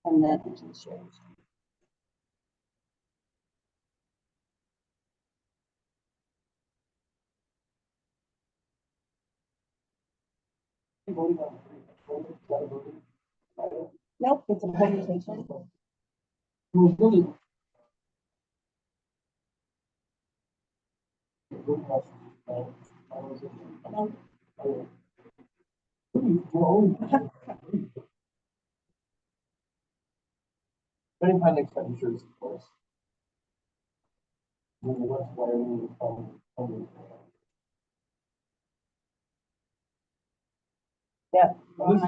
And then I can share. Nope, it's a presentation. Any expenditures, of course. Yeah. And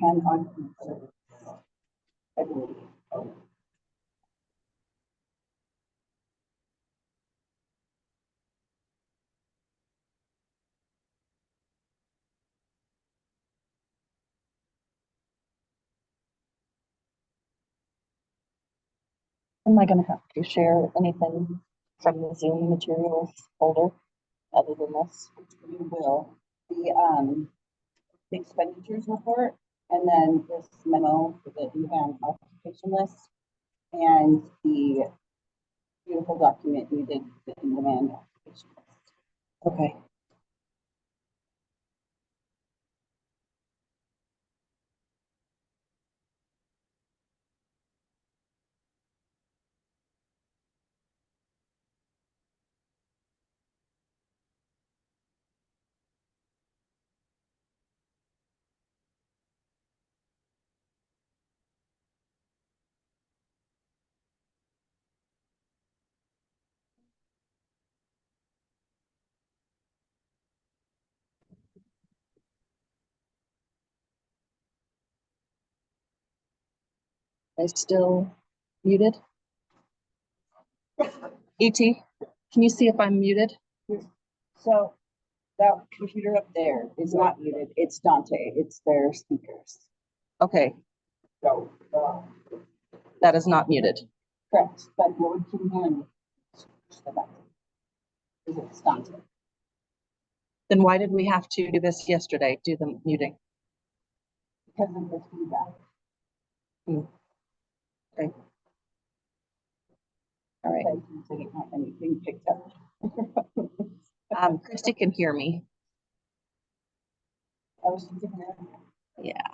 And on. I believe. Am I gonna have to share anything from the Zoom materials folder other than this? You will, the expenditures report, and then this memo for the event occupation list, and the beautiful document we did, the in-demand occupation list. Okay. I still muted? ET, can you see if I'm muted? So that computer up there is not muted, it's Dante, it's their speakers. Okay, that is not muted. Correct, but what we can hear in the back is it's Dante. Then why did we have to do this yesterday, do the muting? Because of the feedback. Okay. All right. I didn't have anything picked up. Christy can hear me. Oh, she can hear me. Yeah.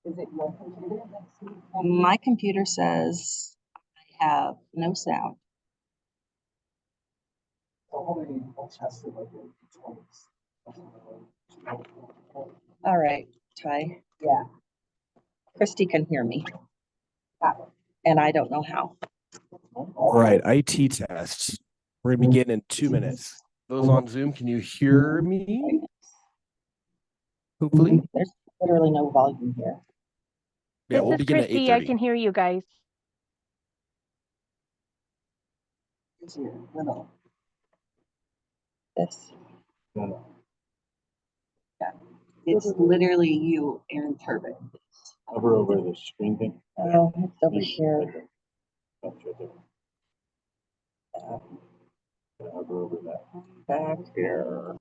Is it your computer? My computer says I have no sound. All right, Ty. Yeah. Christy can hear me. And I don't know how. All right, IT tests. We're gonna begin in 2 minutes. Those on Zoom, can you hear me? Hopefully. There's literally no volume here. Yeah, This we'll is begin at Christy. I 8:30. can hear you guys. It's your little. This. Yeah. It's literally you and Turbot. Hover over the screen thing. Oh, it's over here. That's right there. Hover over that. Back here.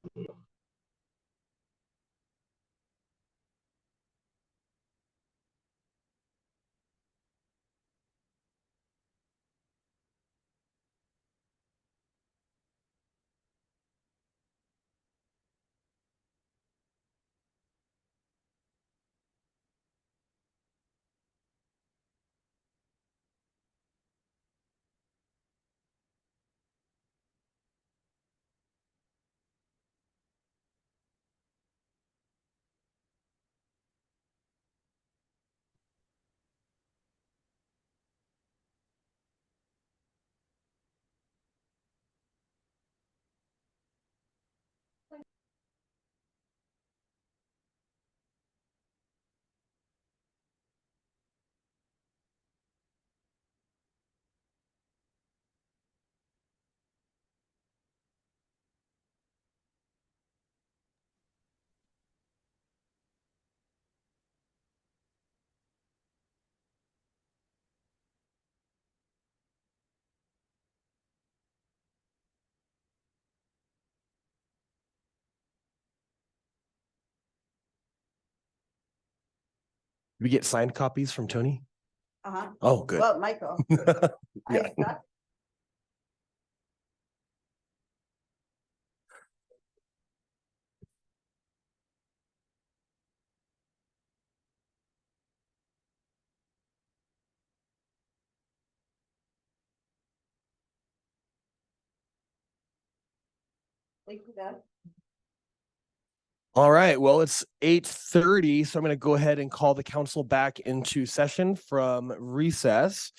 we get signed copies from Tony? Uh-huh. Oh, good. Well, Michael. Yeah. I got Thank you, Deb. All right, well, it's 8:30, so I'm going to go ahead and call the council back into session from recess.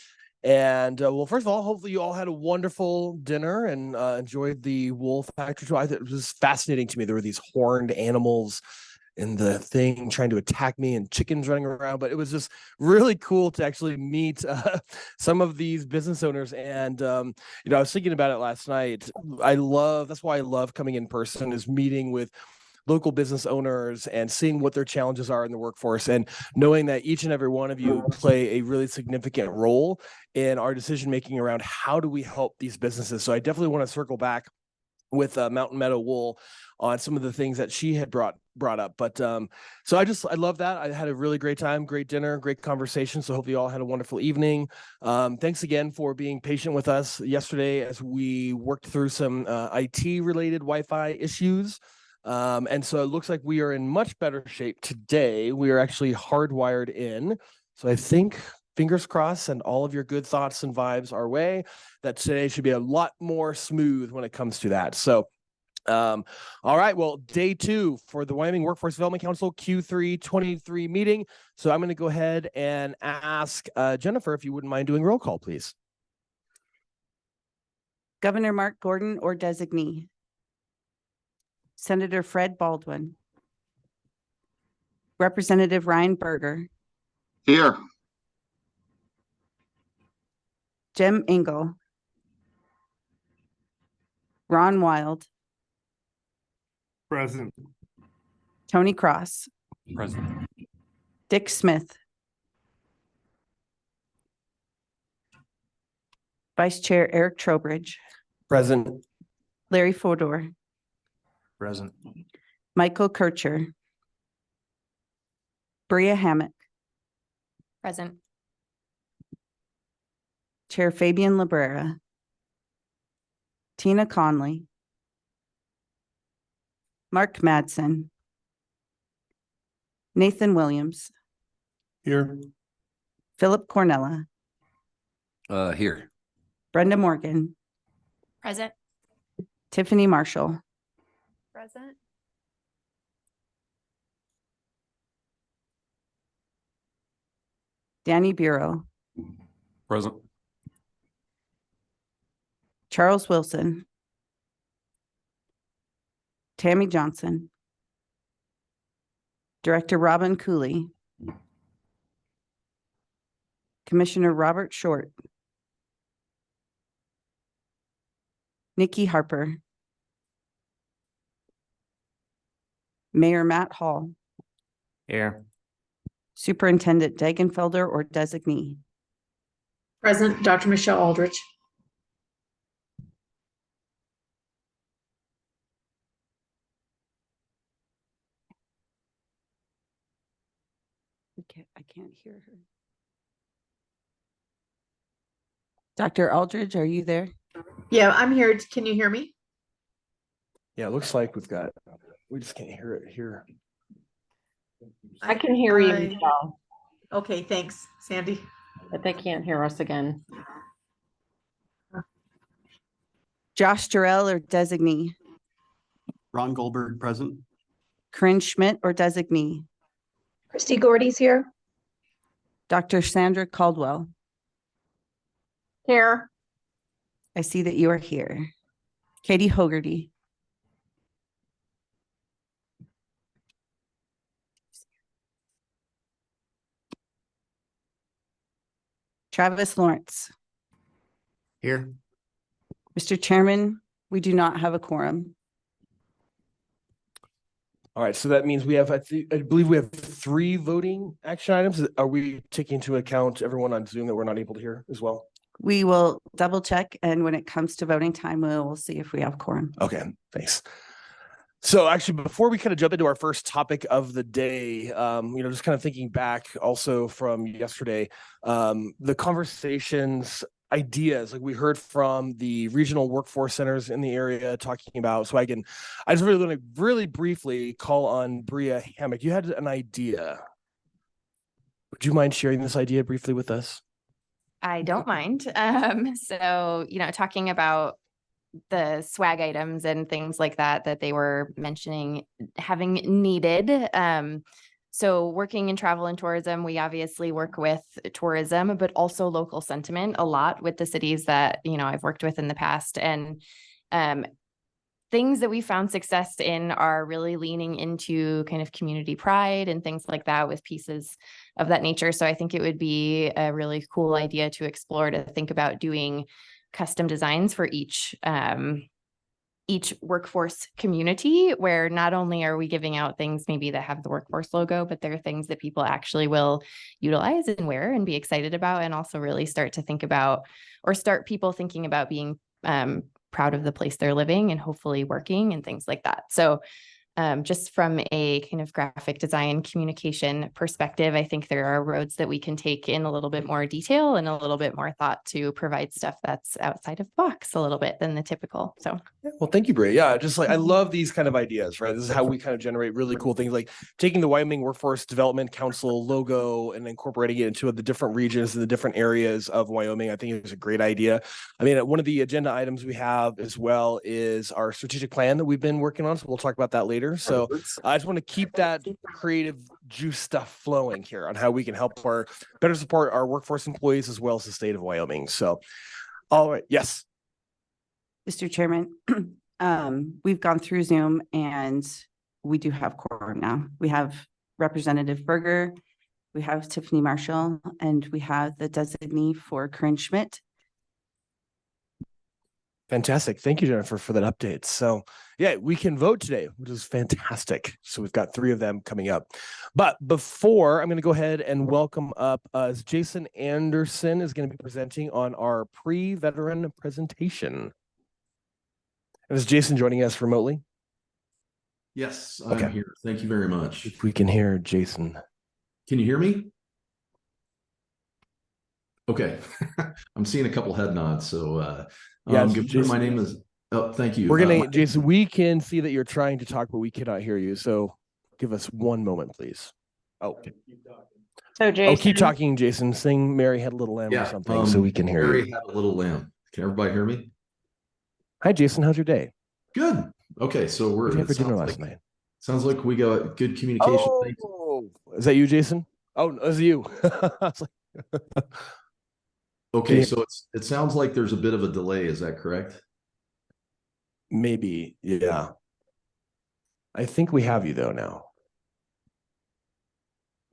And well, first of all, hopefully you all had a wonderful dinner and enjoyed the wool factory tour. I thought it was fascinating to me. There were these horned animals in the thing trying to attack me and chickens running around, but it was just really cool to actually meet some of these business owners. And you know, I was thinking about it last night. That's why I love coming in person, is meeting with local business owners and seeing what their challenges are in the workforce, and knowing that each and every one of you play a really significant role in our decision making around how do we help these businesses. So I definitely want to circle back with Mountain Meadow Wool on some of the things that she had brought up. But so I love that. I had a really great time, great dinner, great conversation. So hopefully you all had a wonderful evening. Thanks again for being patient with us yesterday as we worked through some IT related Wi-Fi issues. And so it looks like we are in much better shape today. We are actually hardwired in. So I think, fingers crossed, and all of your good thoughts and vibes our way, that today should be a lot more smooth when it comes to that. So, all right, well, day 2 for the Wyoming Workforce Development Council Q3 23 meeting. So I'm going to go ahead and ask Jennifer, if you wouldn't mind doing roll call, please. Governor Mark Gordon or designee. Senator Fred Baldwin. Representative Ryan Berger. Here. Jim Engel. Ron Wild. Present. Tony Cross. Present. Dick Smith. Vice Chair Eric Trowbridge. Present. Larry Fodor. Present. Michael Kircher. Bria Hammock. Present. Chair Fabian Librera. Tina Conley. Mark Madsen. Nathan Williams. Here. Philip Cornella. Here. Brenda Morgan. Present. Tiffany Marshall. Present. Danny Bureau. Present. Charles Wilson. Tammy Johnson. Director Robin Cooley. Commissioner Robert Short. Nikki Harper. Mayor Matt Hall. Here. Superintendent Dagenfelder or designee. Present, Dr. Michelle Aldrich. I can't hear her. Dr. Aldridge, are you there? Yeah, I'm here. Can you hear me? Yeah, it looks like we just can't hear it here. I can hear you, I- Michelle, Okay, thanks, Sandy. but they can't hear us again. Josh Durrell or designee. Ron Goldberg, present. Corinne Schmidt or designee. Christy Gordy's here. Dr. Sandra Caldwell. Here. I see that you are here. Katie Hogarty. Travis Lawrence. Here. Mr. Chairman, we do not have a quorum. All right, so that means we have, I believe we have 3 voting action items. Are we taking into account everyone on Zoom that we're not able to hear as well? We will double check, and when it comes to voting time, we'll see if we have quorum. Okay, thanks. So actually, before we kind of jump into our first topic of the day, just kind of thinking back also from yesterday, the conversations, ideas, like we heard from the regional workforce centers in the area talking about. So I just really want to really briefly call on Bria Hammock. You had an idea. Would you mind sharing this idea briefly with us? I don't mind. So, talking about the swag items and things like that they were mentioning having needed. So working in travel and tourism, we obviously work with tourism, but also local sentiment a lot with the cities that, I've worked with in the past. And things that we found success in are really leaning into kind of community pride and things like that with pieces of that nature. So I think it would be a really cool idea to explore, to think about doing custom designs for each workforce community, where not only are we giving out things maybe that have the workforce logo, but they're things that people actually will utilize and wear and be excited about, and also really start to think about, or start people thinking about being proud of the place they're living and hopefully working and things like that. So just from a kind of graphic design communication perspective, I think there are roads that we can take in a little bit more detail and a little bit more thought to provide stuff that's outside of the box a little bit than the typical. So, well, thank you, Bria. Yeah, just like I love these kind of ideas, right? This is how we kind of generate really cool things, like taking the Wyoming Workforce Development Council logo and incorporating it into the different regions and the different areas of Wyoming. I think it's a great idea. I mean, one of the agenda items we have as well is our strategic plan that we've been working on. So we'll talk about that later. So I just want to keep that creative juice stuff flowing here on how we can help better support our workforce employees as well as the state of Wyoming. So, all right. Yes. Mr. Chairman, we've gone through Zoom and we do have quorum now. We have Representative Berger, we have Tiffany Marshall, and we have the designee for Corinne Schmidt. Fantastic. Thank you, Jennifer, for that update. So yeah, we can vote today, which is fantastic. So we've got 3 of them coming up. But before, I'm going to go ahead and welcome up Jason Anderson is going to be presenting on our pre-veteran presentation. And is Jason joining us remotely? Yes, I'm Okay. here. Thank you very much. If we can hear Jason. Can you hear me? Okay. I'm seeing a couple head nods. So Yeah, good morning. Jason, My name is, oh, thank you. we're going to, Jason, we can see that you're trying to talk, but we cannot hear you. So give us one moment, please. Oh, So Jason. keep talking, Jason. Sing Mary Had a Little Lamb or something so we can hear Mary you. Had a Little Lamb. Can everybody hear me? Hi, Jason. How's your day? Good. Okay. So What we're, did you have for it dinner sounds last like, night? sounds like we got good communication. Thank you. Oh, is that you, Jason? Oh, no, it's you. I was like- Okay. So it sounds like there's a bit of a delay. Is that correct? Maybe. Yeah. I think we have you though now.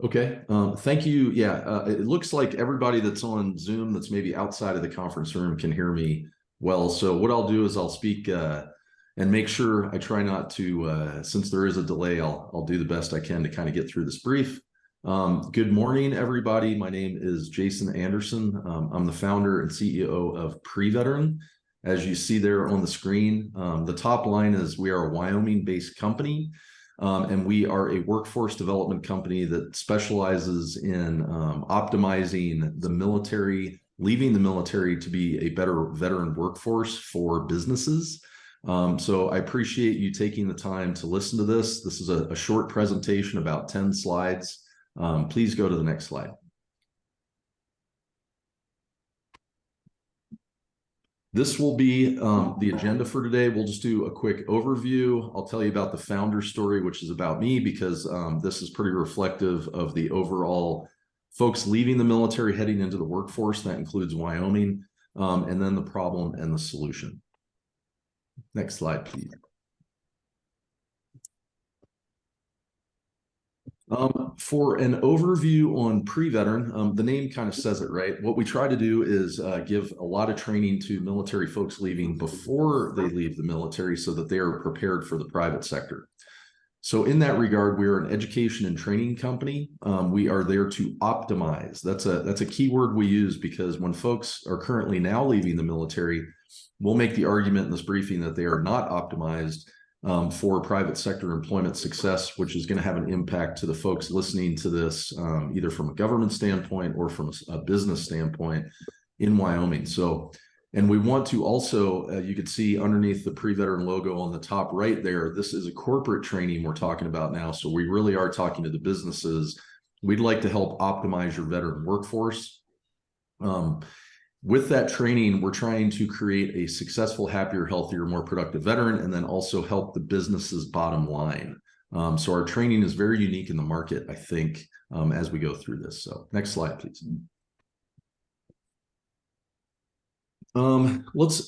Okay. Thank you. Yeah. It looks like everybody that's on Zoom that's maybe outside of the conference room can hear me well. So what I'll do is I'll speak and make sure I try not to, since there is a delay, I'll do the best I can to kind of get through this brief. Good morning, everybody. My name is Jason Anderson. I'm the founder and CEO of Pre-Veteran. As you see there on the screen, the top line is we are a Wyoming-based company, and we are a workforce development company that specializes in optimizing the military, leaving the military to be a better veteran workforce for businesses. So I appreciate you taking the time to listen to this. This is a short presentation, about 10 slides. Please go to the next slide. This will be the agenda for today. We'll just do a quick overview. I'll tell you about the founder story, which is about me, because this is pretty reflective of the overall folks leaving the military, heading into the workforce. That includes Wyoming, and then the problem and the solution. Next slide, please. For an overview on pre-veteran, the name kind of says it, right? What we try to do is give a lot of training to military folks leaving before they leave the military so that they are prepared for the private sector. So in that regard, we're an education and training company. We are there to optimize. That's a key word we use, because when folks are currently now leaving the military, we'll make the argument in this briefing that they are not optimized. for private sector employment success, which is going to have an impact to the folks listening to this, either from a government standpoint or from a business standpoint in Wyoming. So, and we want to also, you could see underneath the pre-veteran logo on the top right there, this is a corporate training we're talking about now. So we really are talking to the businesses. We'd like to help optimize your veteran workforce. With that training, we're trying to create a successful, happier, healthier, more productive veteran, and then also help the business's bottom line. So our training is very unique in the market, I think, as we go through this. So next slide, please.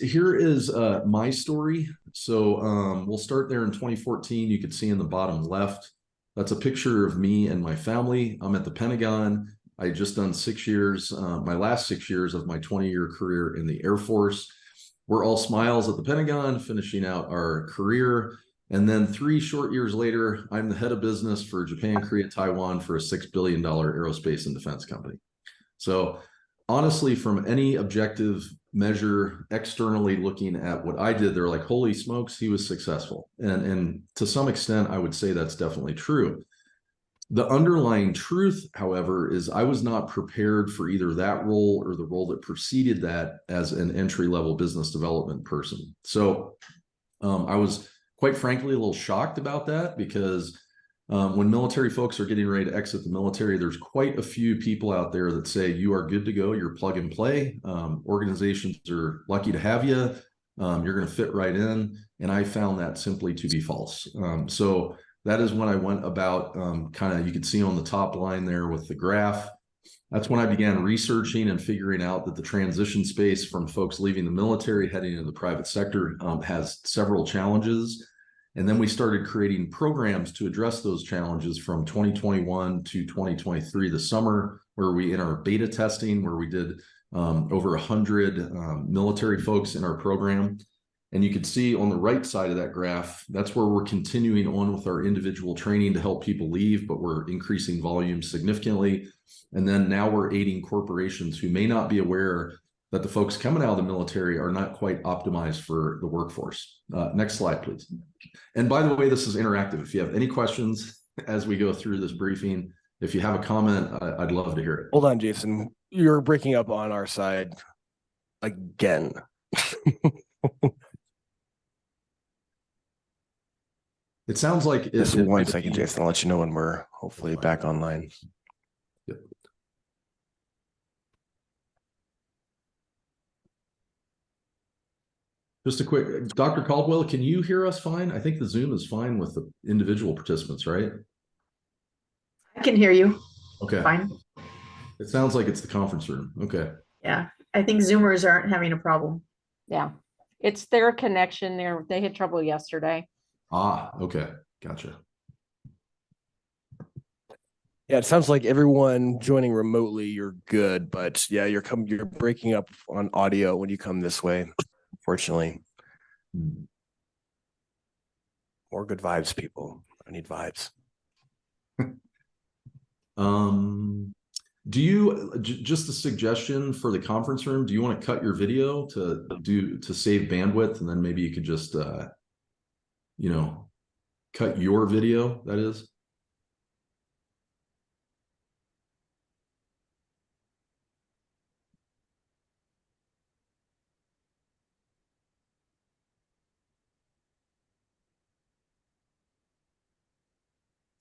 Here is my story. So we'll start there in 2014. You can see in the bottom left, that's a picture of me and my family. I'm at the Pentagon. I had just done 6 years, my last 6 years of my 20-year career in the Air Force. We're all smiles at the Pentagon, finishing out our career. And then 3 short years later, I'm the head of business for Japan, Korea, Taiwan for a $6 billion aerospace and defense company. So honestly, from any objective measure, externally looking at what I did, they're like, holy smokes, he was successful. And to some extent, I would say that's definitely true. The underlying truth, however, is I was not prepared for either that role or the role that preceded that as an entry-level business development person. So I was, quite frankly, a little shocked about that because when military folks are getting ready to exit the military, there's quite a few people out there that say you are good to go, you're plug and play. Organizations are lucky to have you. You're going to fit right in. And I found that simply to be false. So that is when I went about kind of, you can see on the top line there with the graph. That's when I began researching and figuring out that the transition space from folks leaving the military, heading into the private sector has several challenges. And then we started creating programs to address those challenges from 2021 to 2023, the summer, where we, in our beta testing, where we did over 100 military folks in our program. And you can see on the right side of that graph, that's where we're continuing on with our individual training to help people leave, but we're increasing volume significantly. And then now we're aiding corporations who may not be aware that the folks coming out of the military are not quite optimized for the workforce. Next slide, please. And by the way, this is interactive. If you have any questions as we go through this briefing, if you have a comment, I'd love to hear it. Hold on, Jason. You're breaking up on our side again. It sounds like Just 1 second, Jason. I'll let you know when we're hopefully back online. Yep. Just a quick, Dr. Caldwell, can you hear us fine? I think the Zoom is fine with the individual participants, right? I can hear you. Okay. Fine. It sounds like it's the conference room. Okay. Yeah, I think Zoomers aren't having a problem. Yeah, it's their connection there. They had trouble yesterday. Ah, okay. Gotcha. Yeah, it sounds like everyone joining remotely, you're good, but yeah, you're breaking up on audio when you come this way, unfortunately. More good vibes, people. I need vibes. Do you just a suggestion for the conference room? Do you want to cut your video to save bandwidth, and then maybe you could just cut your video, that is?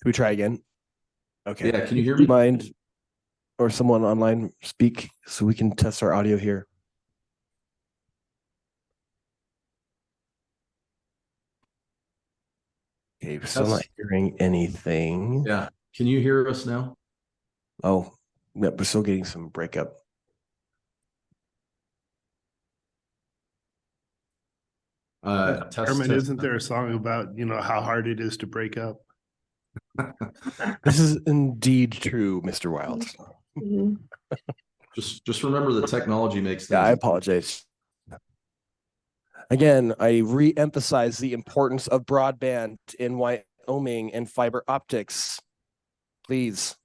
Can we try again? Okay. Yeah, can you hear me? Mind or someone online speak so we can test our audio here? Okay, we're still not hearing anything. Yeah. Can you hear us now? Oh, yep, we're still getting some breakup. Herman, isn't there a song about, how hard it is to break up? This is indeed true, Mr. Wild. Just remember the technology makes things. Yeah, I apologize. Again, I re-emphasize the importance of broadband in Wyoming and fiber optics. Please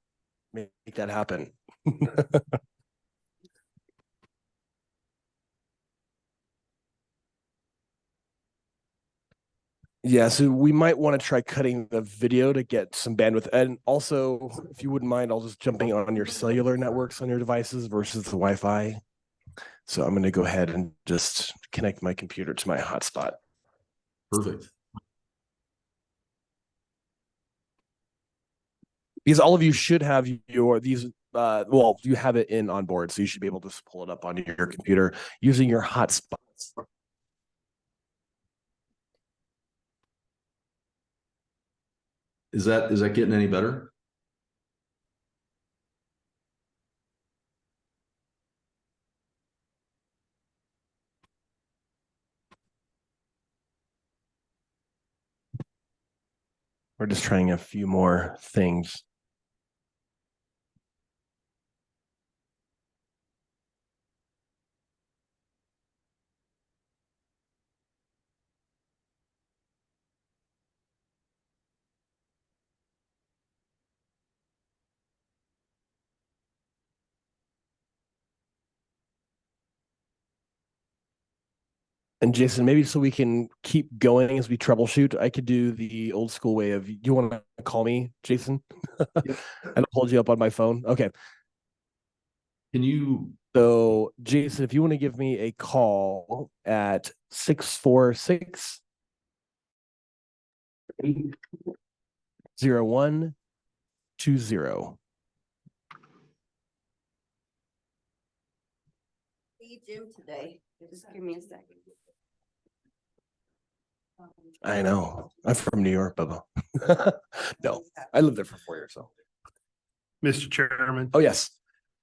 make that happen. Yeah, so we might want to try cutting the video to get some bandwidth. And also, if you wouldn't mind, I'll just jumping on your cellular networks on your devices versus the Wi-Fi. So I'm going to go ahead and just connect my computer to my hotspot. Perfect. Because all of you should have you have it in on board, so you should be able to just pull it up onto your computer using your hotspots. Is that getting any better? We're just trying a few more things. And Jason, maybe so we can keep going as we troubleshoot, I could do the old school way of, you want to call me, Jason? And I'll hold you up on my phone. Okay. Can you? So Jason, if you want to give me a call at 646 0120. See Jim today. Just give me a second. I know. I'm from New York, Bubba. No, I lived there for 4 years. So. Mr. Chairman, Oh, yes.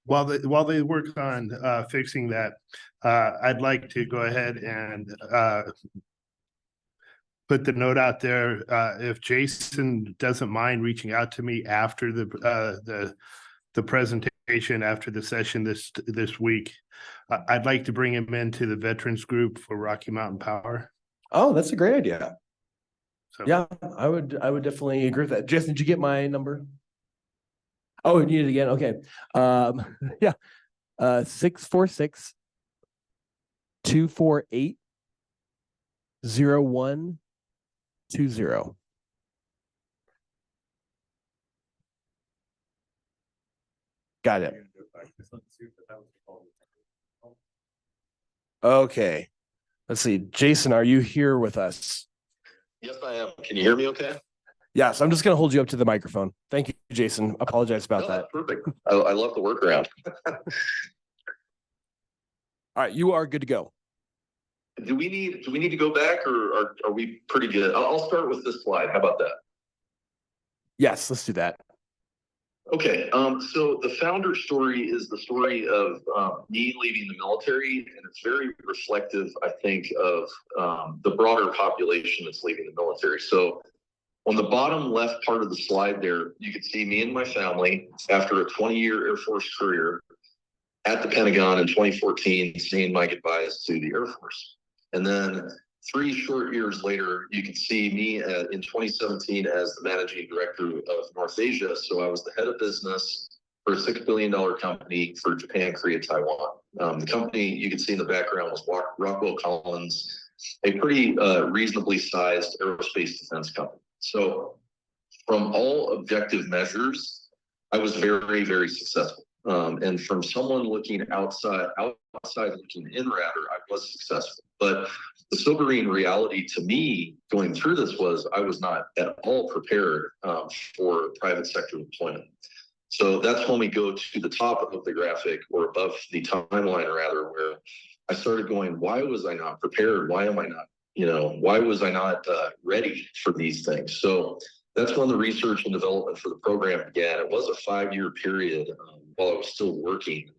while they work on fixing that, I'd like to go ahead and put the note out there. If Jason doesn't mind reaching out to me after the presentation, after the session this week, I'd like to bring him into the veterans group for Rocky Mountain Power. Oh, that's a great idea. So Yeah, I would definitely agree with that. Jason, did you get my number? Oh, you need it again. Okay. Yeah. 646 248 0120. Got it. Okay. Let's see. Jason, are you here with us? Yes, I am. Can you hear me okay? Yes, I'm just going to hold you up to the microphone. Thank you, Jason. Apologize about that. Perfect. I love the workaround. All right, you are good to go. Do we need to go back, or are we pretty good? I'll start with this slide. How about that? Yes, let's do that. Okay, so the founder story is the story of me leaving the military, and it's very reflective, I think, of the broader population that's leaving the military. So on the bottom left part of the slide there, you can see me and my family after a 20-year Air Force career at the Pentagon in 2014, saying my goodbyes to the Air Force. And then 3 short years later, you can see me in 2017 as the managing director of North Asia. So I was the head of business for a $6 billion company for Japan, Korea, Taiwan. The company you can see in the background was Rockwell Collins, a pretty reasonably sized aerospace defense company. So from all objective measures, I was very, very successful. And from someone looking outside looking in rather, I was successful. But the sobering reality to me going through this was I was not at all prepared for private sector deployment. So that's when we go to the top of the graphic, or above the timeline rather, where I started going, why was I not prepared? Why am I not, why was I not ready for these things? So that's when the research and development for the program began. It was a 5-year period while I was still working.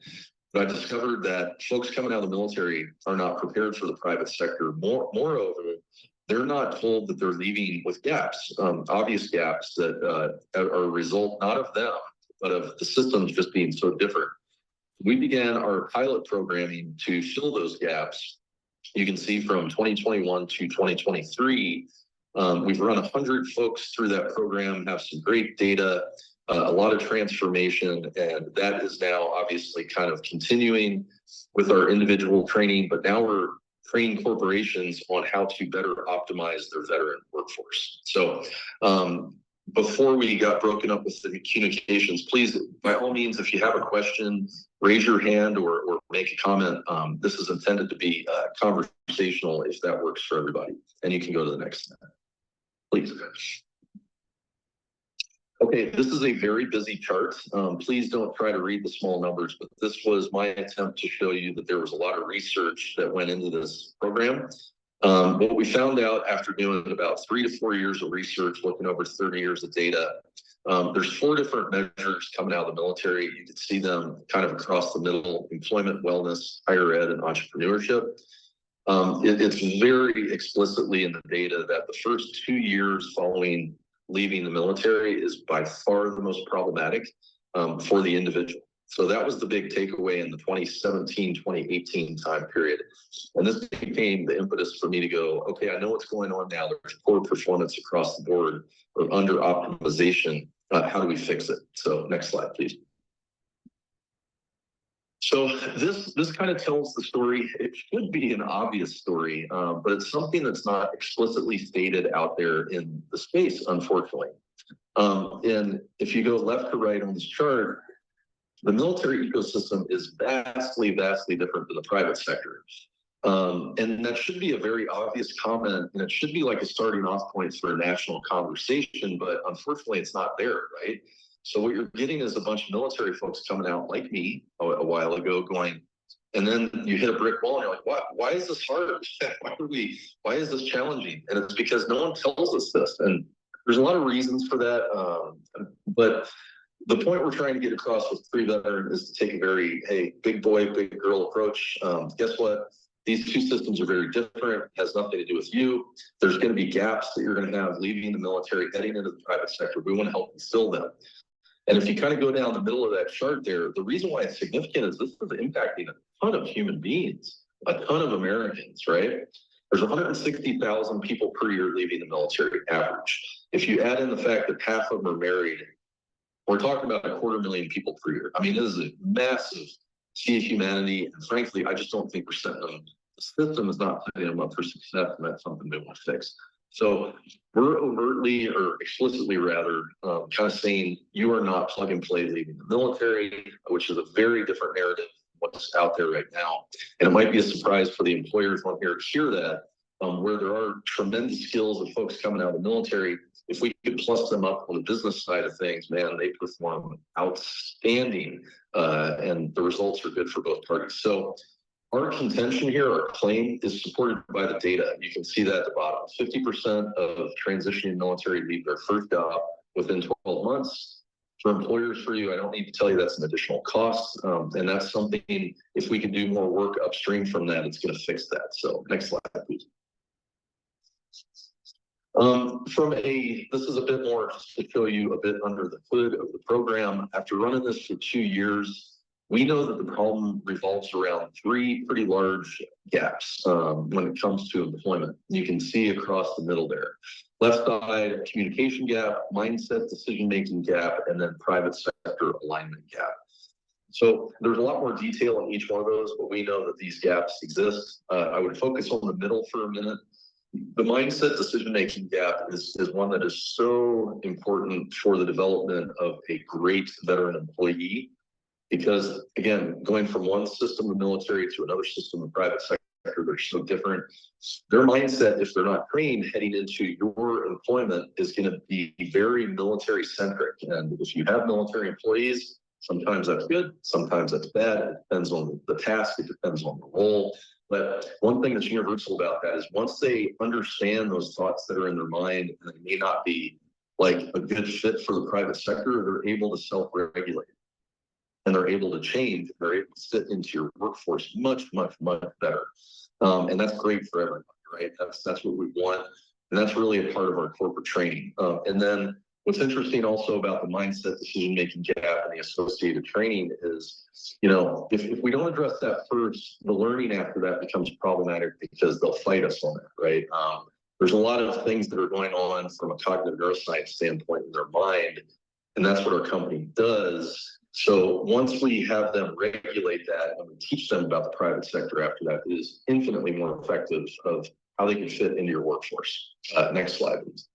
But I discovered that folks coming out of the military are not prepared for the private sector. Moreover, they're not told that they're leaving with gaps, obvious gaps that are a result not of them, but of the systems just being so different. We began our pilot programming to fill those gaps. You can see from 2021 to 2023, we've run 100 folks through that program, have some great data, a lot of transformation, and that is now obviously kind of continuing with our individual training, but now we're train corporations on how to better optimize their veteran workforce. So before we got broken up with the communications, please, by all means, if you have a question, raise your hand or make a comment. This is intended to be conversational if that works for everybody. And you can go to the next slide, please. Okay, this is a very busy chart. Please don't try to read the small numbers, but this was my attempt to show you that there was a lot of research that went into this program. What we found out after doing about 3 to 4 years of research, looking over 30 years of data, there's 4 different measures coming out of the military. You can see them kind of across the middle: employment, wellness, higher ed, and entrepreneurship. It's very explicitly in the data that the first 2 years following leaving the military is by far the most problematic for the individual. So that was the big takeaway in the 2017, 2018 time period. And this became the impetus for me to go, okay, I know what's going on now. There's poor performance across the board or under optimization. How do we fix it? So next slide, please. So this kind of tells the story. It should be an obvious story, but it's something that's not explicitly stated out there in the space, unfortunately. And if you go left to right on this chart, the military ecosystem is vastly, vastly different than the private sector. And that should be a very obvious comment, and it should be like a starting off point for a national conversation, but unfortunately it's not there, right? So what you're getting is a bunch of military folks coming out like me a while ago going, and then you hit a brick wall and you're like, why is this hard? Why is this challenging? And it's because no one tells us this. And there's a lot of reasons for that. But the point we're trying to get across with Pre-Veteran is to take a very, hey, big boy, big girl approach. Guess what? These two systems are very different. It has nothing to do with you. There's going to be gaps that you're going to have leaving the military, heading into the private sector. We want to help you fill them. And if you kind of go down the middle of that chart there, the reason why it's significant is this is impacting a ton of human beings, a ton of Americans, right? There's 160,000 people per year leaving the military average. If you add in the fact that half of them are married, we're talking about 250,000 people per year. I mean, this is a massive sea of humanity. And frankly, I just don't think we're setting them. The system is not setting them up for success, and that's something we want to fix. So we're overtly, or explicitly rather, kind of saying you are not plug and play leaving the military, which is a very different narrative than what's out there right now. And it might be a surprise for the employers on here to hear that, where there are tremendous skills of folks coming out of the military. If we could plus them up on the business side of things, man, they perform outstanding, and the results are good for both parties. So our contention here, our claim, is supported by the data. You can see that at the bottom. 50% of transitioning military leave their first job within 12 months. For employers, for you, I don't need to tell you that's an additional cost. And that's something, if we can do more work upstream from that, it's going to fix that. So next slide, please. This is a bit more just to show you a bit under the hood of the program. After running this for 2 years, we know that the problem revolves around 3 pretty large gaps when it comes to employment. You can see across the middle there. Left side, communication gap, mindset, decision-making gap, and then private sector alignment gap. So there's a lot more detail on each one of those, but we know that these gaps exist. I would focus on the middle for a minute. The mindset decision-making gap is one that is so important for the development of a great veteran employee. Because again, going from one system of military to another system of private sector, they're so different. Their mindset, if they're not trained heading into your employment, is going to be very military centric. And if you have military employees, sometimes that's good, sometimes that's bad. It depends on the task, it depends on the role. But one thing that's universal about that is once they understand those thoughts that are in their mind, and they may not be like a good fit for the private sector, they're able to self-regulate. And they're able to change, they're able to fit into your workforce much, much, much better. And that's great for everybody, right? That's what we want. And that's really a part of our corporate training. And then what's interesting also about the mindset decision-making gap and the associated training is, you know, if we don't address that first, the learning after that becomes problematic because they'll fight us on it, right? There's a lot of things that are going on from a cognitive neuroscience standpoint in their mind. And that's what our company does. So once we have them regulate that and we teach them about the private sector after that, it is infinitely more effective of how they can fit into your workforce. Next slide, please.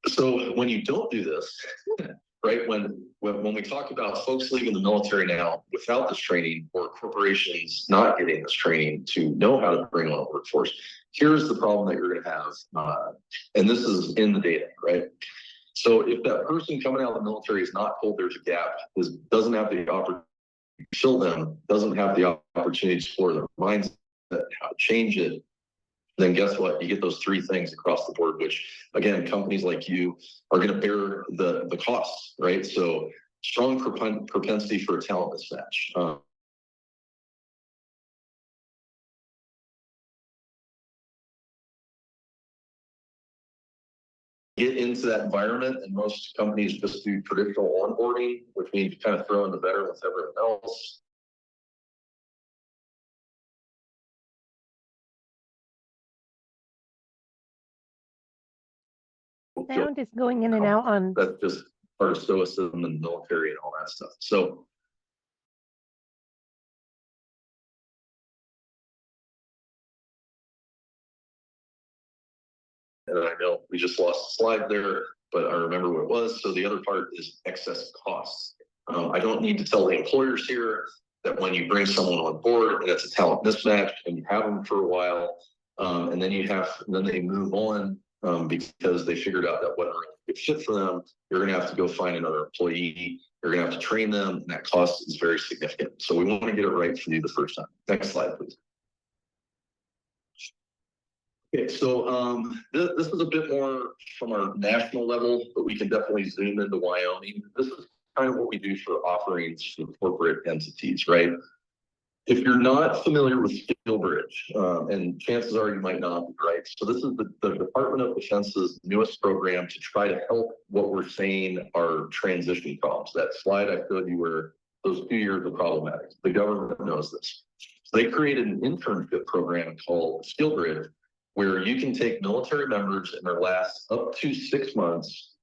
So when you don't do this, right, when we talk about folks leaving the military now without this training, or corporations not getting this training to know how to bring on a workforce, here's the problem that you're going to have. And this is in the data, right? So if that person coming out of the military is not told there's a gap, doesn't have the opportunity to fill them, doesn't have the opportunity to explore their mindset, how to change it, then guess what? You get those three things across the board, which again, companies like you are going to bear the costs, right? So strong propensity for a talent mismatch. Get into that environment, and most companies just do traditional onboarding, which means you kind of throw in the veteran with everyone else. Sound is going in and out on. That's just part of stoicism and military and all that stuff. So and I know we just lost a slide there, but I remember what it was. So the other part is excess costs. I don't need to tell the employers here that when you bring someone on board and it's a talent mismatch and you have them for a while, and then they move on because they figured out that wasn't really a good fit for them, you're going to have to go find another employee. You're going to have to train them, and that cost is very significant. So we want to get it right for you the first time. Next slide, please. Okay, so this is a bit more from our national level, but we can definitely zoom into Wyoming. This is kind of what we do for offerings for corporate entities, right? If you're not familiar with SkillBridge, and chances are you might not be, right? So this is the Department of Defense's newest program to try to help what we're saying are transition problems. That slide I showed you where those 2 years are problematic. The government knows this. So they created an internship program called SkillBridge, where you can take military members in their last up to 6 months.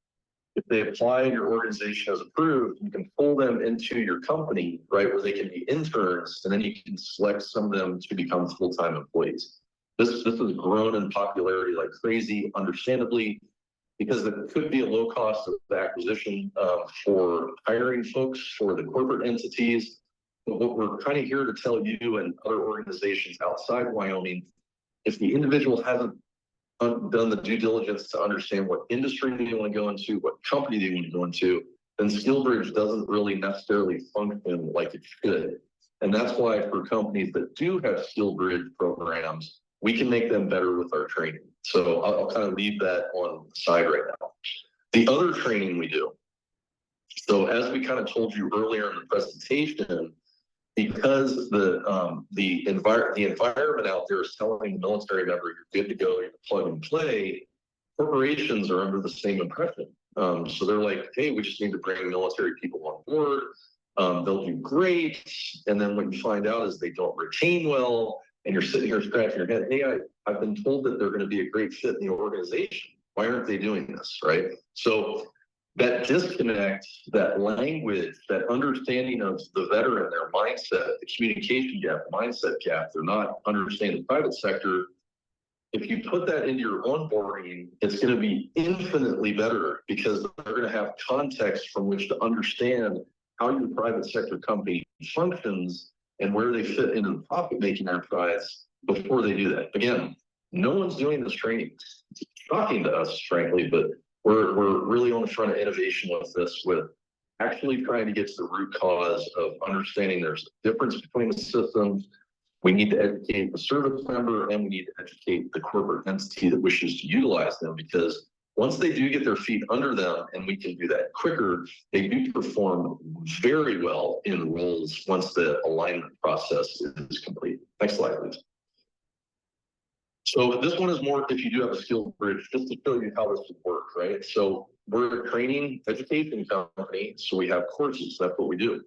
If they apply and your organization has approved, you can pull them into your company, right, where they can be interns, and then you can select some of them to become full-time employees. This has grown in popularity like crazy, understandably, because it could be a low cost of acquisition for hiring folks for the corporate entities. But what we're kind of here to tell you and other organizations outside Wyoming, if the individual hasn't done the due diligence to understand what industry they want to go into, what company they want to go into, then SkillBridge doesn't really necessarily function like it should. And that's why for companies that do have SkillBridge programs, we can make them better with our training. So I'll kind of leave that on the side right now. The other training we do. So as we kind of told you earlier in the presentation, because the environment out there is telling the military member you're good to go, you're plug and play, corporations are under the same impression. So they're like, hey, we just need to bring military people on board. They'll do great. And then what you find out is they don't retain well, and you're sitting here scratching your head. Hey, I've been told that they're going to be a great fit in the organization. Why aren't they doing this, right? So that disconnect, that language, that understanding of the veteran, their mindset, the communication gap, mindset gap, they're not understanding the private sector. If you put that into your onboarding, it's going to be infinitely better because they're going to have context from which to understand how your private sector company functions and where they fit into the profit-making enterprise before they do that. Again, no one's doing this training. It's shocking to us, frankly, but we're really on the front of innovation with this, with actually trying to get to the root cause of understanding there's a difference between the systems. We need to educate the service member, and we need to educate the corporate entity that wishes to utilize them, because once they do get their feet under them, and we can do that quicker, they do perform very well in roles once the alignment process is complete. Next slide, please. So this one is more if you do have a SkillBridge, just to show you how this would work, right? So we're a training education company, so we have courses. That's what we do.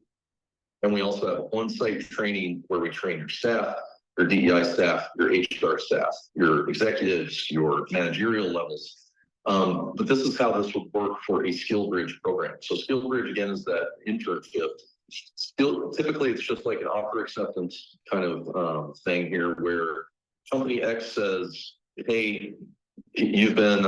And we also have on-site training where we train your staff, your DEI staff, your HR staff, your executives, your managerial levels. But this is how this would work for a SkillBridge program. So SkillBridge again is that internship. Still, typically it's just like an offer acceptance kind of thing here, where company X says, "Hey, you've been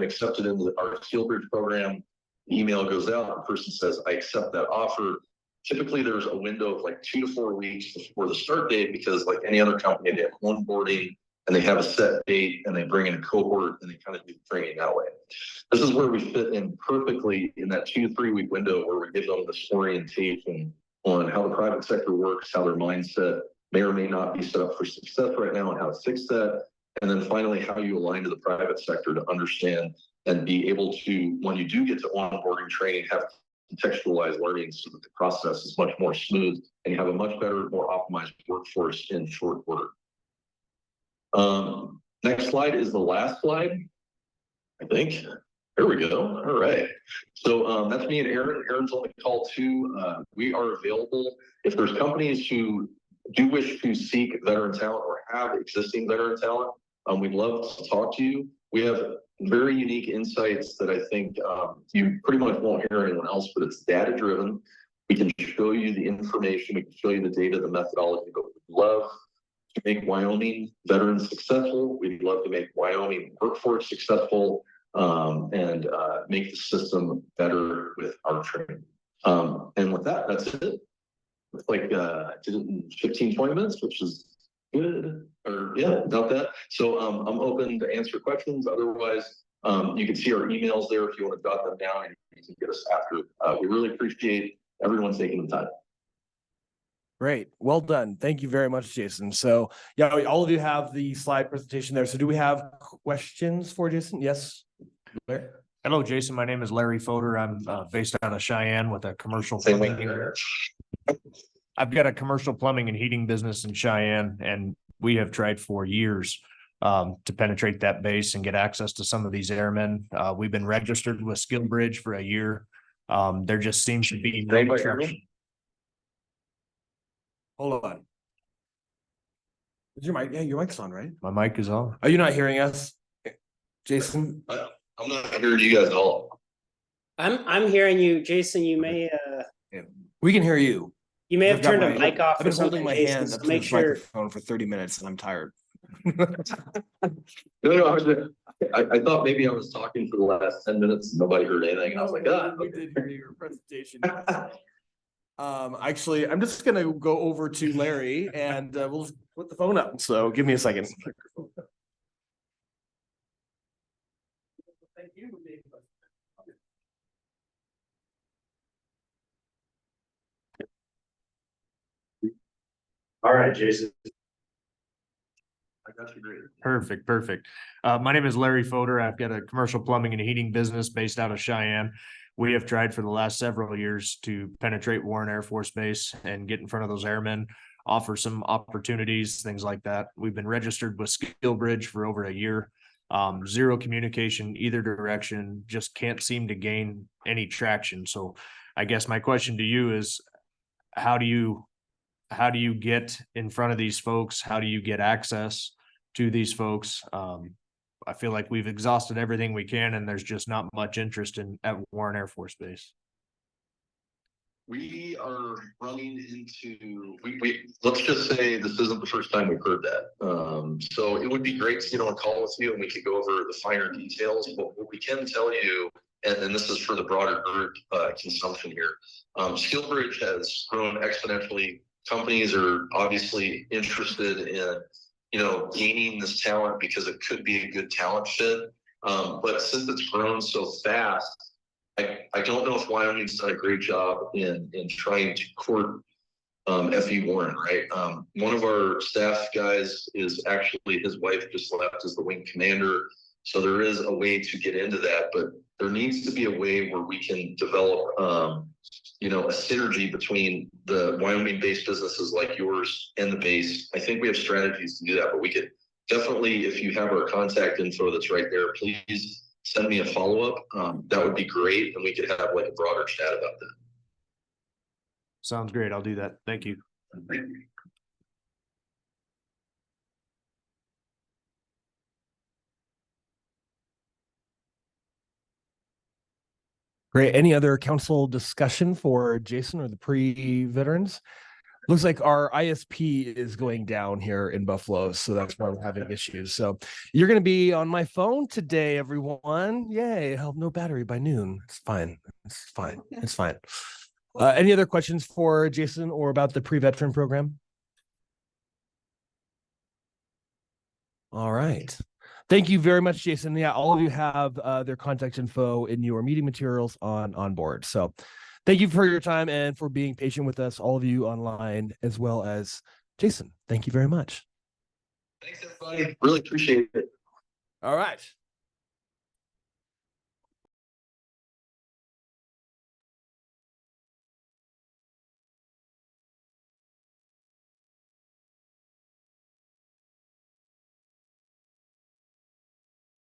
accepted into our SkillBridge program." The email goes out, the person says, "I accept that offer." Typically there's a window of like 2 to 4 weeks before the start date, because like any other company, they have onboarding and they have a set date and they bring in a cohort and they kind of do training that way. This is where we fit in perfectly in that 2 to 3 week window, where we give them this orientation on how the private sector works, how their mindset may or may not be set up for success right now, and how to fix that. And then finally, how you align to the private sector to understand and be able to, when you do get to onboarding training, have contextualized learning so that the process is much more smooth and you have a much better, more optimized workforce in short order. Next slide is the last slide, I think. There we go. All right. So that's me and Aaron. Aaron's on the call too. We are available. If there's companies who do wish to seek veteran talent or have existing veteran talent, we'd love to talk to you. We have very unique insights that I think you pretty much won't hear anyone else, but it's data driven. We can show you the information, we can show you the data, the methodology, but we'd love to make Wyoming veterans successful. We'd love to make Wyoming workforce successful, and make the system better with our training. And with that, that's it. It's like I did it in 15, 20 minutes, which is good. Or yeah, about that. So I'm open to answer questions. Otherwise, you can see our emails there if you want to jot them down, and you can get us after. We really appreciate everyone taking the time. Great. Well done. Thank you very much, Jason. So yeah, all of you have the slide presentation there. So do we have questions for Jason? Yes. Larry? Hello, Jason. My name is Larry Fodor. I'm based out of Cheyenne with a commercial Same plumbing. here. I've got a commercial plumbing and heating business in Cheyenne, and we have tried for years to penetrate that base and get access to some of these airmen. We've been registered with SkillBridge for a year. There just seems to be no Anybody hear me? traction. Hold on. Is your mic? Yeah, your mic's on, right? My mic is on. Are you not hearing us, Jason? I'm not hearing you guys at all. I'm hearing you, Jason. You may We can hear you. you may have I've got turned my- the mic off. I've been or holding something, my Jason, hand so up to make this sure. microphone for 30 minutes and I'm tired. No, I thought maybe I was talking for the last 10 minutes and nobody heard anything. And I was like, ah. We did hear your presentation. Actually, I'm just gonna go over to Larry and we'll put the phone up. So give me a second. Thank you. All right, Jason. I got you great. Perfect, perfect. My name is Larry Fodor. I've got a commercial plumbing and heating business based out of Cheyenne. We have tried for the last several years to penetrate Warren Air Force Base and get in front of those airmen, offer some opportunities, things like that. We've been registered with SkillBridge for over a year. Zero communication either direction, just can't seem to gain any traction. So I guess my question to you is, how do you get in front of these folks? How do you get access to these folks? I feel like we've exhausted everything we can and there's just not much interest at Warren Air Force Base. We are running into, let's just say this isn't the first time we've heard that. So it would be great to get on a call with you and we could go over the finer details. But what we can tell you, and this is for the broader group consumption here, SkillBridge has grown exponentially. Companies are obviously interested in, gaining this talent because it could be a good talent fit. But since it's grown so fast, I don't know if Wyoming's done a great job in trying to court FE Warren, right? One of our staff guys is actually, his wife just left as the wing commander. So there is a way to get into that, but there needs to be a way where we can develop, a synergy between the Wyoming-based businesses like yours and the base. I think we have strategies to do that, but we could definitely, if you have our contact info that's right there, please send me a follow-up. That would be great. And we could have like a broader chat about that. Sounds great. I'll do that. Thank you. Great. Any other council discussion for Jason or the pre-veterans? Looks like our ISP is going down here in Buffalo, so that's why we're having issues. So you're going to be on my phone today, everyone. Yay. I'll have no battery by noon. It's fine. It's fine. It's fine. Any other questions for Jason or about the pre-veteran program? All right. Thank you very much, Jason. Yeah, all of you have their contact info in your meeting materials on board. So thank you for your time and for being patient with us, all of you online, as well as Jason. Thank you very much. Thanks, everybody. Really appreciate it. All right.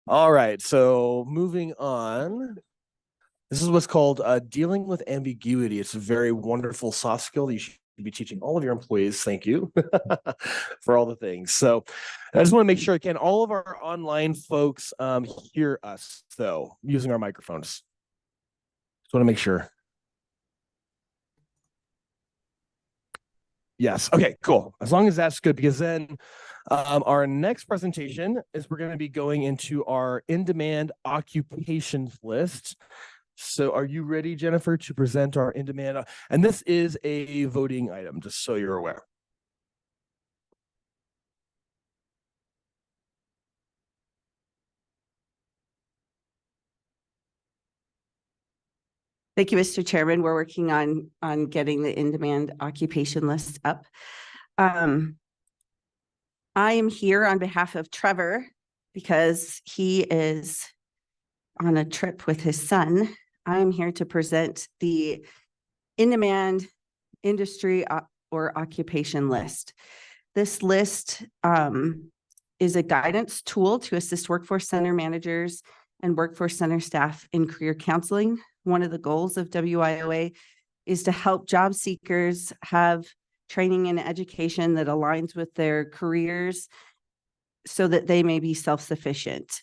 All right, so moving on. This is what's called dealing with ambiguity. It's a very wonderful soft skill that you should be teaching all of your employees. Thank you for all the things. So I just want to make sure, again, all of our online folks hear us, though, using our microphones. Just want to make sure. Yes. Okay, cool. As long as that's good, because then our next presentation is we're going to be going into our in-demand occupations list. So are you ready, Jennifer, to present our in-demand? And this is a voting item, just so you're aware. Thank you, Mr. Chairman. We're working on getting the in-demand occupation list up. I am here on behalf of Trevor because he is on a trip with his son. I am here to present the in-demand industry or occupation list. This list is a guidance tool to assist workforce center managers and workforce center staff in career counseling. One of the goals of WIOA is to help job seekers have training and education that aligns with their careers so that they may be self-sufficient.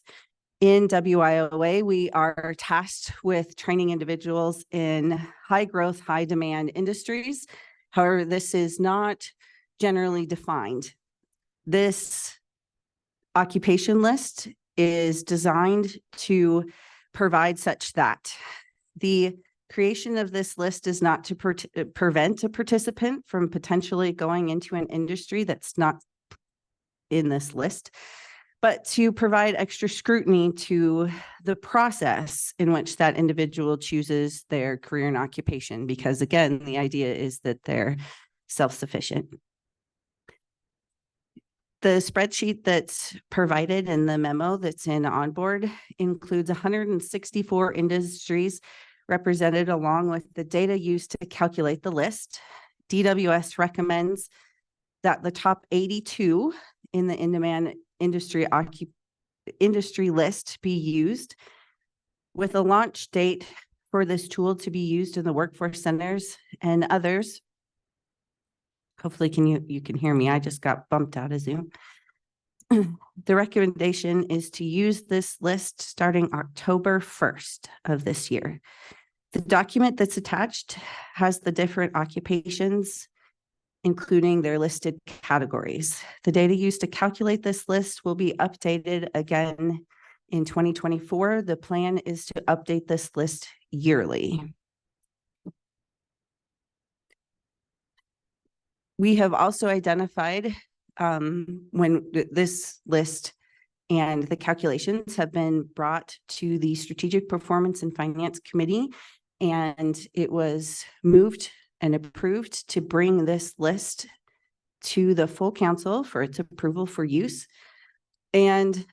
In WIOA, we are tasked with training individuals in high growth, high demand industries. However, this is not generally defined. This occupation list is designed to provide such that the creation of this list is not to prevent a participant from potentially going into an industry that's not in this list, but to provide extra scrutiny to the process in which that individual chooses their career and occupation, because again, the idea is that they're self-sufficient. The spreadsheet that's provided in the memo that's in Onboard includes 164 industries represented along with the data used to calculate the list. DWS recommends that the top 82 in the in-demand industry list be used, with a launch date for this tool to be used in the workforce centers and others. Hopefully you can hear me. I just got bumped out of Zoom. The recommendation is to use this list starting October 1st of this year. The document that's attached has the different occupations, including their listed categories. The data used to calculate this list will be updated again in 2024. The plan is to update this list yearly. We have also identified when this list and the calculations have been brought to the Strategic Performance and Finance Committee, and it was moved and approved to bring this list to the full council for its approval for use. And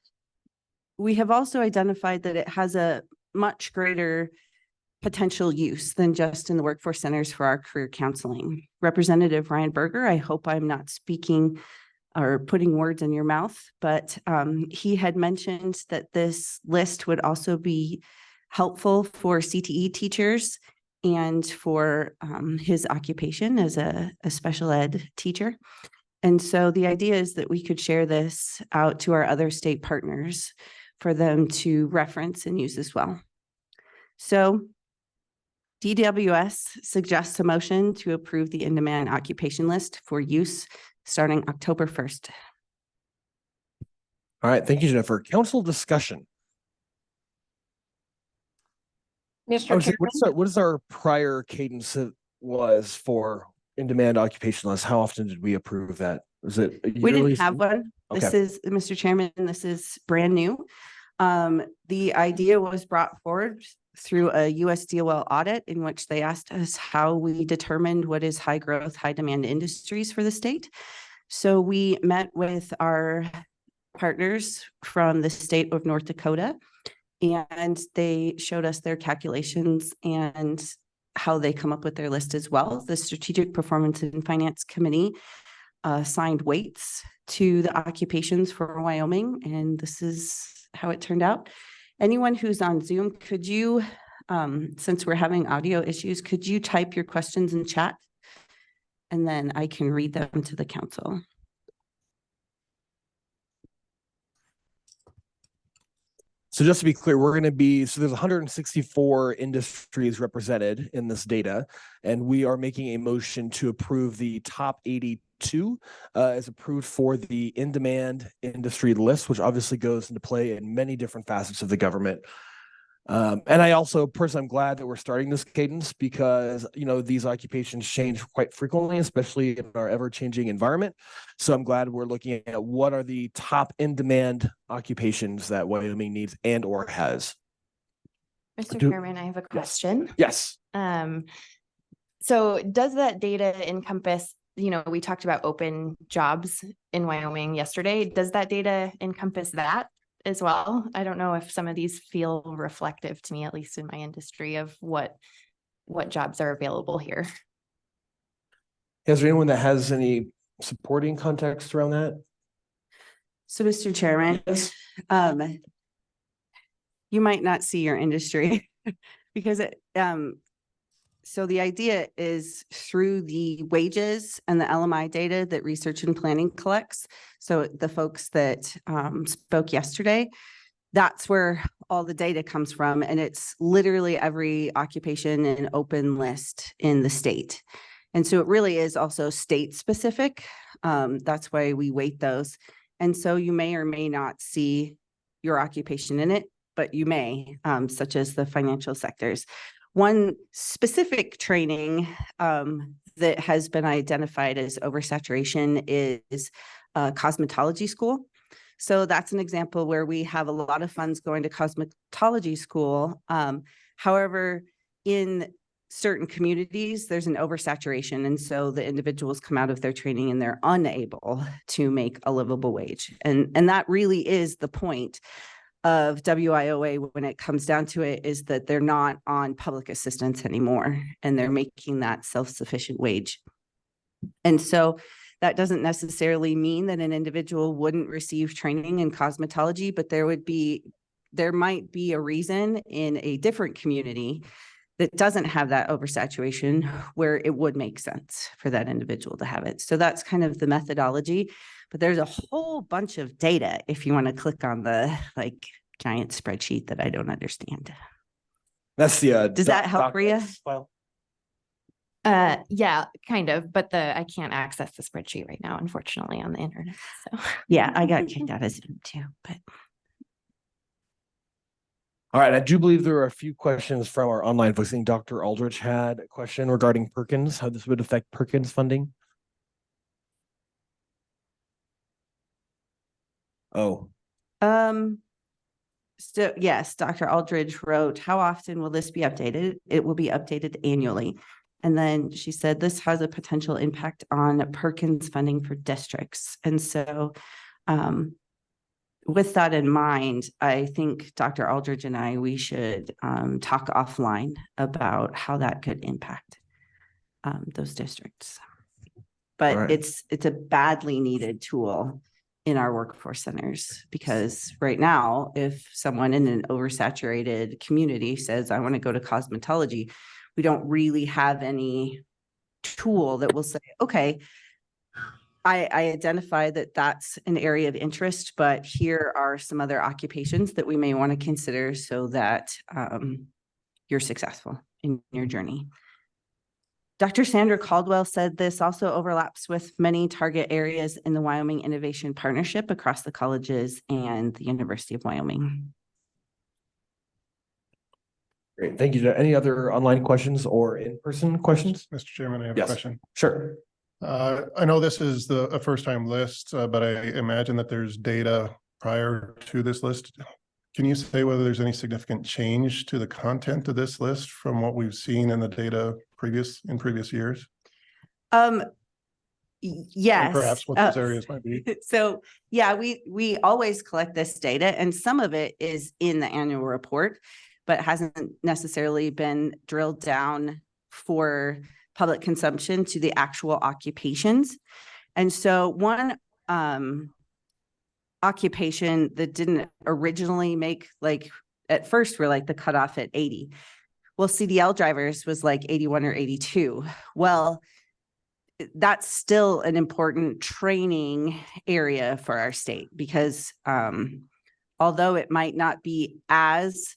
we have also identified that it has a much greater potential use than just in the workforce centers for our career counseling. Representative Ryan Berger, I hope I'm not speaking or putting words in your mouth, but he had mentioned that this list would also be helpful for CTE teachers and for his occupation as a special ed teacher. And so the idea is that we could share this out to our other state partners for them to reference and use as well. So DWS suggests a motion to approve the in-demand occupation list for use starting October 1st. All right, thank you, Jennifer. Council discussion. I Mr. would say, Chairman, what is our prior cadence was for in-demand occupation list? How often did we approve that? Was it a We yearly? didn't have one. This Okay. is, Mr. Chairman, this is brand new. The idea was brought forward through a US DOL audit in which they asked us how we determined what is high growth, high demand industries for the state. So we met with our partners from the state of North Dakota, and they showed us their calculations and how they come up with their list as well. The Strategic Performance and Finance Committee assigned weights to the occupations for Wyoming, and this is how it turned out. Anyone who's on Zoom, could you, since we're having audio issues, could you type your questions in chat? And then I can read them to the council. So just to be clear, we're going to be, so there's 164 industries represented in this data, and we are making a motion to approve the top 82 as approved for the in-demand industry list, which obviously goes into play in many different facets of the government. And I also personally, I'm glad that we're starting this cadence because, you know, these occupations change quite frequently, especially in our ever-changing environment. So I'm glad we're looking at what are the top in-demand occupations that Wyoming needs and or has. Mr. Chairman, I have a question. Yes. So does that data encompass, you know, we talked about open jobs in Wyoming yesterday. Does that data encompass that as well? I don't know if some of these feel reflective to me, at least in my industry, of what jobs are available here. Is there anyone that has any supporting context around that? So, Mr. Chairman, you might not see your industry because it, so the idea is through the wages and the LMI data that research and planning collects. So the folks that spoke yesterday, that's where all the data comes from. And it's literally every occupation and open list in the state. And so it really is also state specific. That's why we weight those. And so you may or may not see your occupation in it, but you may, such as the financial sectors. One specific training that has been identified as oversaturation is cosmetology school. So that's an example where we have a lot of funds going to cosmetology school. However, in certain communities, there's an oversaturation. And so the individuals come out of their training and they're unable to make a livable wage. And that really is the point of WIOA when it comes down to it, is that they're not on public assistance anymore and they're making that self-sufficient wage. And so that doesn't necessarily mean that an individual wouldn't receive training in cosmetology, but there might be a reason in a different community that doesn't have that oversaturation where it would make sense for that individual to have it. So that's kind of the methodology. But there's a whole bunch of data if you want to click on the giant spreadsheet that I don't understand. That's the does that help, Rhea? File? Yeah, kind of, but I can't access the spreadsheet right now, unfortunately, on the internet. So yeah, I got kicked out of Zoom too, but. All right, I do believe there are a few questions from our online folks. I think Dr. Aldrich had a question regarding Perkins, how this would affect Perkins funding. Oh. So yes, Dr. Aldridge wrote, how often will this be updated? It will be updated annually. And then she said, this has a potential impact on Perkins funding for districts. And so with that in mind, I think Dr. Aldridge and we should talk offline about how that could impact those districts. But All right. it's a badly needed tool in our workforce centers, because right now, if someone in an oversaturated community says, I want to go to cosmetology, we don't really have any tool that will say, okay, I identify that that's an area of interest, but here are some other occupations that we may want to consider so that you're successful. in your journey. Dr. Sandra Caldwell said this also overlaps with many target areas in the Wyoming Innovation Partnership across the colleges and the University of Wyoming. Great, thank you. Any other online questions or in-person questions? Mr. Chairman, I have a Yes. question. Sure. I know this is a first-time list, but I imagine that there's data prior to this list. Can you say whether there's any significant change to the content of this list from what we've seen in the data in previous years? Yes. And perhaps what those areas might be. So yeah, we always collect this data, and some of it is in the annual report, but hasn't necessarily been drilled down for public consumption to the actual occupations. And so one occupation that didn't originally make, like, at first we're like the cutoff at 80. Well, CDL drivers was like 81 or 82. Well, that's still an important training area for our state because although it might not be as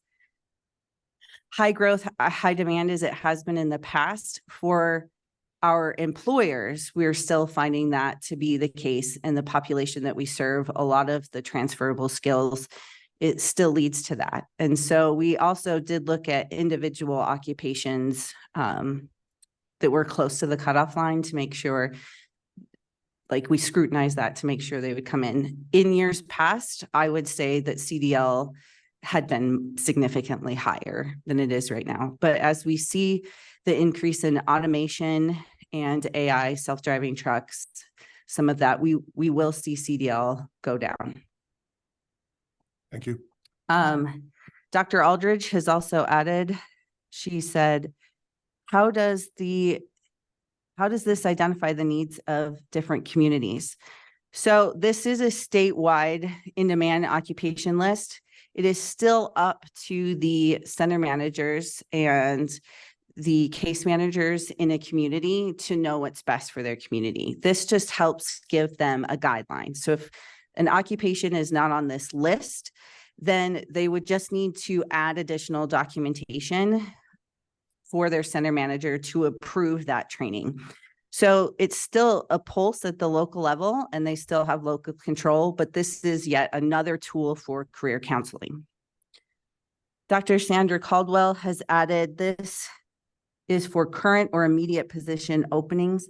high growth, high demand as it has been in the past, for our employers, we're still finding that to be the case. And the population that we serve, a lot of the transferable skills, it still leads to that. And so we also did look at individual occupations that were close to the cutoff line to make sure, like, we scrutinize that to make sure they would come in. In years past, I would say that CDL had been significantly higher than it is right now. But as we see the increase in automation and AI, self-driving trucks, some of that, we will see CDL go down. Thank you. Dr. Aldridge has also added, she said, how does this identify the needs of different communities? So this is a statewide in-demand occupation list. It is still up to the center managers and the case managers in a community to know what's best for their community. This just helps give them a guideline. So if an occupation is not on this list, then they would just need to add additional documentation for their center manager to approve that training. So it's still a pulse at the local level and they still have local control, but this is yet another tool for career counseling. Dr. Sandra Caldwell has added, this is for current or immediate position openings.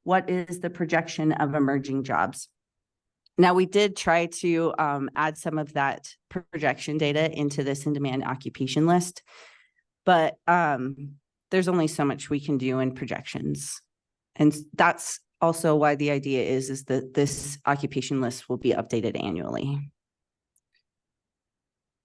What is the projection of emerging jobs? Now, we did try to add some of that projection data into this in-demand occupation list, but there's only so much we can do in projections. And that's also why the idea is that this occupation list will be updated annually.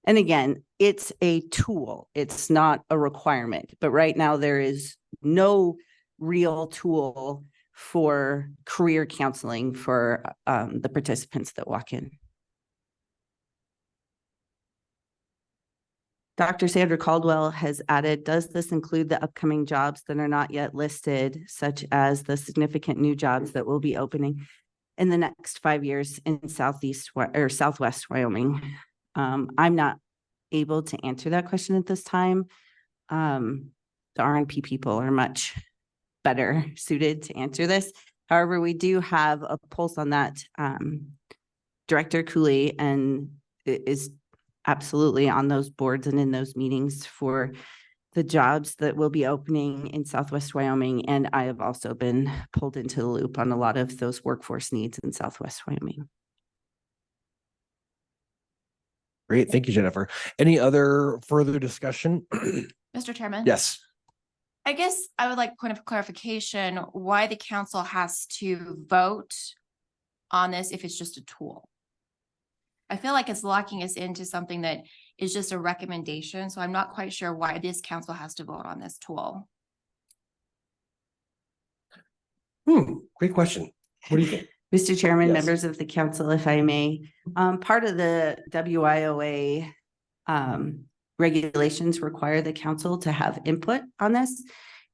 And again, it's a tool, it's not a requirement, but right now there is no real tool for career counseling for the participants that walk in. Dr. Sandra Caldwell has added, does this include the upcoming jobs that are not yet listed, such as the significant new jobs that will be opening in the next 5 years in Southwest Wyoming? I'm not able to answer that question at this time. The RNP people are much better suited to answer this. However, we do have a pulse on that. Director Cooley and is absolutely on those boards and in those meetings for the jobs that will be opening in Southwest Wyoming. And I have also been pulled into the loop on a lot of those workforce needs in Southwest Wyoming. Great. Thank you, Jennifer. Any other further discussion? Mr. Chairman? Yes. I guess I would like point of clarification why the council has to vote on this if it's just a tool. I feel like it's locking us into something that is just a recommendation. So I'm not quite sure why this council has to vote on this tool. Great question. What do you think? Mr. Chairman, Yes. members of the council, if I may, part of the WIOA regulations require the council to have input on this.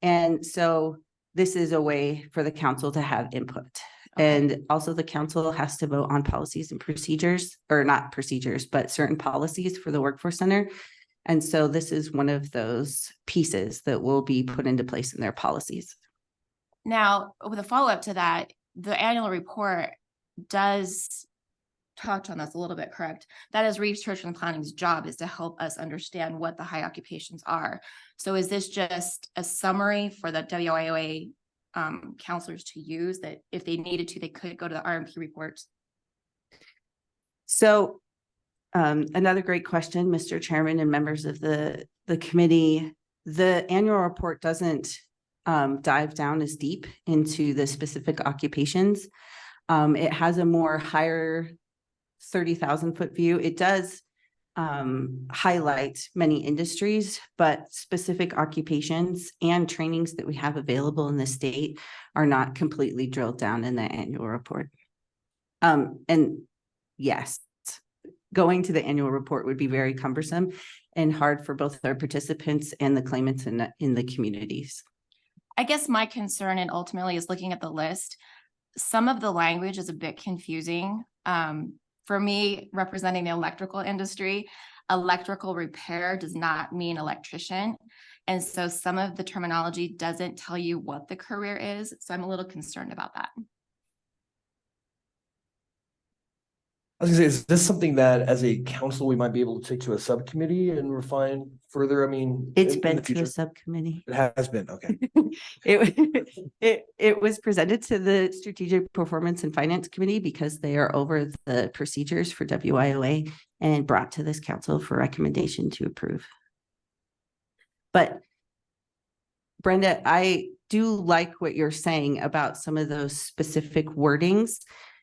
And so this is a way for the council to have input. And also the council has to vote on policies and procedures, or not procedures, but certain policies for the Workforce Center. And so this is one of those pieces that will be put into place in their policies. Now, with a follow-up to that, the annual report does touch on this a little bit, correct? That is research and planning's job, is to help us understand what the high occupations are. So is this just a summary for the WIOA counselors to use, that if they needed to, they could go to the RMP reports? So another great question, Mr. Chairman and members of the committee. The annual report doesn't dive down as deep into the specific occupations. It has a more higher 30,000 foot view. It does highlight many industries, but specific occupations and trainings that we have available in the state are not completely drilled down in the annual report. And yes, going to the annual report would be very cumbersome and hard for both our participants and the claimants in the communities. I guess my concern, and ultimately, is looking at the list. Some of the language is a bit confusing. For me, representing the electrical industry, electrical repair does not mean electrician. And so some of the terminology doesn't tell you what the career is. So I'm a little concerned about that. I was gonna say, is this something that as a council, we might be able to take to a subcommittee and refine further? I mean, It's in been the to future. a subcommittee. It has been, okay. It was presented to the Strategic Performance and Finance Committee because they are over the procedures for WIOA, and brought to this council for recommendation to approve. But Brenda, I do like what you're saying about some of those specific wordings.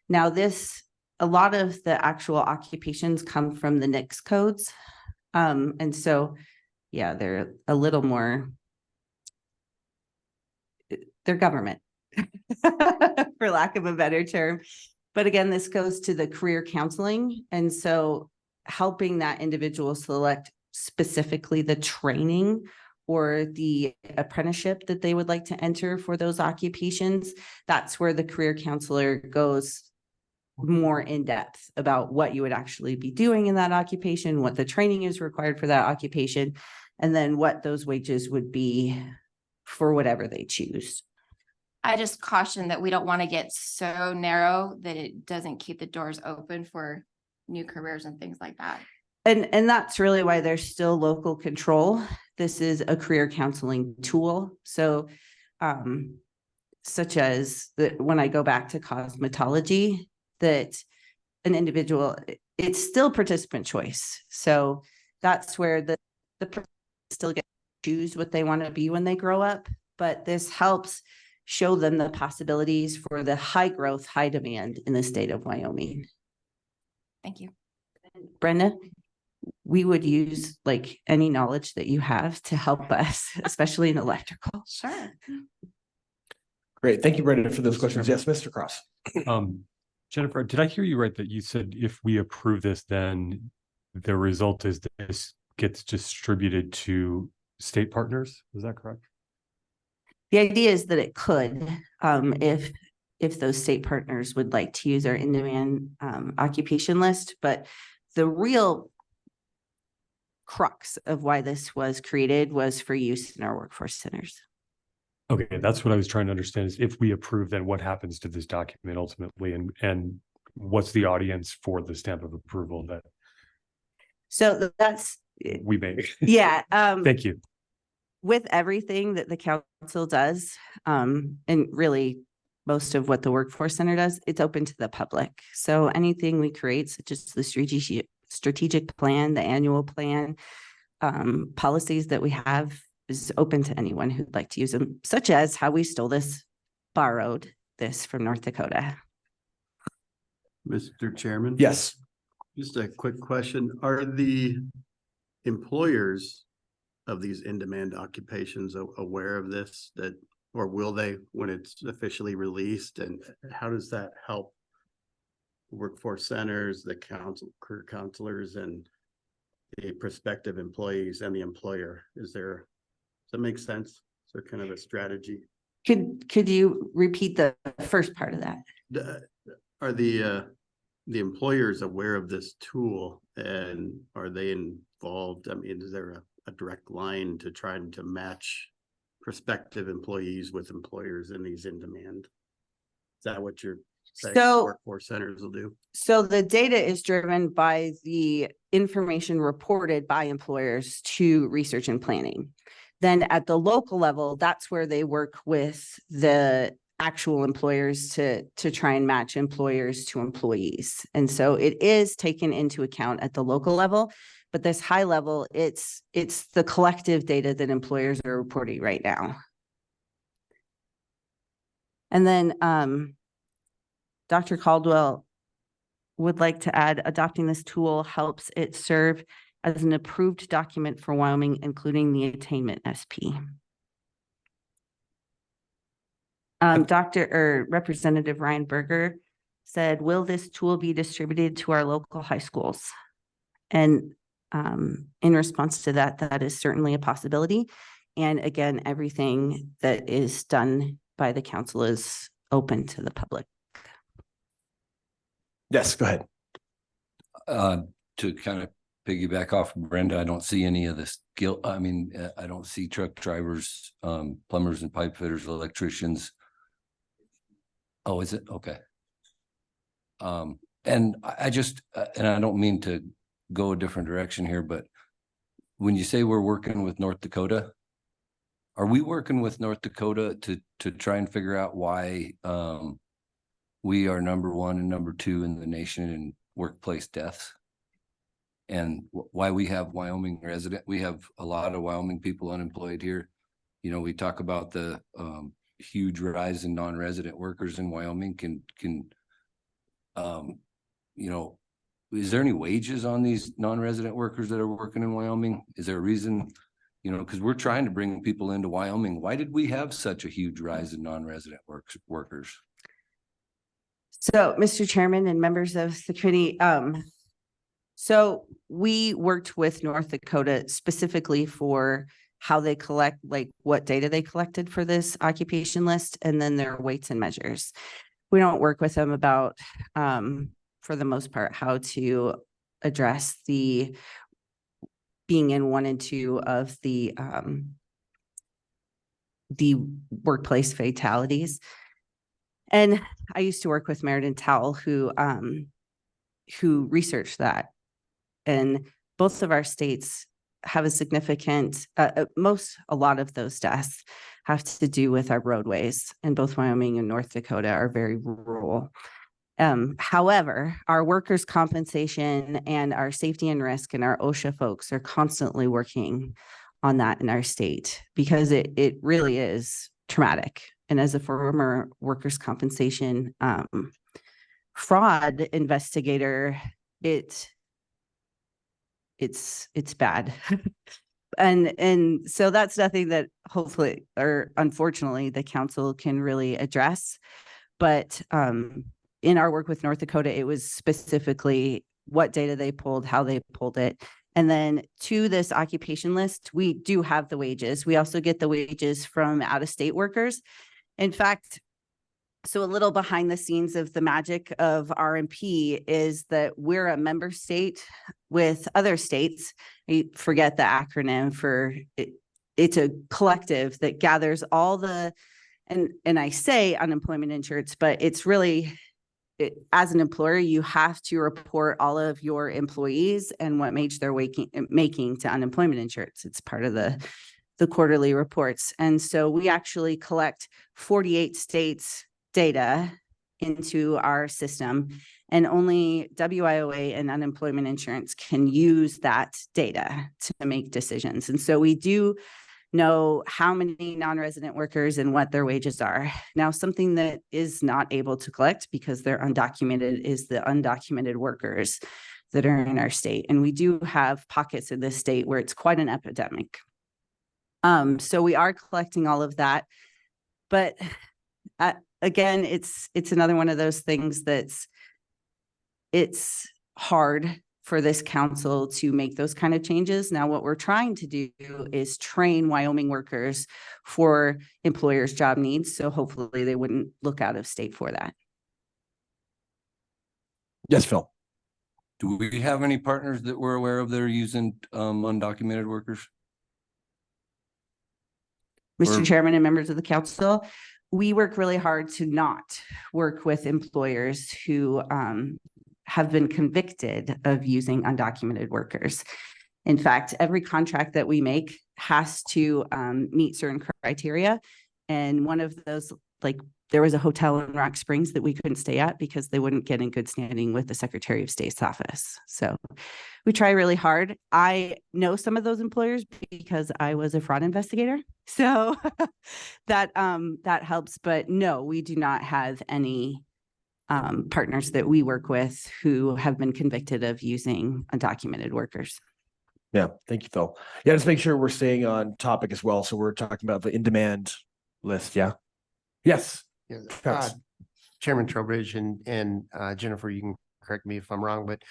Now a lot of the actual occupations come from the NICS codes. And so, yeah, they're a little more, they're government, for lack of a better term. But again, this goes to the career counseling. And so helping that individual select specifically the training or the apprenticeship that they would like to enter for those occupations, that's where the career counselor goes more in depth about what you would actually be doing in that occupation, what the training is required for that occupation, and then what those wages would be for whatever they choose. I just caution that we don't want to get so narrow that it doesn't keep the doors open for new careers and things like that. And that's really why there's still local control. This is a career counseling tool. So such as when I go back to cosmetology, that an individual, it's still participant choice. So that's where the still get to choose what they want to be when they grow up. But this helps show them the possibilities for the high growth, high demand in the state of Wyoming. Thank you. Brenda, we would use like any knowledge that you have to help us, especially in electrical. Sure. Great. Thank you, Brenda, for those questions. Yes, Mr. Cross. Jennifer, did I hear you right that you said if we approve this, then the result is this gets distributed to state partners? Is that correct? The idea is that it could, if those state partners would like to use our in-demand occupation list, but the real crux of why this was created was for use in our workforce centers. Okay, that's what I was trying to understand is if we approve, then what happens to this document ultimately, and what's the audience for the stamp of approval that So that's we make? yeah. Thank you. With everything that the council does, and really most of what the workforce center does, it's open to the public. So anything we create, such as the strategic plan, the annual plan, policies that we have, is open to anyone who'd like to use them, such as how we borrowed this from North Dakota. Mr. Chairman? Yes. Just a quick question. Are the employers of these in-demand occupations aware of this, or will they when it's officially released? And how does that help workforce centers, the career counselors, and the prospective employees and the employer? Does that make sense? Is there kind of a strategy? Could you repeat the first part of that? Are the the employer is aware of this tool, and are they involved? I mean, is there a direct line to trying to match prospective employees with employers in these in-demand? Is that what you're saying So- workforce centers will do? So the data is driven by the information reported by employers to research and planning. Then at the local level, that's where they work with the actual employers to try and match employers to employees. And so it is taken into account at the local level, but this high level, it's the collective data that employers are reporting right now. And then Dr. Caldwell would like to add, adopting this tool helps it serve as an approved document for Wyoming, including the attainment SP. Representative Ryan Berger said, will this tool be distributed to our local high schools? And in response to that, that is certainly a possibility. And again, everything that is done by the council is open to the public. Yes, go ahead. To kind of piggyback off Brenda, I don't see any of this skill. I mean, I don't see truck drivers, plumbers and pipe fitters, electricians. Oh, is it? Okay. And I just, and I don't mean to go a different direction here, but when you say we're working with North Dakota, are we working with North Dakota to try and figure out why we are number 1 and number 2 in the nation in workplace deaths? And why we have Wyoming we have a lot of Wyoming people unemployed here. You know, we talk about the huge rise in non-resident workers in Wyoming. You know, is there any wages on these non-resident workers that are working in Wyoming? Is there a reason, you know, because we're trying to bring people into Wyoming. Why did we have such a huge rise in non-resident workers? So, Mr. Chairman and members of the committee, so we worked with North Dakota specifically for how they collect, like what data they collected for this occupation list, and then their weights and measures. We don't work with them about, for the most part, how to address the being in 1 and 2 of the workplace fatalities. And I used to work with Meriden Towle, who researched that. And both of our states have a significant, a lot of those deaths have to do with our roadways, and both Wyoming and North Dakota are very rural. However, our workers' compensation and our safety and risk and our OSHA folks are constantly working on that in our state, because it really is traumatic. And as a former workers' compensation fraud investigator, it's bad. And so that's nothing that hopefully, or unfortunately, the council can really address. But in our work with North Dakota, it was specifically what data they pulled, how they pulled it. And then to this occupation list, we do have the wages. We also get the wages from out-of-state workers. In fact, so a little behind the scenes of the magic of RMP is that we're a member state with other states. I forget the acronym for it. It's a collective that gathers all the, and I say unemployment insurance, but it's really, as an employer, you have to report all of your employees and what makes their making to unemployment insurance. It's part of the quarterly reports. And so we actually collect 48 states data into our system, and only WIOA and unemployment insurance can use that data to make decisions. And so we do know how many non-resident workers and what their wages are. Now, something that is not able to collect because they're undocumented is the undocumented workers that are in our state. And we do have pockets in this state where it's quite an epidemic. So we are collecting all of that, but again, it's another one of those things it's hard for this council to make those kind of changes. Now, what we're trying to do is train Wyoming workers for employers' job needs. So hopefully they wouldn't look out of state for that. Yes, Phil. Do we have any partners that we're aware of that are using undocumented workers? Mr. Or- Chairman and members of the council, we work really hard to not work with employers who have been convicted of using undocumented workers. In fact, every contract that we make has to meet certain criteria. And one of those, like, there was a hotel in Rock Springs that we couldn't stay at because they wouldn't get in good standing with the Secretary of State's office. So we try really hard. I know some of those employers because I was a fraud investigator. So that helps. But no, we do not have any partners that we work with who have been convicted of using undocumented workers. Yeah, thank you, Phil. Yeah, just make sure we're staying on topic as well. So we're talking about the in-demand list. Yeah. Yes. Yeah, Travis. Chairman Trowbridge and Jennifer, you can correct me if I'm wrong, but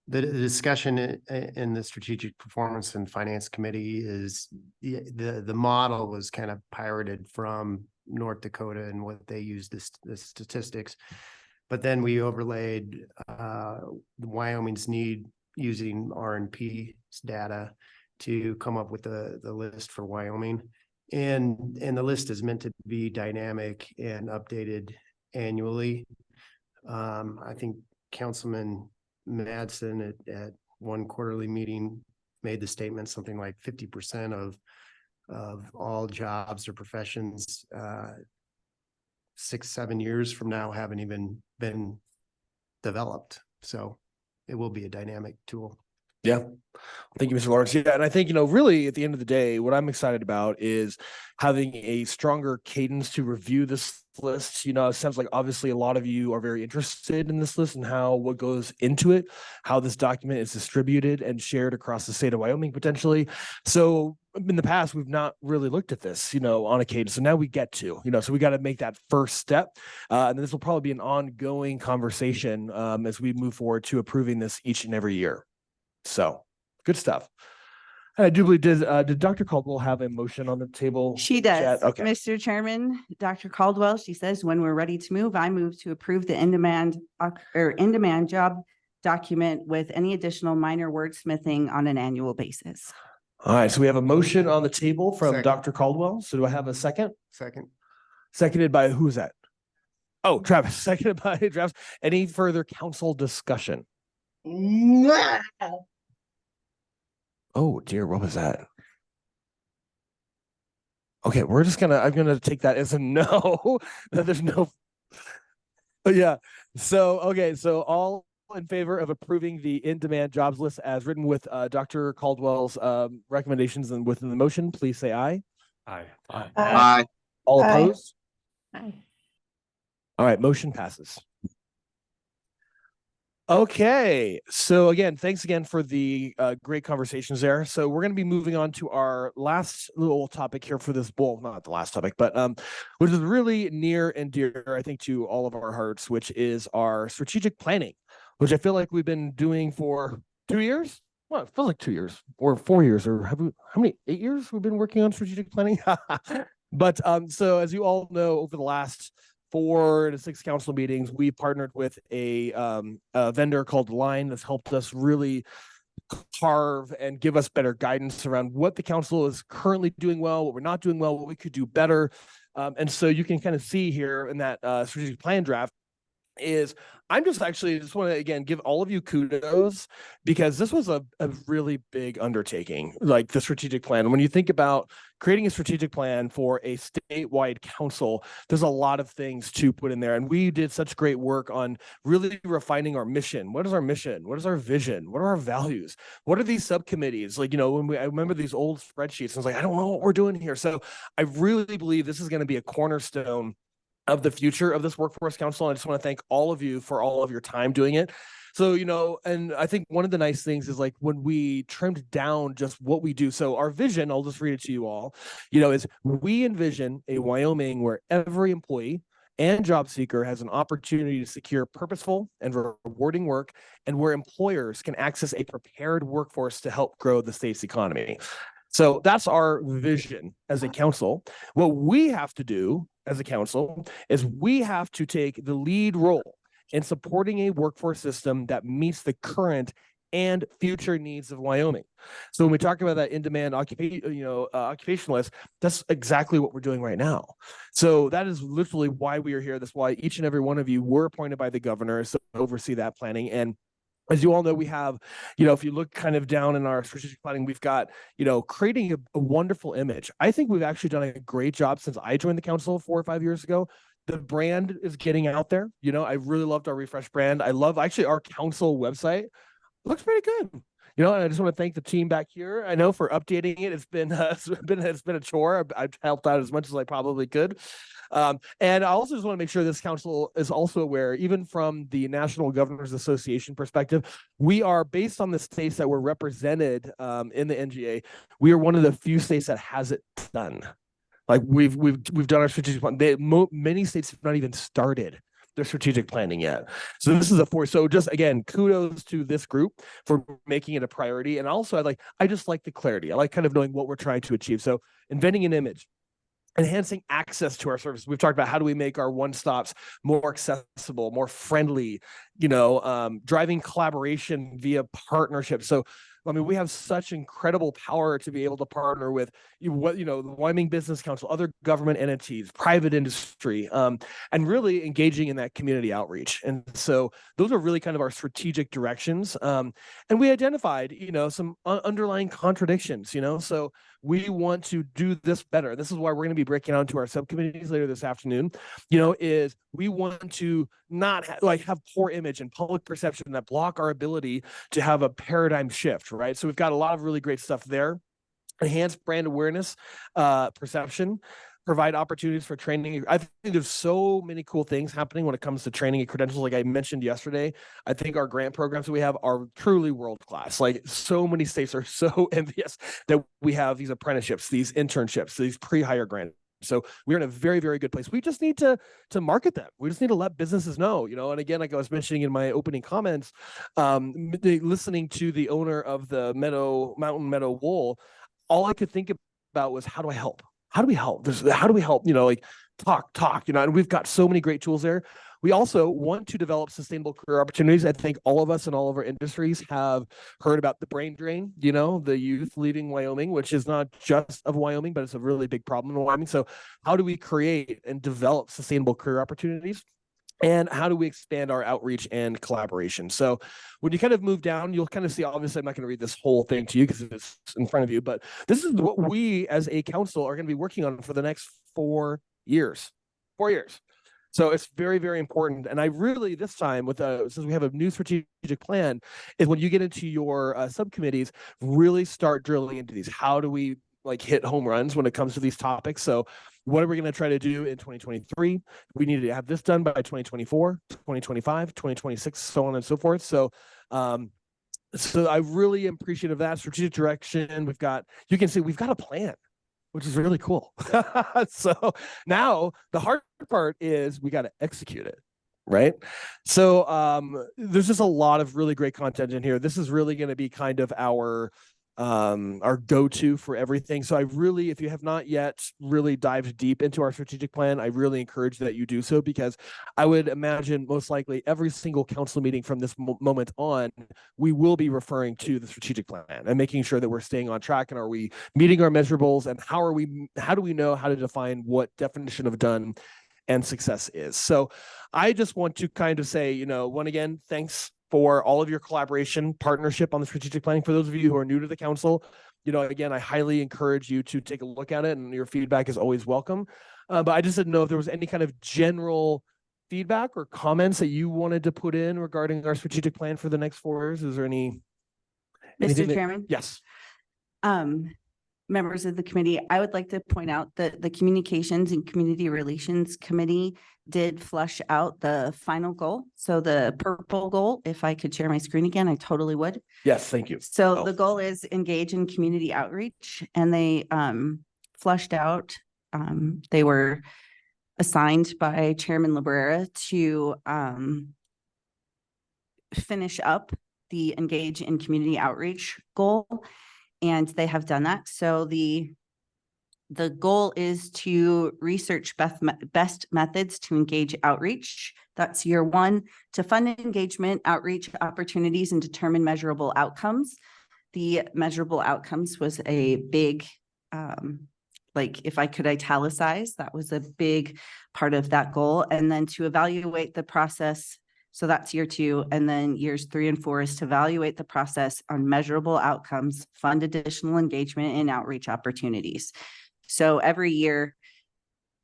the discussion in the Strategic Performance and Finance Committee is the model was kind of pirated from North Dakota and what they use the statistics. But then we overlaid Wyoming's need using R&P's data to come up with the list for Wyoming. And the list is meant to be dynamic and updated annually. I think Councilman Madsen at one quarterly meeting made the statement something like 50% of all jobs or professions 6-7 years from now haven't even been developed. So it will be a dynamic tool. Yeah. Thank you, Mr. Lawrence. Yeah. And I think, really at the end of the day, what I'm excited about is having a stronger cadence to review this list. It sounds like obviously a lot of you are very interested in this list and what goes into it, how this document is distributed and shared across the state of Wyoming potentially. So in the past, we've not really looked at this, on a cadence. So now we get to, so we got to make that first step. And this will probably be an ongoing conversation as we move forward to approving this each and every year. So good stuff. And I do believe, did Dr. Caldwell have a motion on the table? She does. Chat? Okay. Mr. Chairman, Dr. Caldwell, she says, when we're ready to move, I move to approve the in-demand job document with any additional minor wordsmithing on an annual basis. All right. So we have a motion on the table from Second. Dr. Caldwell. So do I have a second? Second. Seconded by who's that? Oh, Travis. Seconded by Travis. Any further council discussion? Oh dear, what was that? Okay, I'm gonna take that as a no. There's no. Yeah. So all in favor of approving the in-demand jobs list as written with Dr. Caldwell's recommendations and within the motion, please say aye. Aye. Aye. Aye. All Aye. opposed? Aye. All right, motion passes. Okay, so again, thanks again for the great conversations there. So we're going to be moving on to our last little topic here for this bowl, not the last topic, but which is really near and dear, I think, to all of our hearts, which is our strategic planning, which I feel like we've been doing for 2 years. Well, it feels like 2 years or 4 years, or how many 8 years we've been working on strategic planning? But so as you all know, over the last 4 to 6 council meetings, we partnered with a vendor called Line that's helped us really carve and give us better guidance around what the council is currently doing well, what we're not doing well, what we could do better. And so you can kind of see here in that strategic plan draft is I'm just want to again give all of you kudos, because this was a really big undertaking, like the strategic plan. When you think about creating a strategic plan for a statewide council, there's a lot of things to put in there. And we did such great work on really refining our mission. What is our mission? What is our vision? What are our values? What are these subcommittees? Like, I remember these old spreadsheets, and I was like, I don't know what we're doing here. So I really believe this is going to be a cornerstone of the future of this workforce council. And I just want to thank all of you for all of your time doing it. So, and I think one of the nice things is like when we trimmed down just what we do. So our vision, I'll just read it to you all, is we envision a Wyoming where every employee and job seeker has an opportunity to secure purposeful and rewarding work, and where employers can access a prepared workforce to help grow the state's economy. So that's our vision as a council. What we have to do as a council is we have to take the lead role and supporting a workforce system that meets the current and future needs of Wyoming. So when we talk about that in-demand occupation list, that's exactly what we're doing right now. So that is literally why we are here. That's why each and every one of you were appointed by the governor to oversee that planning. And as you all know, we have, if you look kind of down in our strategic planning, we've got, creating a wonderful image. I think we've actually done a great job since I joined the council 4 or 5 years ago. The brand is getting out there. I really loved our refresh brand. I love actually our council website. Looks pretty good. And I just want to thank the team back here. I know for updating it. It's been a chore. I've helped out as much as I probably could. And I also just want to make sure this council is also aware, even from the National Governors Association perspective, we are, based on the states that were represented in the NGA, we are one of the few states that has it done. Like we've done our strategic plan. Many states have not even started their strategic planning yet. So this is so just again, kudos to this group for making it a priority. And also I just like the clarity. I like kind of knowing what we're trying to achieve. So inventing an image, enhancing access to our service. We've talked about how do we make our one-stops more accessible, more friendly, driving collaboration via partnership. So we have such incredible power to be able to partner with the Wyoming Business Council, other government entities, private industry, and really engaging in that community outreach. And so those are really kind of our strategic directions. And we identified, some underlying contradictions, so we want to do this better. This is why we're going to be breaking out into our subcommittees later this afternoon, is we want to not have poor image and public perception that block our ability to have a paradigm shift, right? So we've got a lot of really great stuff there. Enhance brand awareness, perception, provide opportunities for training. I think there's so many cool things happening when it comes to training and credentials. Like I mentioned yesterday, I think our grant programs that we have are truly world-class. Like so many states are so envious that we have these apprenticeships, these internships, these pre-hire grants. So we're in a very, very good place. We just need to market them. We just need to let businesses know, and again, like I was mentioning in my opening comments, listening to the owner of the Mountain Meadow Wool, all I could think about was, how do I help? How do we help? How do we help? Talk, and we've got so many great tools there. We also want to develop sustainable career opportunities. I think all of us in all of our industries have heard about the brain drain, the youth leaving Wyoming, which is not just of Wyoming, but it's a really big problem in Wyoming. So how do we create and develop sustainable career opportunities? And how do we expand our outreach and collaboration? So when you kind of move down, you'll kind of see, obviously, I'm not going to read this whole thing to you because it's in front of you, but this is what we as a council are going to be working on for the next 4 years. 4 years. So it's very, very important. And I really, this time, since we have a new strategic plan, is when you get into your subcommittees, really start drilling into these. How do we hit home runs when it comes to these topics? So what are we going to try to do in 2023? We need to have this done by 2024, 2025, 2026, so on and so forth. So, so I really am appreciative of that strategic direction. You can see we've got a plan, which is really cool. So now the hard part is we got to execute it. Right. So there's just a lot of really great content in here. This is really going to be kind of our go-to for everything. So I really, if you have not yet really dived deep into our strategic plan, I really encourage that you do so, because I would imagine most likely every single council meeting from this moment on, we will be referring to the strategic plan and making sure that we're staying on track. And are we meeting our measurables? And how do we know how to define what definition of done and success is? So I just want to kind of say, again, thanks for all of your collaboration, partnership on the strategic planning. For those of you who are new to the council, again, I highly encourage you to take a look at it, and your feedback is always welcome. But I just didn't know if there was any kind of general feedback or comments that you wanted to put in regarding our strategic plan for the next 4 years. Is there any? Mr. Chairman? Yes. Members of the committee, I would like to point out that the Communications and Community Relations Committee did flush out the final goal. So the purple goal, if I could share my screen again, I totally would. Yes, thank you. So the goal is engage in community outreach, and they flushed out, they were assigned by Chairman Librera to finish up the engage in community outreach goal. And they have done that. So the the goal is to research best methods to engage outreach. That's year one, to fund engagement, outreach opportunities, and determine measurable outcomes. The measurable outcomes was a big, like if I could italicize, that was a big part of that goal. And then to evaluate the process. So that's year two. And then years 3 and 4 is to evaluate the process on measurable outcomes, fund additional engagement and outreach opportunities. So every year,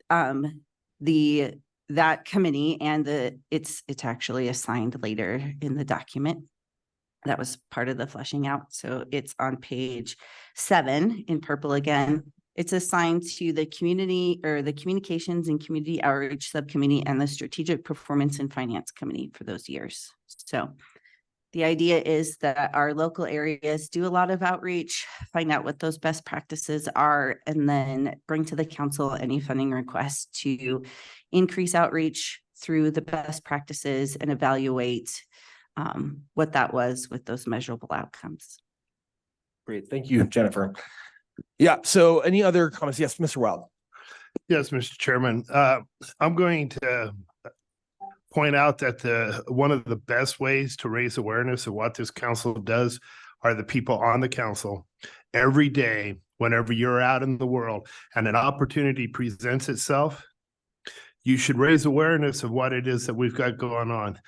that committee and it's actually assigned later in the document. That was part of the fleshing out. So it's on page 7 in purple again. It's assigned to the community or the communications and community outreach subcommittee and the strategic performance and finance committee for those years. So the idea is that our local areas do a lot of outreach, find out what those best practices are, and then bring to the council any funding requests to increase outreach through the best practices and evaluate what that was with those measurable outcomes. Great. Thank you, Jennifer. Yeah. So any other comments? Yes, Mr. Wild. Yes, Mr. Chairman. I'm going to point out that one of the best ways to raise awareness of what this council does are the people on the council. Every day, whenever you're out in the world and an opportunity presents itself, you should raise awareness of what it is that we've got going on.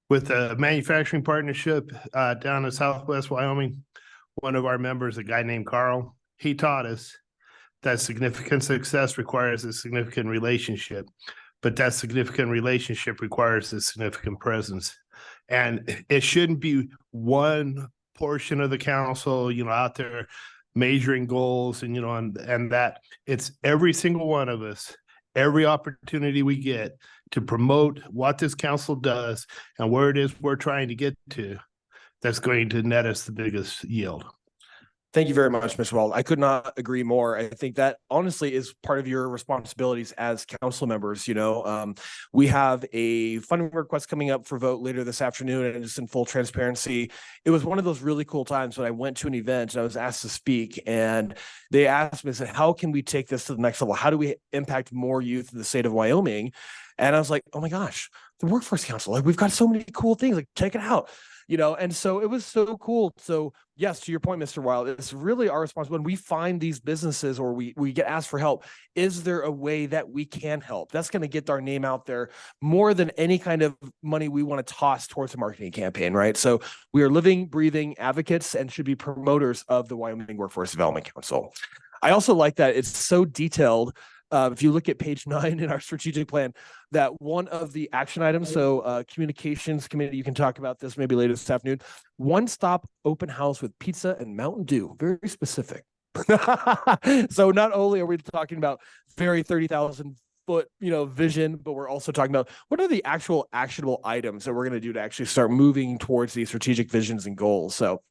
With a manufacturing partnership down in Southwest Wyoming, one of our members, a guy named Carl, he taught us that significant success requires a significant relationship, but that significant relationship requires a significant presence. And it shouldn't be one portion of the council, out there measuring goals and, and that it's every single one of us, every opportunity we get to promote what this council does and where it is we're trying to get to, that's going to net us the biggest yield. Thank you very much, Mr. Wald. I could not agree more. I think that honestly is part of your responsibilities as council members. We have a funding request coming up for vote later this afternoon, and just in full transparency, it was one of those really cool times when I went to an event and I was asked to speak, and they asked me, said, how can we take this to the next level? How do we impact more youth in the state of Wyoming? And I was like, oh my gosh, the Workforce Council, like we've got so many cool things, like check it out. And so it was so cool. So yes, to your point, Mr. Wild, it's really our responsibility when we find these businesses or we get asked for help. Is there a way that we can help? That's going to get our name out there more than any kind of money we want to toss towards a marketing campaign, right? So we are living, breathing advocates and should be promoters of the Wyoming Workforce Development Council. I also like that it's so detailed. If you look at page 9 in our strategic plan, that one of the action items, so communications committee, you can talk about this maybe later this afternoon, one-stop open house with pizza and Mountain Dew, very specific. So not only are we talking about very 30,000 foot, vision, but we're also talking about what are the actual actionable items that we're going to do to actually start moving towards these strategic visions and goals. So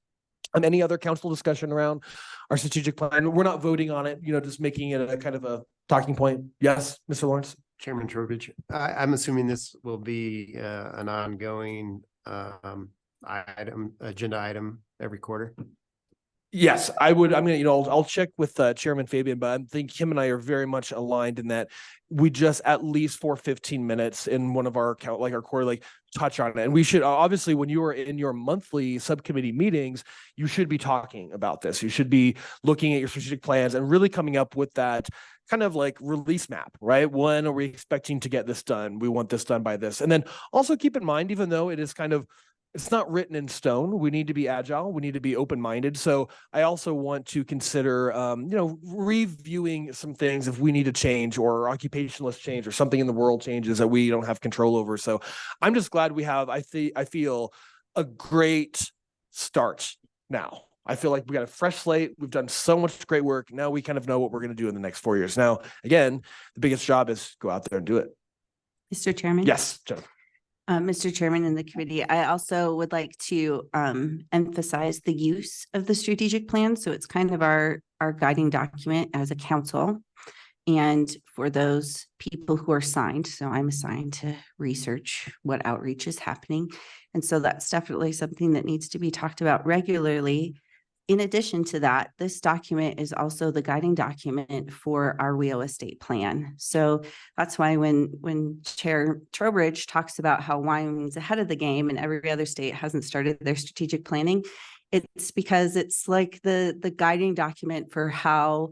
any other council discussion around our strategic plan? We're not voting on it, just making it a kind of a talking point. Yes, Mr. Lawrence. Chairman Trowbridge, I'm assuming this will be an ongoing agenda item every quarter. Yes, I would. I mean, I'll check with Chairman Fabian, but I think him and I are very much aligned in that we just at least for 15 minutes in one of our quarterly touch on it. And we should obviously, when you are in your monthly subcommittee meetings, you should be talking about this. You should be looking at your strategic plans and really coming up with that kind of like release map, right? When are we expecting to get this done? We want this done by this. And then also keep in mind, even though it is it's not written in stone, we need to be agile. We need to be open-minded. So I also want to consider, reviewing some things if we need to change or occupationalist change or something in the world changes that we don't have control over. So I'm just glad we have, I feel a great start now. I feel like we got a fresh slate. We've done so much great work. Now we kind of know what we're going to do in the next 4 years. Now, again, the biggest job is go out there and do it. Mr. Chairman? Yes, Jennifer. Mr. Chairman and the committee, I also would like to emphasize the use of the strategic plan. So it's kind of our guiding document as a council. And for those people who are assigned, so I'm assigned to research what outreach is happening. And so that's definitely something that needs to be talked about regularly in addition to that, this document is also the guiding document for our WIO estate plan. So that's why when Chair Trowbridge talks about how Wyoming's ahead of the game and every other state hasn't started their strategic planning, it's because it's like the guiding document for how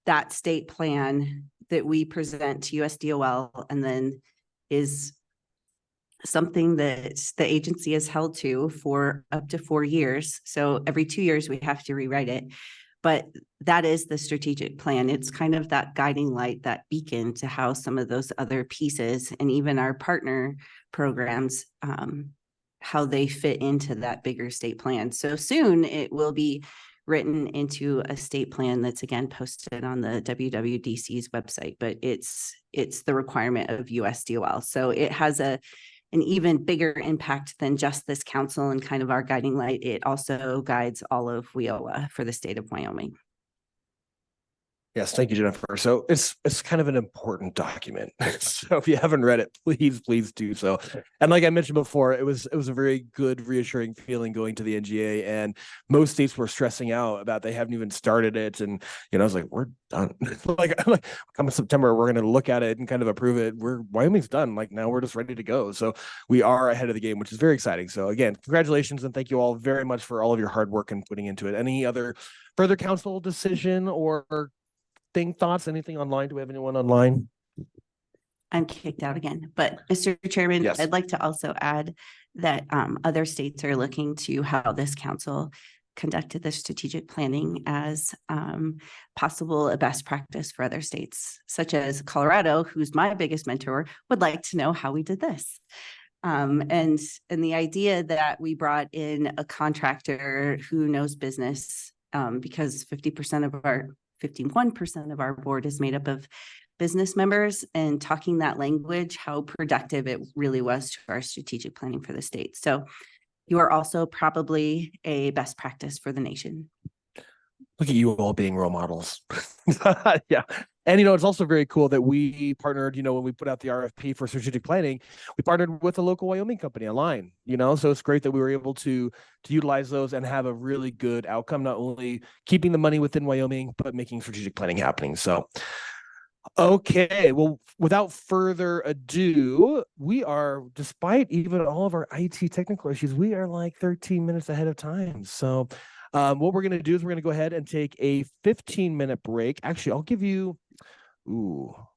that state plan that we present to USDOL and then is something that the agency is held to for up to 4 years. So every 2 years we have to rewrite it. But that is the strategic plan. It's kind of that guiding light, that beacon to how some of those other pieces and even our partner programs, how they fit into that bigger state plan. So soon it will be written into a state plan that's again posted on the WWDC's website, but it's the requirement of USDOL. So it has an even bigger impact than just this council and kind of our guiding light. It also guides all of WIOA for the state of Wyoming. Yes, thank you, Jennifer. So it's kind of an important document. So if you haven't read it, please do so. And like I mentioned before, it was a very good, reassuring feeling going to the NGA, and most states were stressing out about they haven't even started it. And I was like, we're done. like come September, we're going to look at it and kind of approve it. Wyoming's done. Like now we're just ready to go. So we are ahead of the game, which is very exciting. So again, congratulations and thank you all very much for all of your hard work and putting into it. Any other further council decision or thoughts, anything online? Do we have anyone online? I'm kicked out again, but Mr. Chairman, Yes. I'd like to also add that other states are looking to how this council conducted the strategic planning as possible a best practice for other states, such as Colorado, who's my biggest mentor, would like to know how we did this. And the idea that we brought in a contractor who knows business, because 51% of our board is made up of business members, and talking that language, how productive it really was to our strategic planning for the state. So you are also probably a best practice for the nation. Look at you all being role models. Yeah. And, it's also very cool that we partnered, when we put out the RFP for strategic planning, we partnered with a local Wyoming company online, so it's great that we were able to utilize those and have a really good outcome, not only keeping the money within Wyoming, but making strategic planning happening. So, okay. Well, without further ado, we are, despite even all of our IT technical issues, we are like 13 minutes ahead of time. So, what we're going to do is we're going to go ahead and take a 15-minute break. Actually, I'll give you till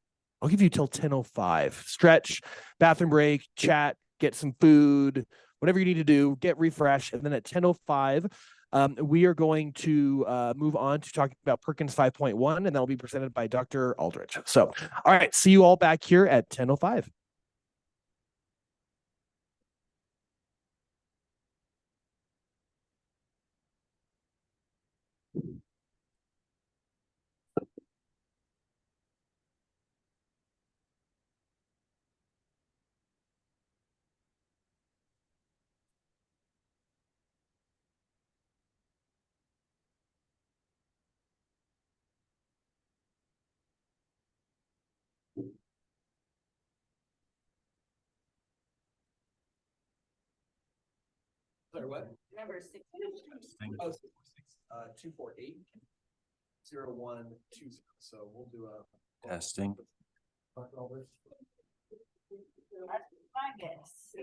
10:05. Stretch, bathroom break, chat, get some food, whatever you need to do, get refreshed. And then at 10:05, we are going to move on to talking about Perkins 5.1, and that will be presented by Dr. Aldrich. So, all right, see you all back here at 10:05. Sorry, what? Number 6. 248 0120. So we'll do a Testing. That's my guess.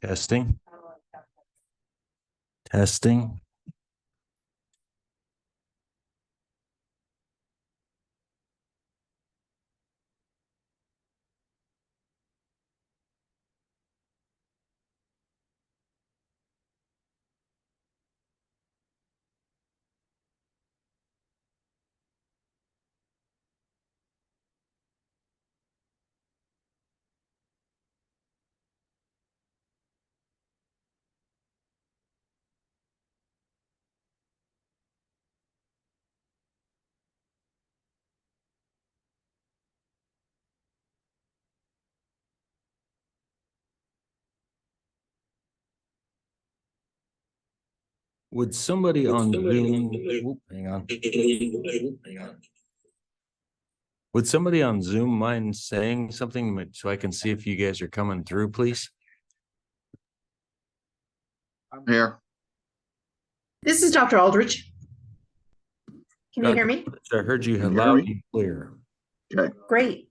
Testing. Testing. Would somebody on Zoom, oop, hang on. Would somebody on Zoom mind saying something so I can see if you guys are coming through, please? Here. This is Dr. Aldrich. Can you hear me? I heard you Can you hear loud me? and clear. Okay. Great.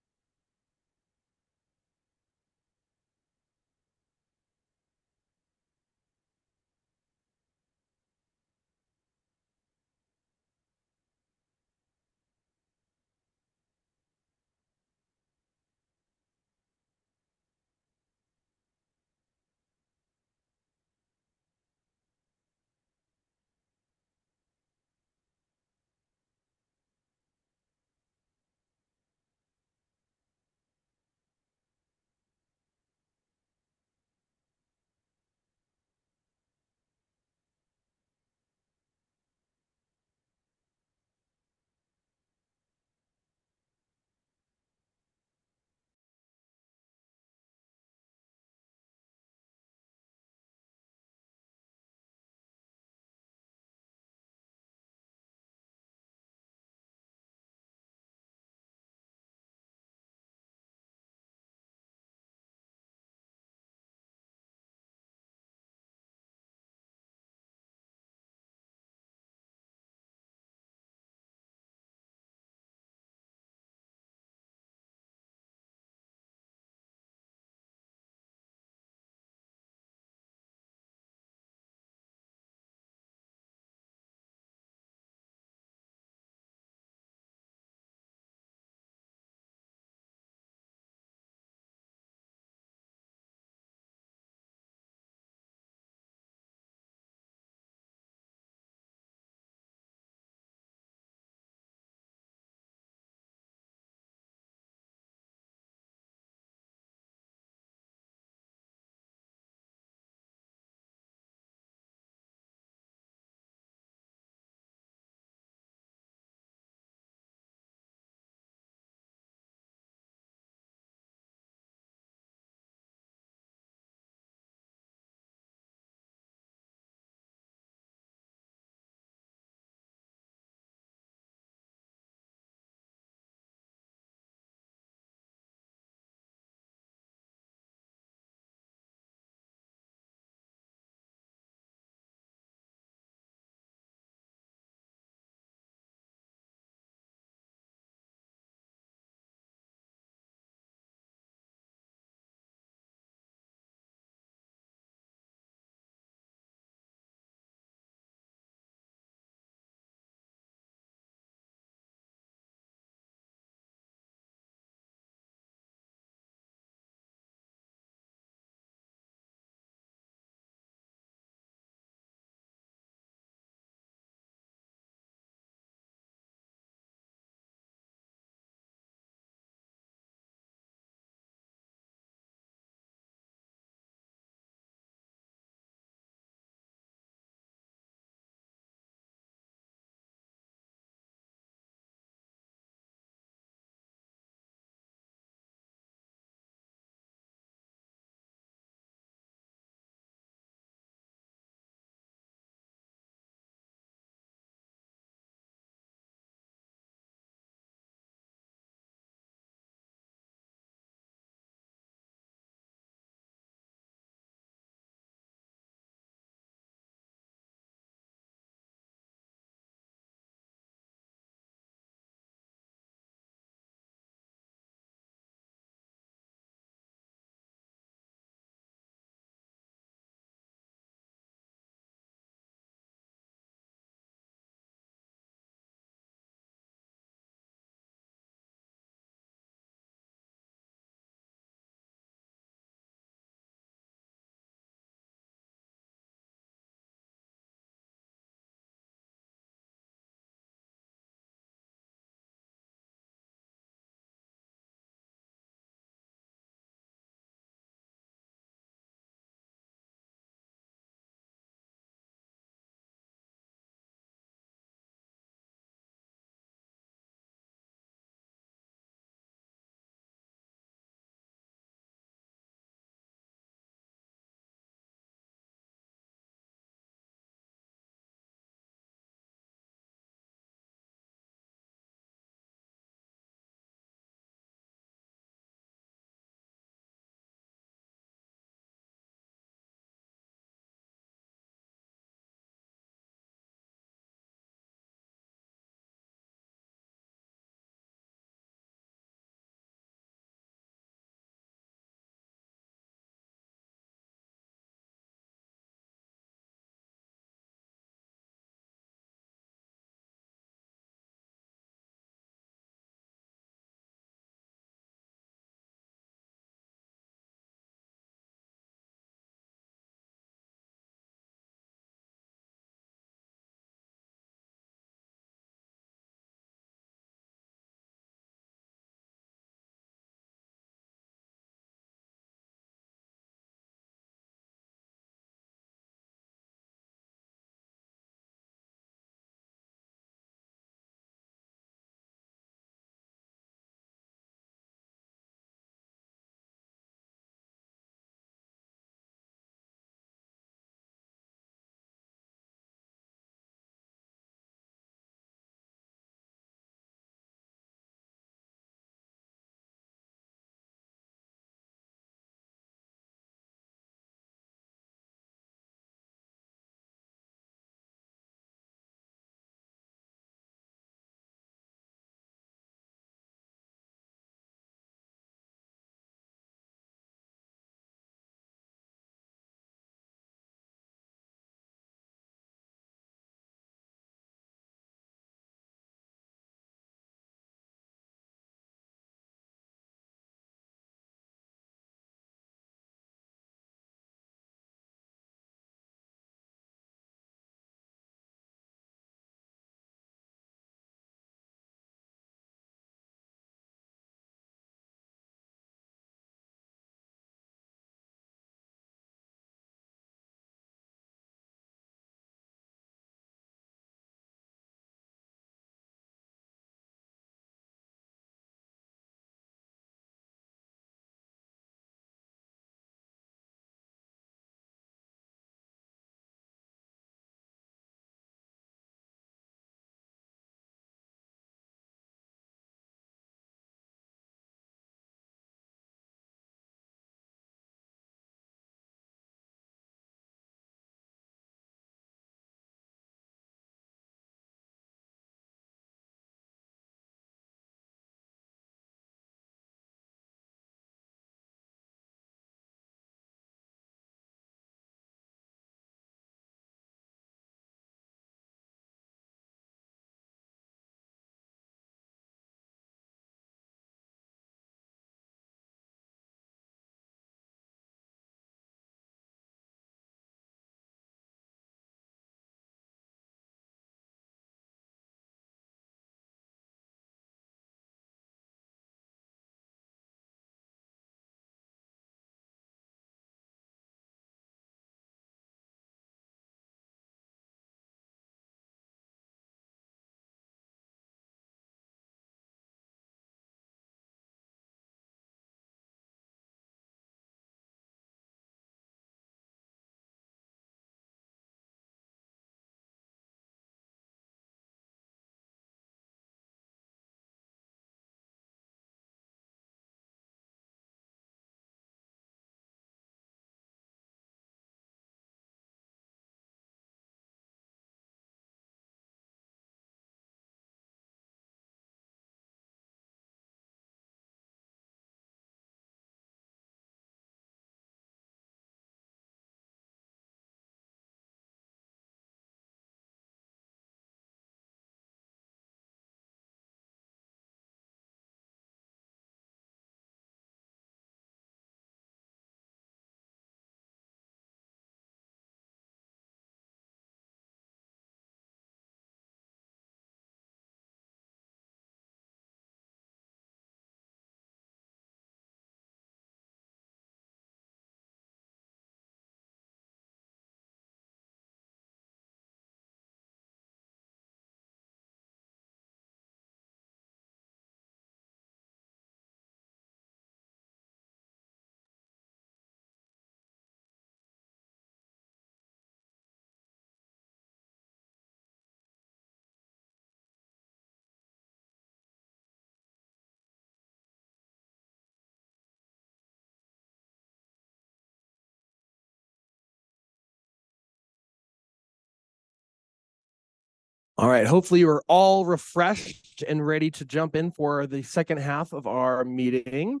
All right, hopefully you are all refreshed and ready to jump in for the second half of our meeting.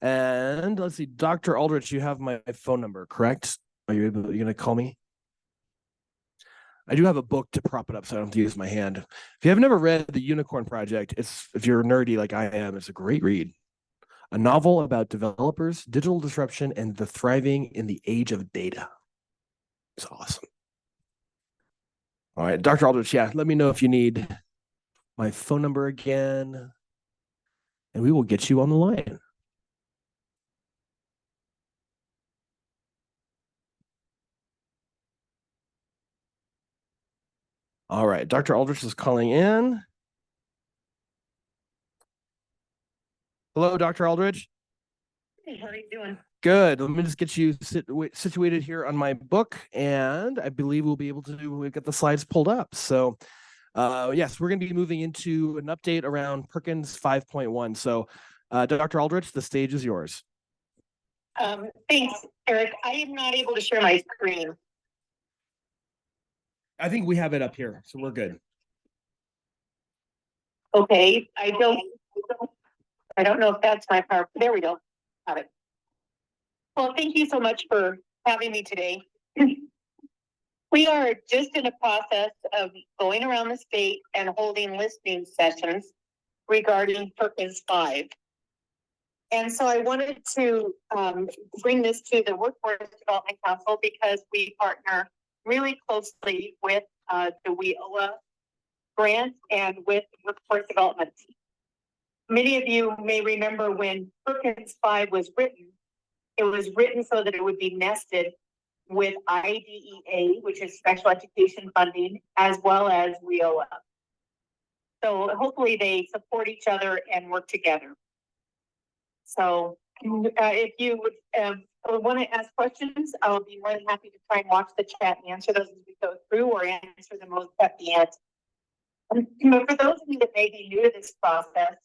And let's see, Dr. Aldrich, you have my phone number, correct? Are you going to call me? I do have a book to prop it up so I don't have to use my hand. If you have never read The Unicorn Project, if you're nerdy like I am, it's a great read. A novel about developers, digital disruption, and the thriving in the age of data. It's awesome. All right, Dr. Aldrich, yeah, let me know if you need my phone number again, and we will get you on the line. All right, Dr. Aldrich is calling in. Hello, Dr. Aldrich. Hey, how are you doing? Good. Let me just get you situated here on my book, and I believe we'll be able to get the slides pulled up. So, yes, we're going to be moving into an update around Perkins 5.1. So, Dr. Aldrich, the stage is yours. Thanks, Eric. I am not able to share my screen. I think we have it up here, so we're good. Okay, I don't know if that's my part. There we go. Got it. Well, thank you so much for having me today. We are just in the process of going around the state and holding listening sessions regarding Perkins 5. And so I wanted to bring this to the Workforce Development Council because we partner really closely with the WIOA grant and with Workforce Development. Many of you may remember when Perkins 5 was written, it was written so that it would be nested with IDEA, which is special education funding, as well as WIOA. So hopefully they support each other and work together. So if you would want to ask questions, I'll be more than happy to try and watch the chat and answer those as we go through or answer them most at the end. For those of you that may be new to this process,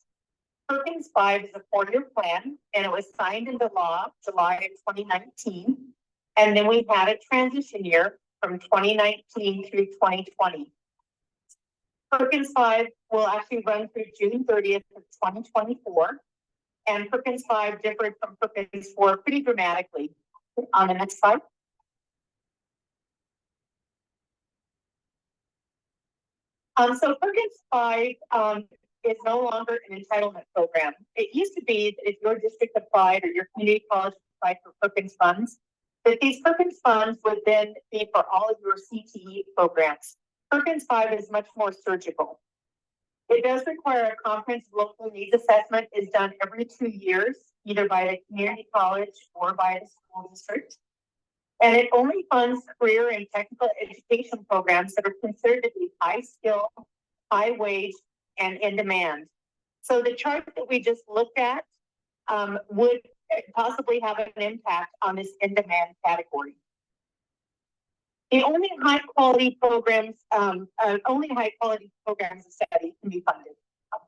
Perkins 5 is a 4-year plan, and it was signed into law July of 2019. And then we had a transition year from 2019 through 2020. Perkins 5 will actually run through June 30th of 2024. And Perkins 5 differed from Perkins 4 pretty dramatically. On the next slide. So Perkins 5 is no longer an entitlement program. It used to be that if your district applied or your community college applied for Perkins funds, that these Perkins funds would then be for all of your CTE programs. Perkins 5 is much more surgical. It does require a comprehensive local needs assessment is done every 2 years, either by the community college or by the school district. And it only funds career and technical education programs that are considered to be high skill, high wage, and in demand. So the chart that we just looked at would possibly have an impact on this in demand category. The only high quality programs of study can be funded,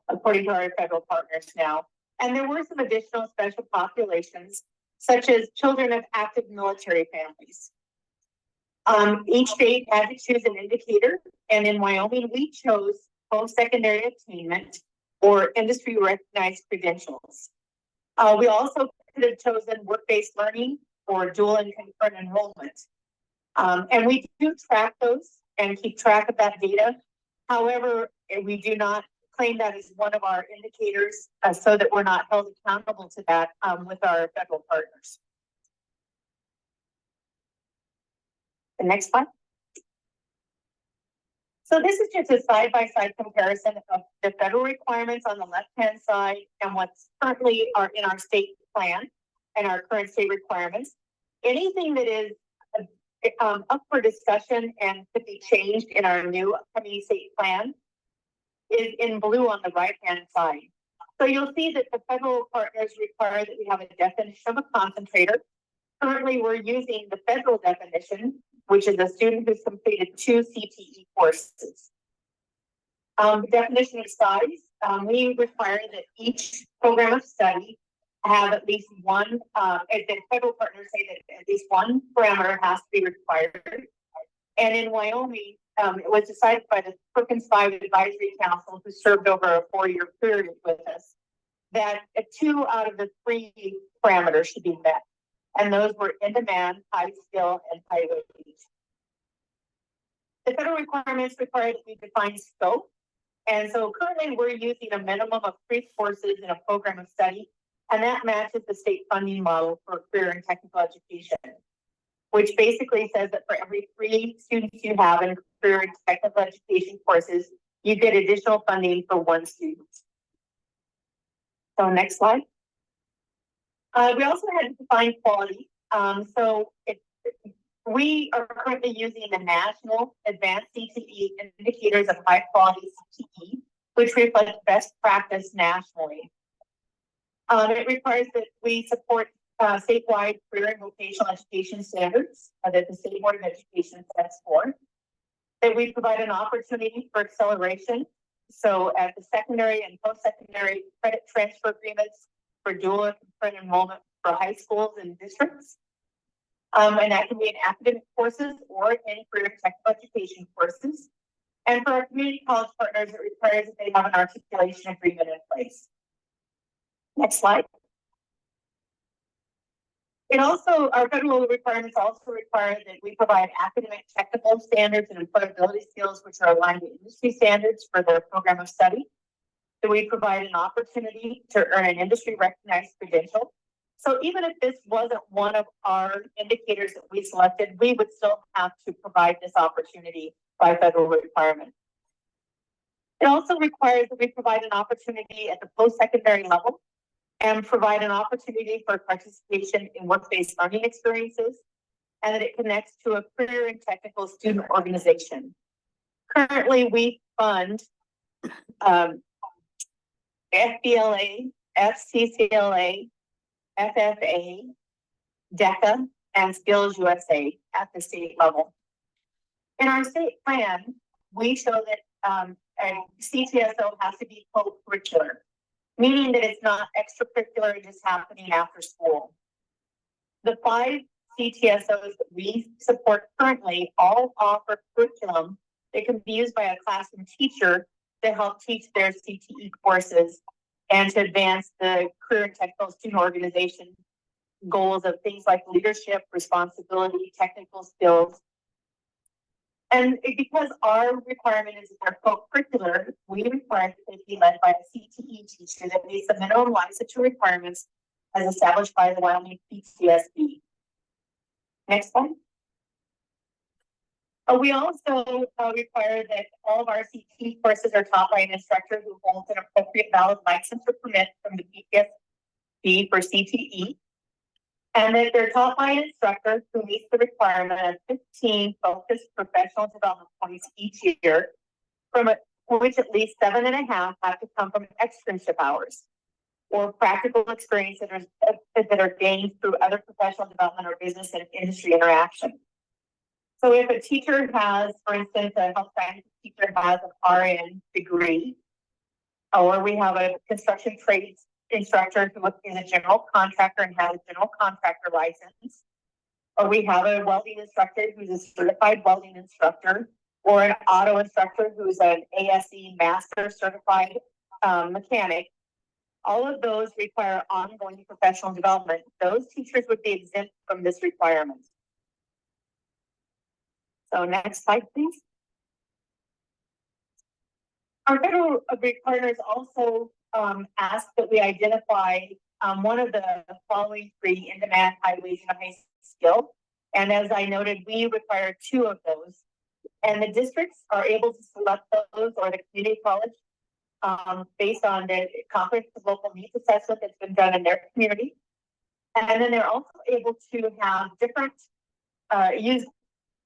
according to our federal partners now. And there were some additional special populations, such as children of active military families. Each state had to choose an indicator, and in Wyoming, we chose post-secondary attainment or industry recognized credentials. We also could have chosen work-based learning or dual and concurrent enrollment. And we do track those and keep track of that data. However, we do not claim that as one of our indicators so that we're not held accountable to that with our federal partners. The next slide. So this is just a side-by-side comparison of the federal requirements on the left-hand side and what's currently in our state plan and our current state requirements. Anything that is up for discussion and could be changed in our new upcoming state plan is in blue on the right-hand side. So you'll see that the federal partners require that we have a definition of a concentrator. Currently, we're using the federal definition, which is a student who's completed 2 CTE courses. The definition of size, we require that each program of study have at least one, the federal partners say that at least one parameter has to be required. And in Wyoming, it was decided by the Perkins 5 Advisory Council, who served over a 4-year period with us, that 2 out of the 3 parameters should be met. And those were in demand, high skill, and high wage. The federal requirements require that we define scope. And so currently we're using a minimum of 3 courses in a program of study, and that matches the state funding model for career and technical education, which basically says that for every 3 students you have in career and technical education courses, you get additional funding for 1 student. So next slide. We also had to define quality. We are currently using the National Advanced CTE Indicators of High Quality CTE, which reflect best practice nationally. It requires that we support statewide career and vocational education standards that the State Board of Education sets forth, that we provide an opportunity for acceleration. So at the secondary and post-secondary credit transfer agreements for dual and concurrent enrollment for high schools and districts. And that can be in academic courses or in career and technical education courses. And for our community college partners, it requires that they have an articulation agreement in place. Next slide. It also, our federal requirements also require that we provide academic technical standards and employability skills which are aligned to industry standards for their program of study. That we provide an opportunity to earn an industry recognized credential. So even if this wasn't one of our indicators that we selected, we would still have to provide this opportunity by federal requirement. It also requires that we provide an opportunity at the post-secondary level and provide an opportunity for participation in work-based learning experiences, and that it connects to a career and technical student organization. Currently, we fund FBLA, FCCLA, FFA, DECA, and Skills USA at the state level. In our state plan, we show that a CTSO has to be co-curricular, meaning that it's not extracurricular and just happening after school. The 5 CTSOs that we support currently all offer curriculum that can be used by a classroom teacher to help teach their CTE courses and to advance the career and technical student organization goals of things like leadership, responsibility, technical skills. And because our requirement is that they're co-curricular, we require that they be led by a CTE teacher that meets the minimum licensure requirements as established by the Wyoming PCSB. Next slide. We also require that all of our CTE courses are taught by an instructor who holds an appropriate valid license or permit from the PCSB for CTE, and that they're taught by an instructor who meets the requirement of 15 focused professional development points each year, from which at least 7.5 have to come from externship hours or practical experiences that are gained through other professional development or business and industry interaction. So if a teacher has, for instance, a health science teacher has an RN degree, or we have a construction trades instructor who is a general contractor and has a general contractor license, or we have a welding instructor who's a certified welding instructor, or an auto instructor who's an ASE master certified mechanic, all of those require ongoing professional development. Those teachers would be exempt from this requirement. So next slide, please. Our federal requirements also ask that we identify one of the following 3 in-demand, high wage, and high skill. And as I noted, we require 2 of those. And the districts are able to select those, or the community college, based on the comprehensive local needs assessment that's been done in their community. And then they're also able to have different, use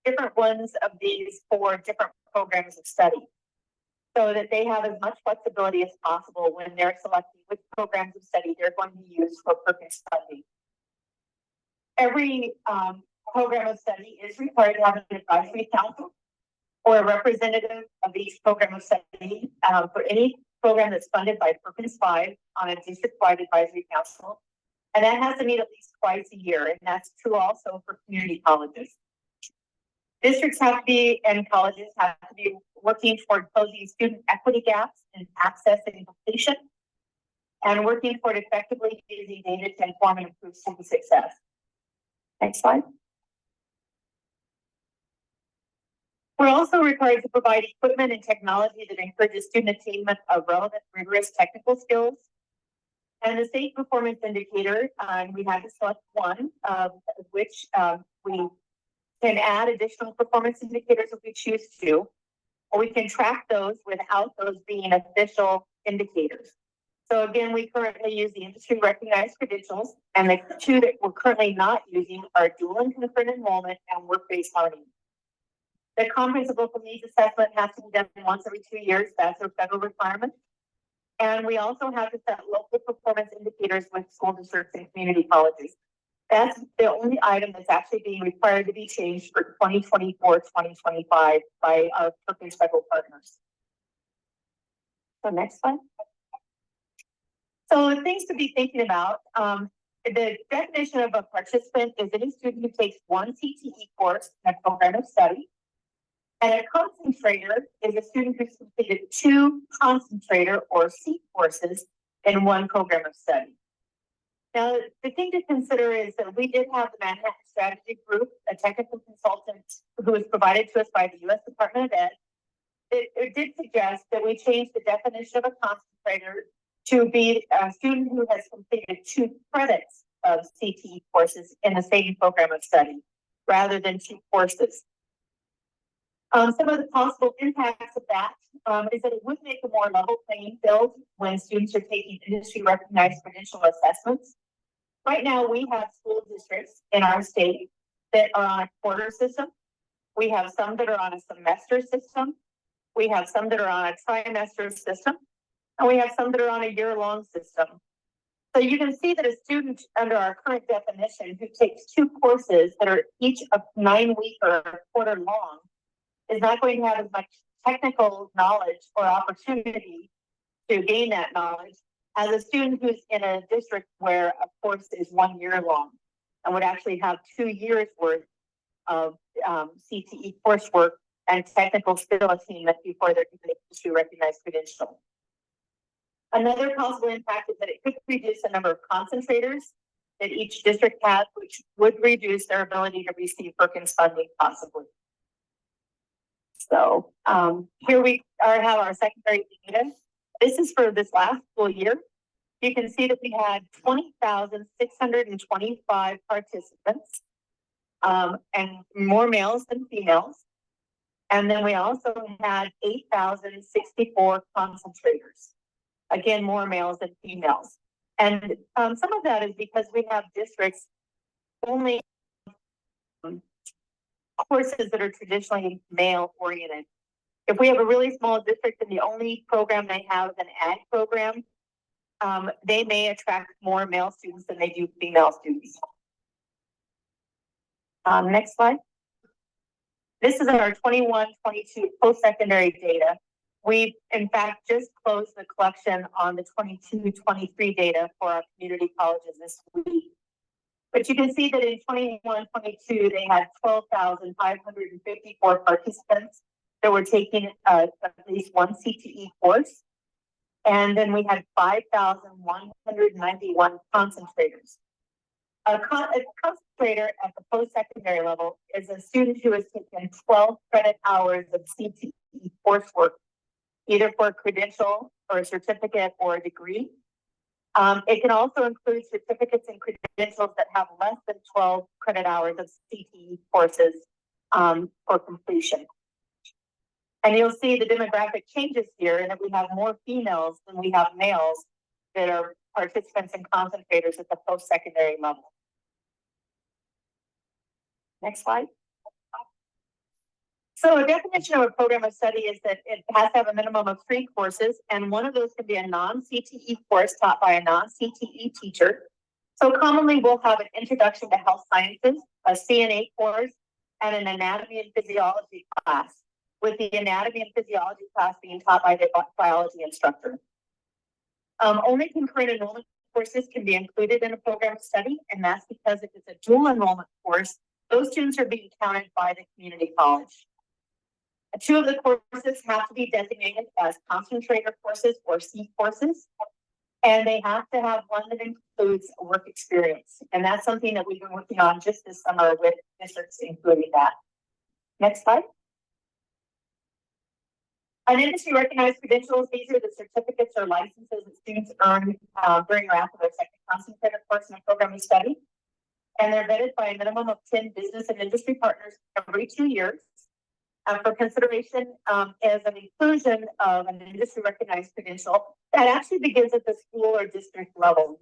different ones of these for different programs of study, so that they have as much flexibility as possible when they're selecting which programs of study they're going to use for purpose funding. Every program of study is required to have an advisory council or a representative of each program of study for any program that's funded by Perkins 5 on a district-wide advisory council. And that has to meet at least twice a year, and that's true also for community colleges. Districts have to be, and colleges have to be working toward closing student equity gaps in access and completion, and working toward effectively using data to inform and improve student success. Next slide. We're also required to provide equipment and technology that encourages student attainment of relevant, rigorous technical skills. And the state performance indicator, we had to select one, which we can add additional performance indicators if we choose to, or we can track those without those being official indicators. So again, we currently use the industry recognized credentials, and the two that we're currently not using are dual and concurrent enrollment and work-based learning. The comprehensive local needs assessment has to be done once every 2 years. That's a federal requirement. And we also have to set local performance indicators with school districts and community colleges. That's the only item that's actually being required to be changed for 2024-2025 by our Perkins federal partners. So next slide. So things to be thinking about. The definition of a participant is any student who takes one CTE course in a program of study. And a concentrator is a student who's completed 2 concentrator or C courses in one program of study. Now, the thing to consider is that we did have the Manhattan Strategy Group, a technical consultant who was provided to us by the U.S. Department of Ed. It did suggest that we change the definition of a concentrator to be a student who has completed 2 credits of CTE courses in the same program of study, rather than 2 courses. Some of the possible impacts of that is that it would make a more level playing field when students are taking industry recognized credential assessments. Right now, we have school districts in our state that are on a quarter system. We have some that are on a semester system. We have some that are on a trimester system. And we have some that are on a year-long system. So you can see that a student under our current definition who takes 2 courses that are each a 9-week or a quarter long is not going to have as much technical knowledge or opportunity to gain that knowledge as a student who's in a district where a course is 1 year long and would actually have 2 years worth of CTE coursework and technical skill attainment before they're given industry recognized credential. Another possible impact is that it could reduce the number of concentrators that each district has, which would reduce their ability to receive Perkins funding possibly. So here we have our secondary data. This is for this last school year. You can see that we had 20,625 participants, and more males than females. And then we also had 8,064 concentrators. Again, more males than females. And some of that is because we have districts only courses that are traditionally male oriented. If we have a really small district and the only program they have is an ag program, they may attract more male students than they do female students. Next slide. This is our 21-22 post-secondary data. We've in fact just closed the collection on the 22-23 data for our community colleges this week. But you can see that in 21-22, they had 12,554 participants that were taking at least one CTE course. And then we had 5,191 concentrators. A concentrator at the post-secondary level is a student who has taken 12 credit hours of CTE coursework, either for a credential or a certificate or a degree. It can also include certificates and credentials that have less than 12 credit hours of CTE courses for completion. And you'll see the demographic changes here, and that we have more females than we have males that are participants and concentrators at the post-secondary level. Next slide. So a definition of a program of study is that it has to have a minimum of 3 courses, and one of those can be a non-CTE course taught by a non-CTE teacher. So commonly we'll have an introduction to health sciences, a CNA course, and an anatomy and physiology class, with the anatomy and physiology class being taught by the biology instructor. Only concurrent enrollment courses can be included in a program of study, and that's because if it's a dual enrollment course, those students are being counted by the community college. 2 of the courses have to be designated as concentrator courses or C courses. And they have to have one that includes work experience. And that's something that we've been working on just this summer with districts including that. Next slide. An industry recognized credentials, these are the certificates or licenses that students earn during or after their second concentrated course in a program we study. And they're vetted by a minimum of 10 business and industry partners every 2 years. For consideration as an inclusion of an industry recognized credential that actually begins at the school or district level.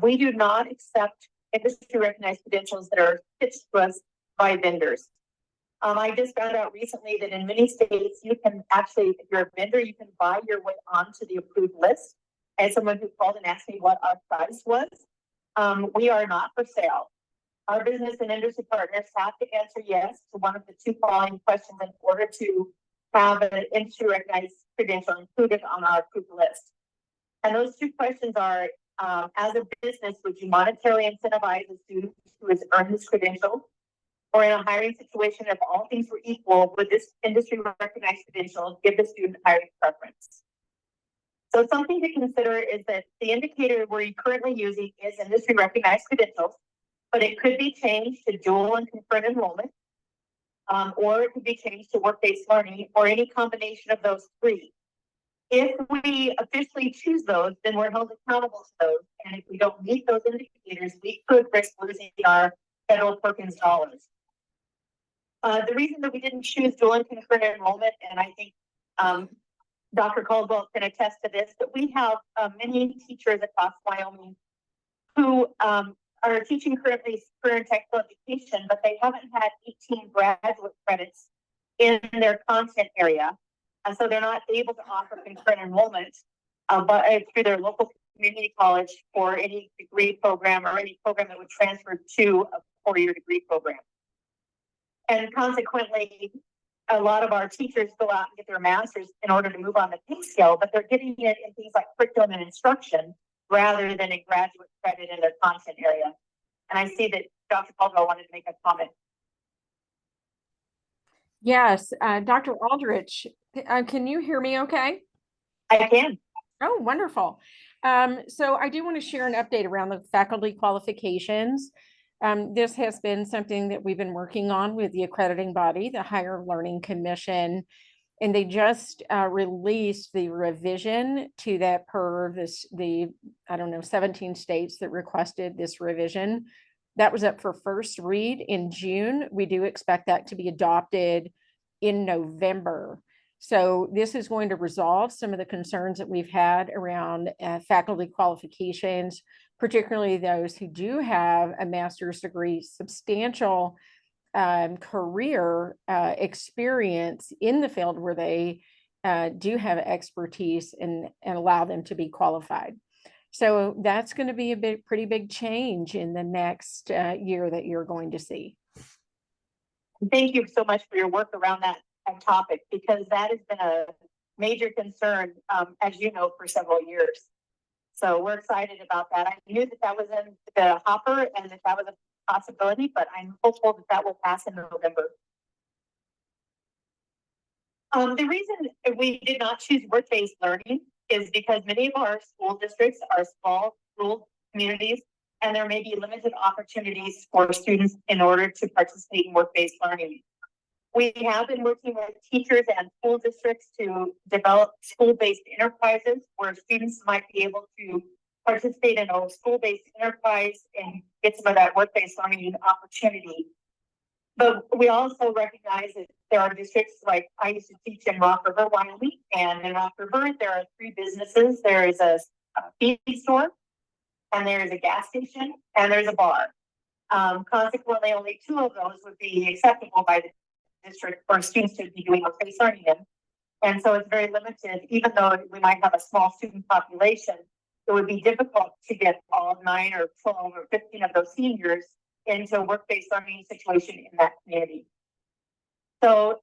We do not accept industry recognized credentials that are pitched to us by vendors. I just found out recently that in many states, you can actually, if you're a vendor, you can buy your way onto the approved list. As someone who called and asked me what our price was, we are not for sale. Our business and industry partners have to answer yes to one of the 2 following questions in order to have an industry recognized credential included on our approved list. And those 2 questions are, as a business, would you monetarily incentivize a student who has earned this credential? Or in a hiring situation, if all things were equal, would this industry recognized credential give the student hiring preference? So something to consider is that the indicator we're currently using is industry recognized credentials, but it could be changed to dual and concurrent enrollment, or it could be changed to work-based learning, or any combination of those 3. If we officially choose those, then we're held accountable to those. And if we don't meet those indicators, we could risk losing our federal Perkins dollars. The reason that we didn't choose dual and concurrent enrollment, and I think Dr. Caldwell can attest to this, that we have many teachers across Wyoming who are teaching currently career and technical education, but they haven't had 18 graduate credits in their content area. And so they're not able to offer concurrent enrollment but through their local community college for any degree program or any program that would transfer to a 4-year degree program. And consequently, a lot of our teachers go out and get their master's in order to move on the pay scale, but they're getting it in things like curriculum and instruction rather than a graduate credit in their content area. And I see that Dr. Caldwell wanted to make a comment. Yes, Dr. Aldrich, can you hear me okay? I can. Oh, wonderful. So I do want to share an update around the faculty qualifications. This has been something that we've been working on with the accrediting body, the Higher Learning Commission, and they just released the revision to that per the 17 states that requested this revision. That was up for first read in June. We do expect that to be adopted in November. So this is going to resolve some of the concerns that we've had around faculty qualifications, particularly those who do have a master's degree, substantial career experience in the field where they do have expertise and allow them to be qualified. So that's going to be a pretty big change in the next year that you're going to see. Thank you so much for your work around that topic, because that has been a major concern, as you know, for several years. So we're excited about that. I knew that that was in the hopper and that that was a possibility, but I'm hopeful that that will pass in November. The reason we did not choose work-based learning is because many of our school districts are small rural communities, and there may be limited opportunities for students in order to participate in work-based learning. We have been working with teachers and school districts to develop school-based enterprises where students might be able to participate in a school-based enterprise and get some of that work-based learning opportunity. But we also recognize that there are districts like I used to teach in Rock River, Wyoming, and in Rock River, there are 3 businesses. There is a feed store, and there is a gas station, and there's a bar. Consequently, only 2 of those would be acceptable by the district for students to be doing work-based learning in. And so it's very limited. Even though we might have a small student population, it would be difficult to get all 9 or 12 or 15 of those seniors into a work-based learning situation in that community. So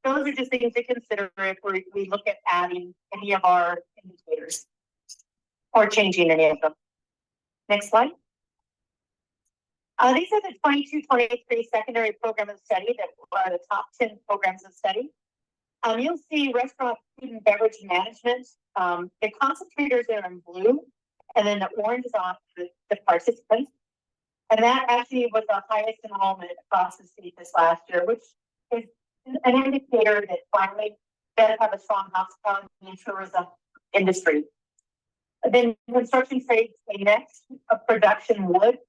those are just things to consider if we look at adding any of our indicators or changing any of them. Next slide. These are the 22-23 secondary program of study that are the top 10 programs of study. You'll see restaurant, food and beverage management. The concentrators are in blue, and then the orange is on the participants. And that actually was the highest enrollment across the state this last year, which is an indicator that finally does have a strong hospitality and tourism industry. Then construction trades came next, production wood,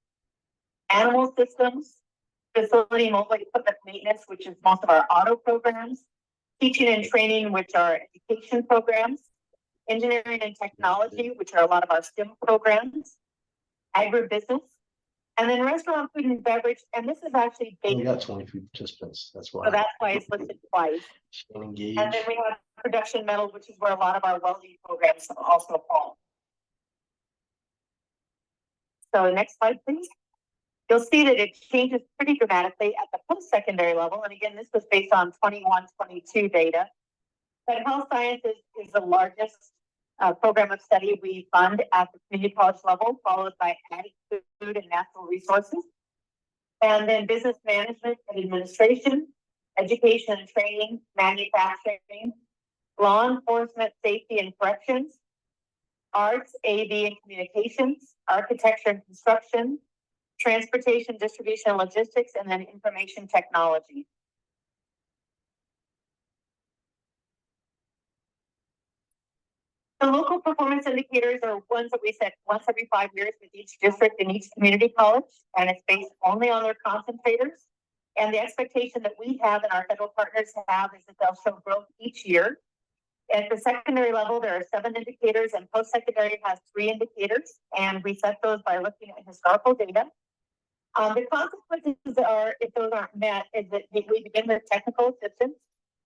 animal systems, facility mobile equipment maintenance, which is most of our auto programs, teaching and training, which are education programs, engineering and technology, which are a lot of our STEM programs, agribusiness, and then restaurant, food and beverage. And this is actually We based, got 23 participants. That's why. so that's why it's listed twice. Engaged. And then we have production metals, which is where a lot of our welding programs also fall. So next slide, please. You'll see that it changes pretty dramatically at the post-secondary level. And again, this was based on 21-22 data. But health sciences is the largest program of study we fund at the community college level, followed by ag, food and natural resources. And then business management and administration, education and training, manufacturing, law enforcement, safety and corrections, arts, AV and communications, architecture and construction, transportation, distribution and logistics, and then information technology. The local performance indicators are ones that we set once every 5 years with each district and each community college, and it's based only on their concentrators. And the expectation that we have and our federal partners have is that they'll show growth each year. At the secondary level, there are 7 indicators, and post-secondary has 3 indicators, and we set those by looking at historical data. The consequences are, if those aren't met, is that we begin with technical assistance,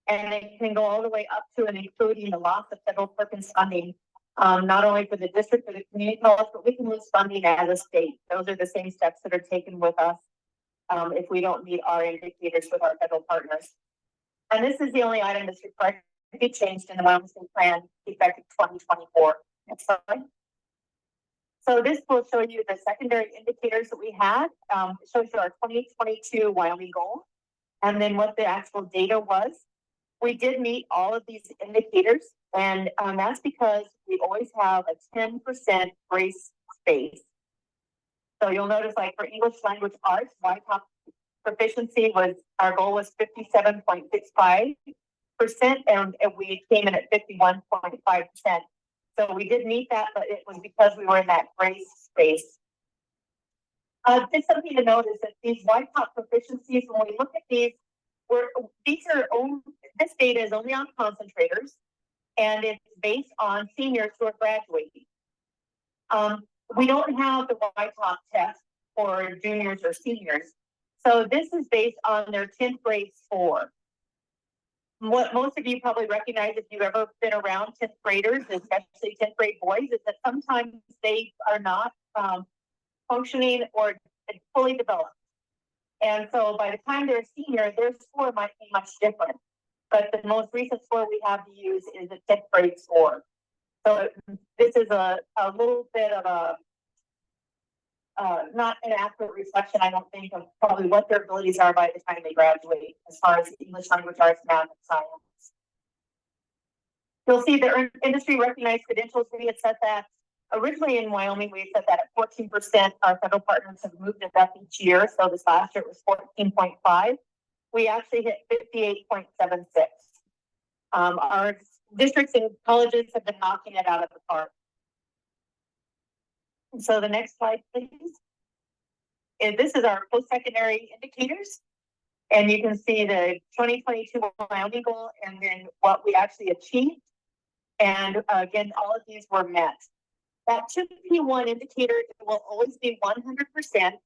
and it can go all the way up to and including the loss of federal Perkins funding, not only for the district or the community college, but we can lose funding as a state. Those are the same steps that are taken with us if we don't meet our indicators with our federal partners. And this is the only item that's required to be changed in the Wyoming State Plan effective 2024. Next slide. So this will show you the secondary indicators that we had. It shows you our 2022 Wyoming goal, and then what the actual data was. We did meet all of these indicators, and that's because we always have a 10% grace space. So you'll notice, like for English language arts, YTOP proficiency was, our goal was 57.65%, and we came in at 51.5%. So we did meet that, but it was because we were in that grace space. Just something to note is that these YTOP proficiencies, when we look at these, this data is only on concentrators, and it's based on seniors who are graduating. We don't have the YTOP test for juniors or seniors. So this is based on their 10th grade score. What most of you probably recognize if you've ever been around 10th graders, especially 10th grade boys, is that sometimes they are not functioning or fully developed. And so by the time they're a senior, their score might be much different. But the most recent score we have to use is a 10th grade score. So this is a little bit of a, not an accurate reflection, I don't think, of probably what their abilities are by the time they graduate, as far as English language arts, math, and science. You'll see the industry recognized credentials. We had set that originally in Wyoming, we had set that at 14%. Our federal partners have moved it up each year. So this last year it was 14.5. We actually hit 58.76. Our districts and colleges have been knocking it out of the park. So the next slide, please. And this is our post-secondary indicators. And you can see the 2022 Wyoming goal and then what we actually achieved. And again, all of these were met. That 2P1 indicator will always be 100%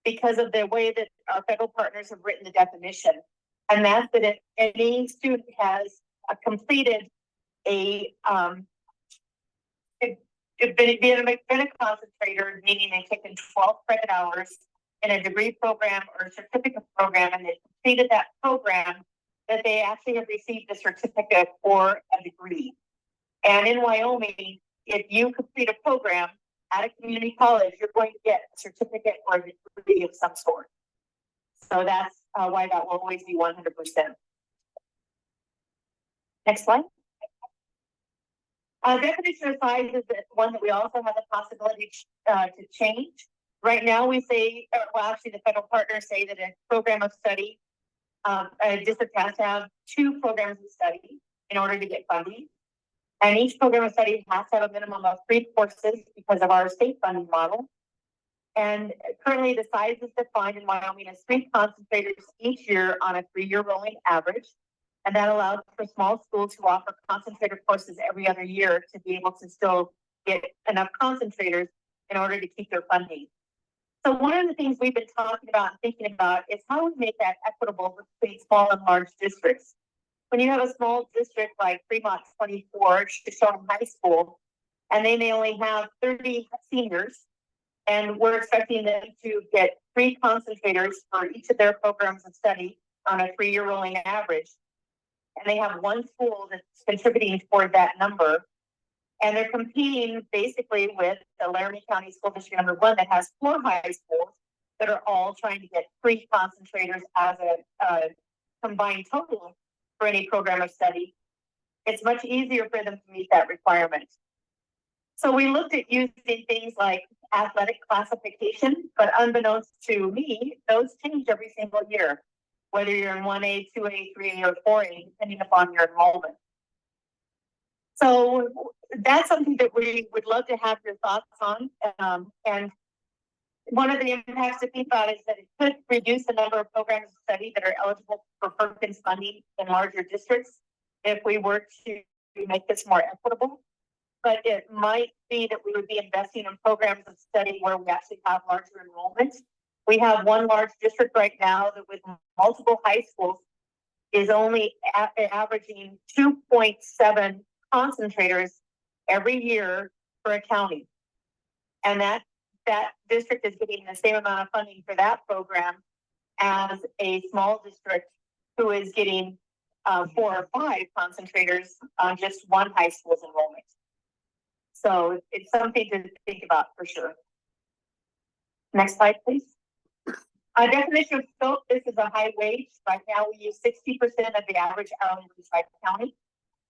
because of the way that our federal partners have written the definition. And that's that if any student has completed a been a concentrator, meaning they've taken 12 credit hours in a degree program or a certificate program, and they've completed that program, that they actually have received a certificate or a degree. And in Wyoming, if you complete a program at a community college, you're going to get a certificate or a degree of some sort. So that's why that will always be 100%. Next slide. Definition of size is one that we also have the possibility to change. Right now, we say, well, actually, the federal partners say that a program of study, a district has to have 2 programs of study in order to get funding. And each program of study has to have a minimum of 3 courses because of our state funding model. And currently, the size is defined in Wyoming as 3 concentrators each year on a 3-year rolling average. And that allows for small schools who offer concentrator courses every other year to be able to still get enough concentrators in order to keep their funding. So one of the things we've been talking about and thinking about is how we make that equitable between small and large districts. When you have a small district like Fremont 24, Shoshone High School, and they may only have 30 seniors, and we're expecting them to get 3 concentrators for each of their programs of study on a 3-year rolling average. And they have 1 school that's contributing toward that number. And they're competing basically with the Laramie County School District number 1 that has 4 high schools that are all trying to get 3 concentrators as a combined total for any program of study. It's much easier for them to meet that requirement. So we looked at using things like athletic classification, but unbeknownst to me, those change every single year, whether you're in 1A, 2A, 3A, or 4A, depending upon your enrollment. So that's something that we would love to have your thoughts on. And one of the impacts to think about is that it could reduce the number of programs of study that are eligible for Perkins funding in larger districts if we were to make this more equitable. But it might be that we would be investing in programs of study where we actually have larger enrollments. We have one large district right now that with multiple high schools is only averaging 2.7 concentrators every year for a county. And that district is getting the same amount of funding for that program as a small district who is getting 4 or 5 concentrators on just one high school's enrollment. So it's something to think about for sure. Next slide, please. Definition of scope, this is a high wage. Right now we use 60% of the average hourly wage by county.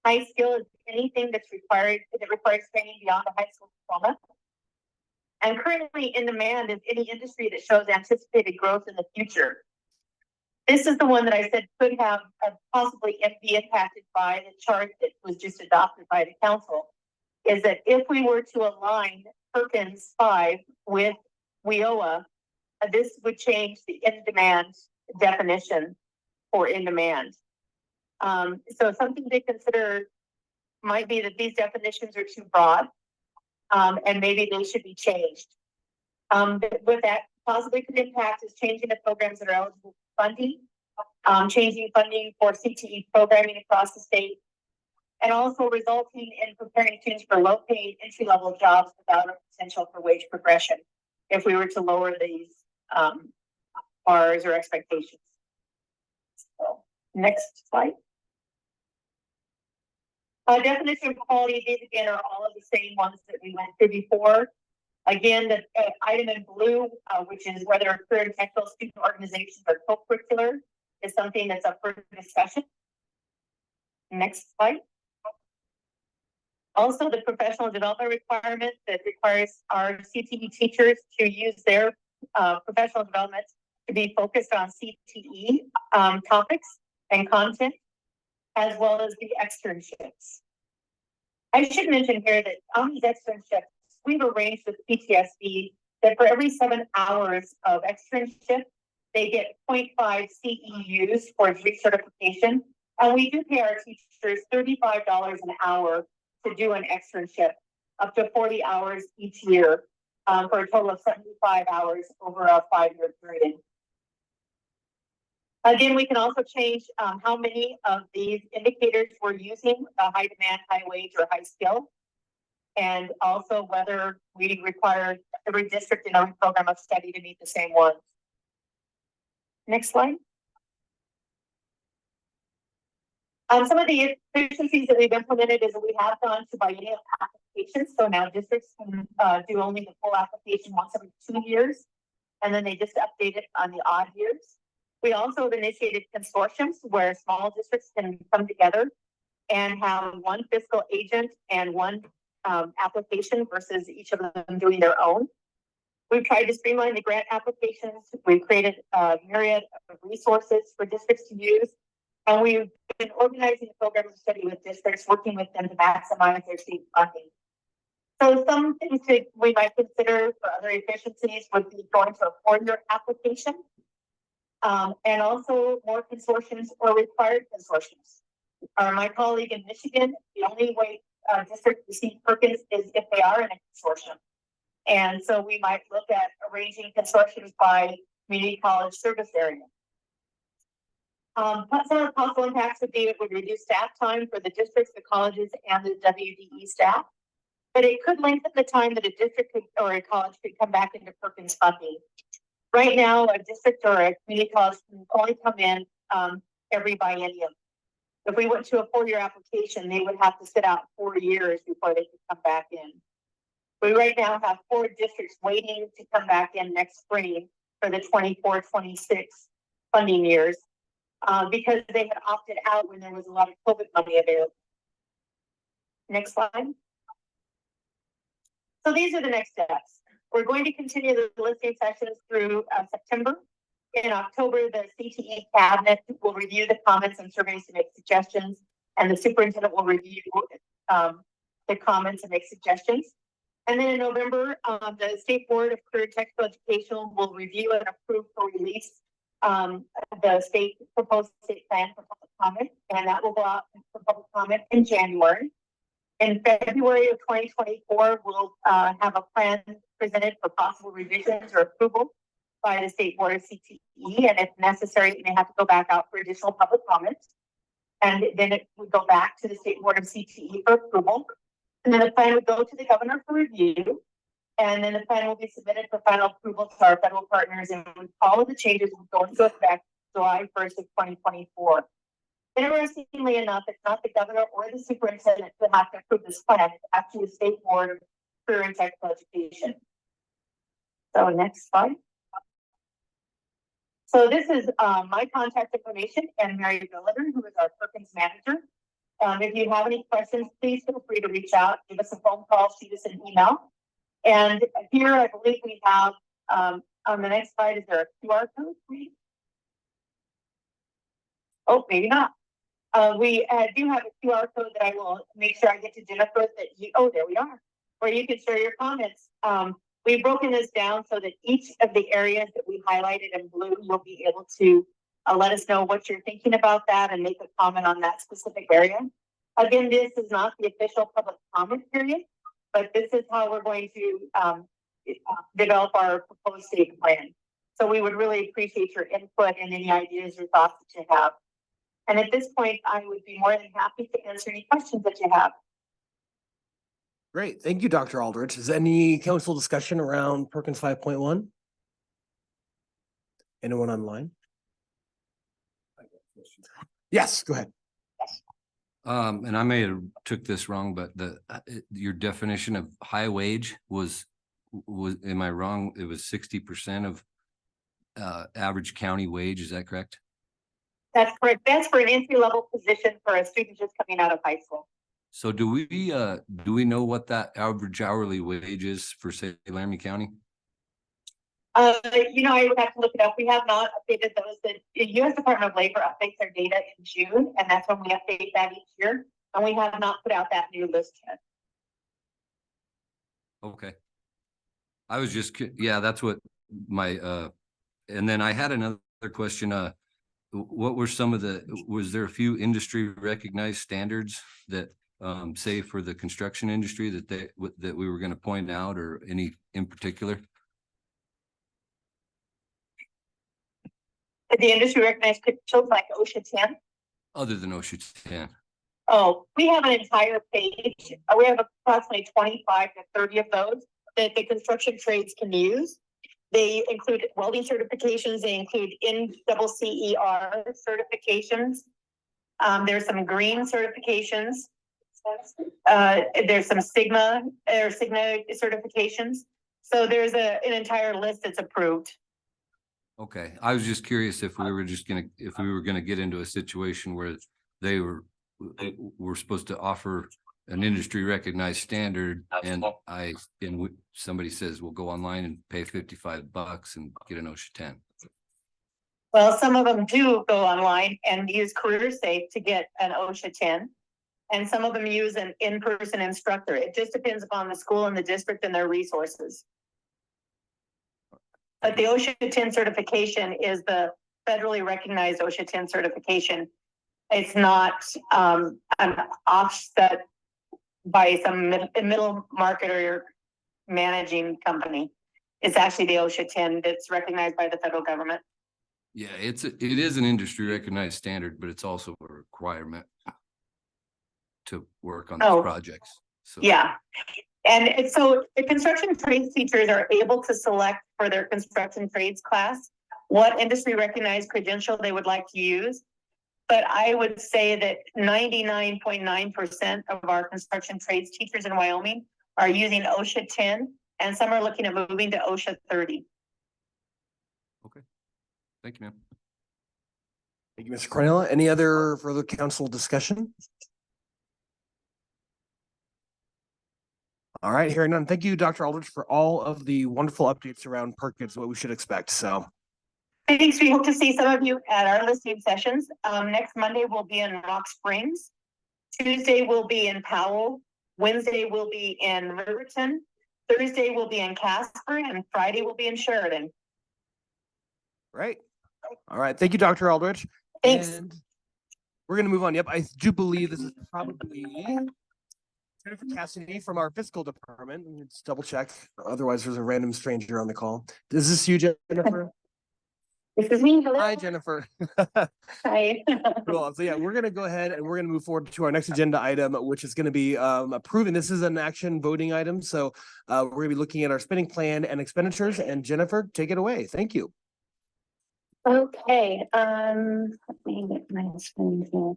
High skill is anything that requires training beyond a high school diploma. And currently in demand is any industry that shows anticipated growth in the future. This is the one that I said could have possibly be impacted by the chart that was just adopted by the council, is that if we were to align Perkins 5 with WIOA, this would change the in-demand definition for in-demand. So something to consider might be that these definitions are too broad, and maybe they should be changed. With that, possibly could impact is changing the programs that are eligible for funding, changing funding for CTE programming across the state, and also resulting in preparing students for low-paid entry-level jobs without a potential for wage progression if we were to lower these bars or expectations. So, next slide. Definition of quality, these again are all of the same ones that we went through before. Again, the item in blue, which is whether career and technical student organizations are co-curricular, is something that's up for discussion. Next slide. Also, the professional development requirement that requires our CTE teachers to use their professional development to be focused on CTE topics and content, as well as the externships. I should mention here that on these externships, we've arranged with PTSD that for every 7 hours of externship, they get 0.5 CEUs for recertification. And we do pay our teachers $35 an hour to do an externship, up to 40 hours each year, for a total of 75 hours over a 5-year period. Again, we can also change how many of these indicators we're using, high demand, high wage, or high skill, and also whether we require every district in every program of study to meet the same ones. Next slide. Some of the efficiencies that we've implemented is that we have gone to biennial applications. So now districts can do only the full application once every 2 years. And then they just update it on the odd years. We also have initiated consortiums where small districts can come together and have one fiscal agent and one application versus each of them doing their own. We've tried to streamline the grant applications. We've created a myriad of resources for districts to use. And we've been organizing a program of study with districts, working with them to maximize their state funding. So some things that we might consider for other efficiencies would be going to a 4-year application. And also more consortiums or required consortiums. My colleague in Michigan, the only way districts receive Perkins is if they are in a consortium. And so we might look at arranging consortiums by community college service area. Some of the possible impacts would be it would reduce staff time for the districts, the colleges, and the WDE staff. But it could lengthen the time that a district could, or a college could come back into Perkins funding. Right now, a district or a community college can only come in every biennium. If we went to a 4-year application, they would have to sit out 4 years before they could come back in. We right now have 4 districts waiting to come back in next spring for the 24-26 funding years because they had opted out when there was a lot of COVID money available. Next slide. So these are the next steps. We're going to continue the listening sessions through September. In October, the CTE cabinet will review the comments and surveys to make suggestions, and the superintendent will review the comments and make suggestions. And then in November, the State Board of Career and Technical Education will review and approve for release the state proposed state plan for public comment, and that will go out for public comment in January. In February of 2024, we'll have a plan presented for possible revisions or approval by the State Board of CTE, and if necessary, it may have to go back out for additional public comments. And then it would go back to the State Board of CTE for approval. And then the plan would go to the governor for review. And then the plan will be submitted for final approval to our federal partners, and all of the changes will go into effect July 1st of 2024. Interestingly enough, it's not the governor or the superintendent that have to approve this plan. It's actually the State Board of Career and Technical Education. So next slide. So this is my contact information and Mary Billiter, who is our Perkins manager. If you have any questions, please feel free to reach out, give us a phone call, shoot us an email. And here I believe we have, on the next slide, is there a QR code, please? Oh, maybe not. We do have a QR code that I will make sure I get to Jennifer that you, oh, there we are, where you can share your comments. We've broken this down so that each of the areas that we highlighted in blue will be able to let us know what you're thinking about that and make a comment on that specific area. Again, this is not the official public comment period, but this is how we're going to develop our proposed state plan. So we would really appreciate your input and any ideas or thoughts that you have. And at this point, I would be more than happy to answer any questions that you have. Great. Thank you, Dr. Aldrich. Is any council discussion around Perkins 5.1? Anyone online? Yes, go ahead. And I may have took this wrong, but your definition of high wage was, am I wrong? It was 60% of average county wage. Is that correct? That's correct. That's for an entry-level position for a student just coming out of high school. So do we know what that average hourly wage is for, say, Laramie County? You know, I would have to look it up. We have not updated those. The U.S. Department of Labor updates their data in June, and that's when we update that each year. And we have not put out that new list yet. Okay. I was just, yeah, that's what my, and then I had another question. What were some of was there a few industry recognized standards that, say for the construction industry that we were going to point out, or any in particular? The industry recognized credentials like OSHA 10. Other than OSHA 10. Oh, we have an entire page. We have approximately 25 to 30 of those that the construction trades can use. They include welding certifications. They include NCCER certifications. There's some green certifications. There's some Sigma or Sigma certifications. So there's an entire list that's approved. Okay, I was just curious if we were gonna get into a situation where they were supposed to offer an industry recognized standard and somebody says, well, go online and pay $55 and get an OSHA 10. Well, some of them do go online and use CareerSafe to get an OSHA 10. And some of them use an in-person instructor. It just depends upon the school and the district and their resources. But the OSHA 10 certification is the federally recognized OSHA 10 certification. It's not an offset by some middle market or managing company. It's actually the OSHA 10 that's recognized by the federal government. Yeah, it is an industry recognized standard, but it's also a requirement to work on these projects. So yeah. And so the construction trades teachers are able to select for their construction trades class what industry recognized credential they would like to use. But I would say that 99.9% of our construction trades teachers in Wyoming are using OSHA 10, and some are looking at moving to OSHA 30. Okay. Thank you, ma'am. Thank you, Mr. Cornella. Any other further council discussion? All right, hearing none. Thank you, Dr. Aldrich, for all of the wonderful updates around PERC, what we should expect. So Thanks. We hope to see some of you at our listening sessions. Next Monday, we'll be in Rock Springs. Tuesday, we'll be in Powell. Wednesday, we'll be in Riverton. Thursday, we'll be in Casper. And Friday, we'll be in Sheridan. Right. All right. Thank you, Dr. Aldrich. Thanks. And we're going to move on. Yep. I do believe this is probably Jennifer Cassidy from our fiscal department. Let's double check. Otherwise, there's a random stranger on the call. Is this you, Jennifer? This is me. Hello. Hi, Jennifer. Hi. Cool. So yeah, we're going to go ahead and we're going to move forward to our next agenda item, which is going to be approving. This is an action voting item. So we're going to be looking at our spending plan and expenditures. And Jennifer, take it away. Thank you. Okay. Let me get my screen here.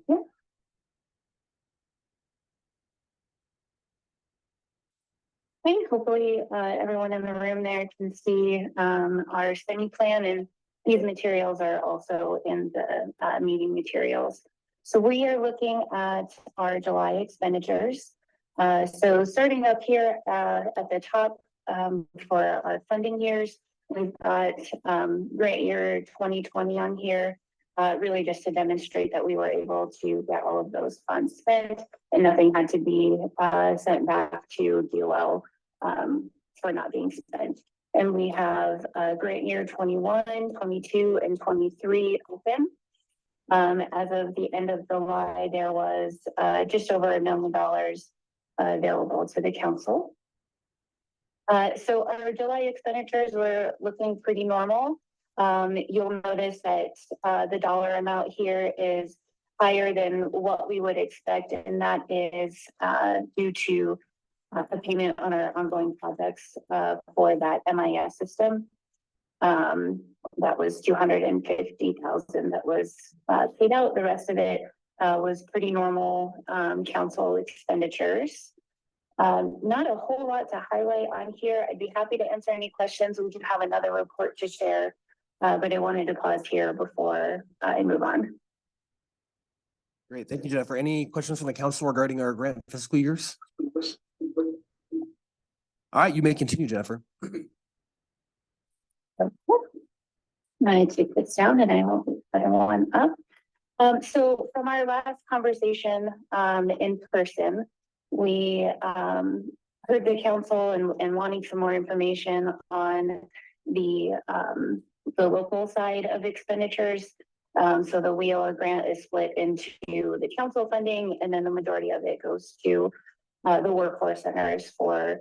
Okay, hopefully everyone in the room there can see our spending plan, and these materials are also in the meeting materials. So we are looking at our July expenditures. So starting up here at the top for our funding years, we've got grant year 2020 on here, really just to demonstrate that we were able to get all of those funds spent and nothing had to be sent back to DOL for not being spent. And we have grant year 21, 22, and 23 open. As of the end of July, there was just over $1 million available to the council. So our July expenditures were looking pretty normal. You'll notice that the dollar amount here is higher than what we would expect, and that is due to a payment on our ongoing projects for that MIS system. That was $250,000 that was paid out. The rest of it was pretty normal council expenditures. Not a whole lot to highlight on here. I'd be happy to answer any questions. We do have another report to share, but I wanted to pause here before I move on. Great. Thank you, Jennifer. Any questions from the council regarding our grant fiscal years? All right, you may continue, Jennifer. I take this down and I will put another one up. So from our last conversation in person, we heard the council and wanting some more information on the local side of expenditures. So the WIOA grant is split into the council funding, and then the majority of it goes to the workforce centers for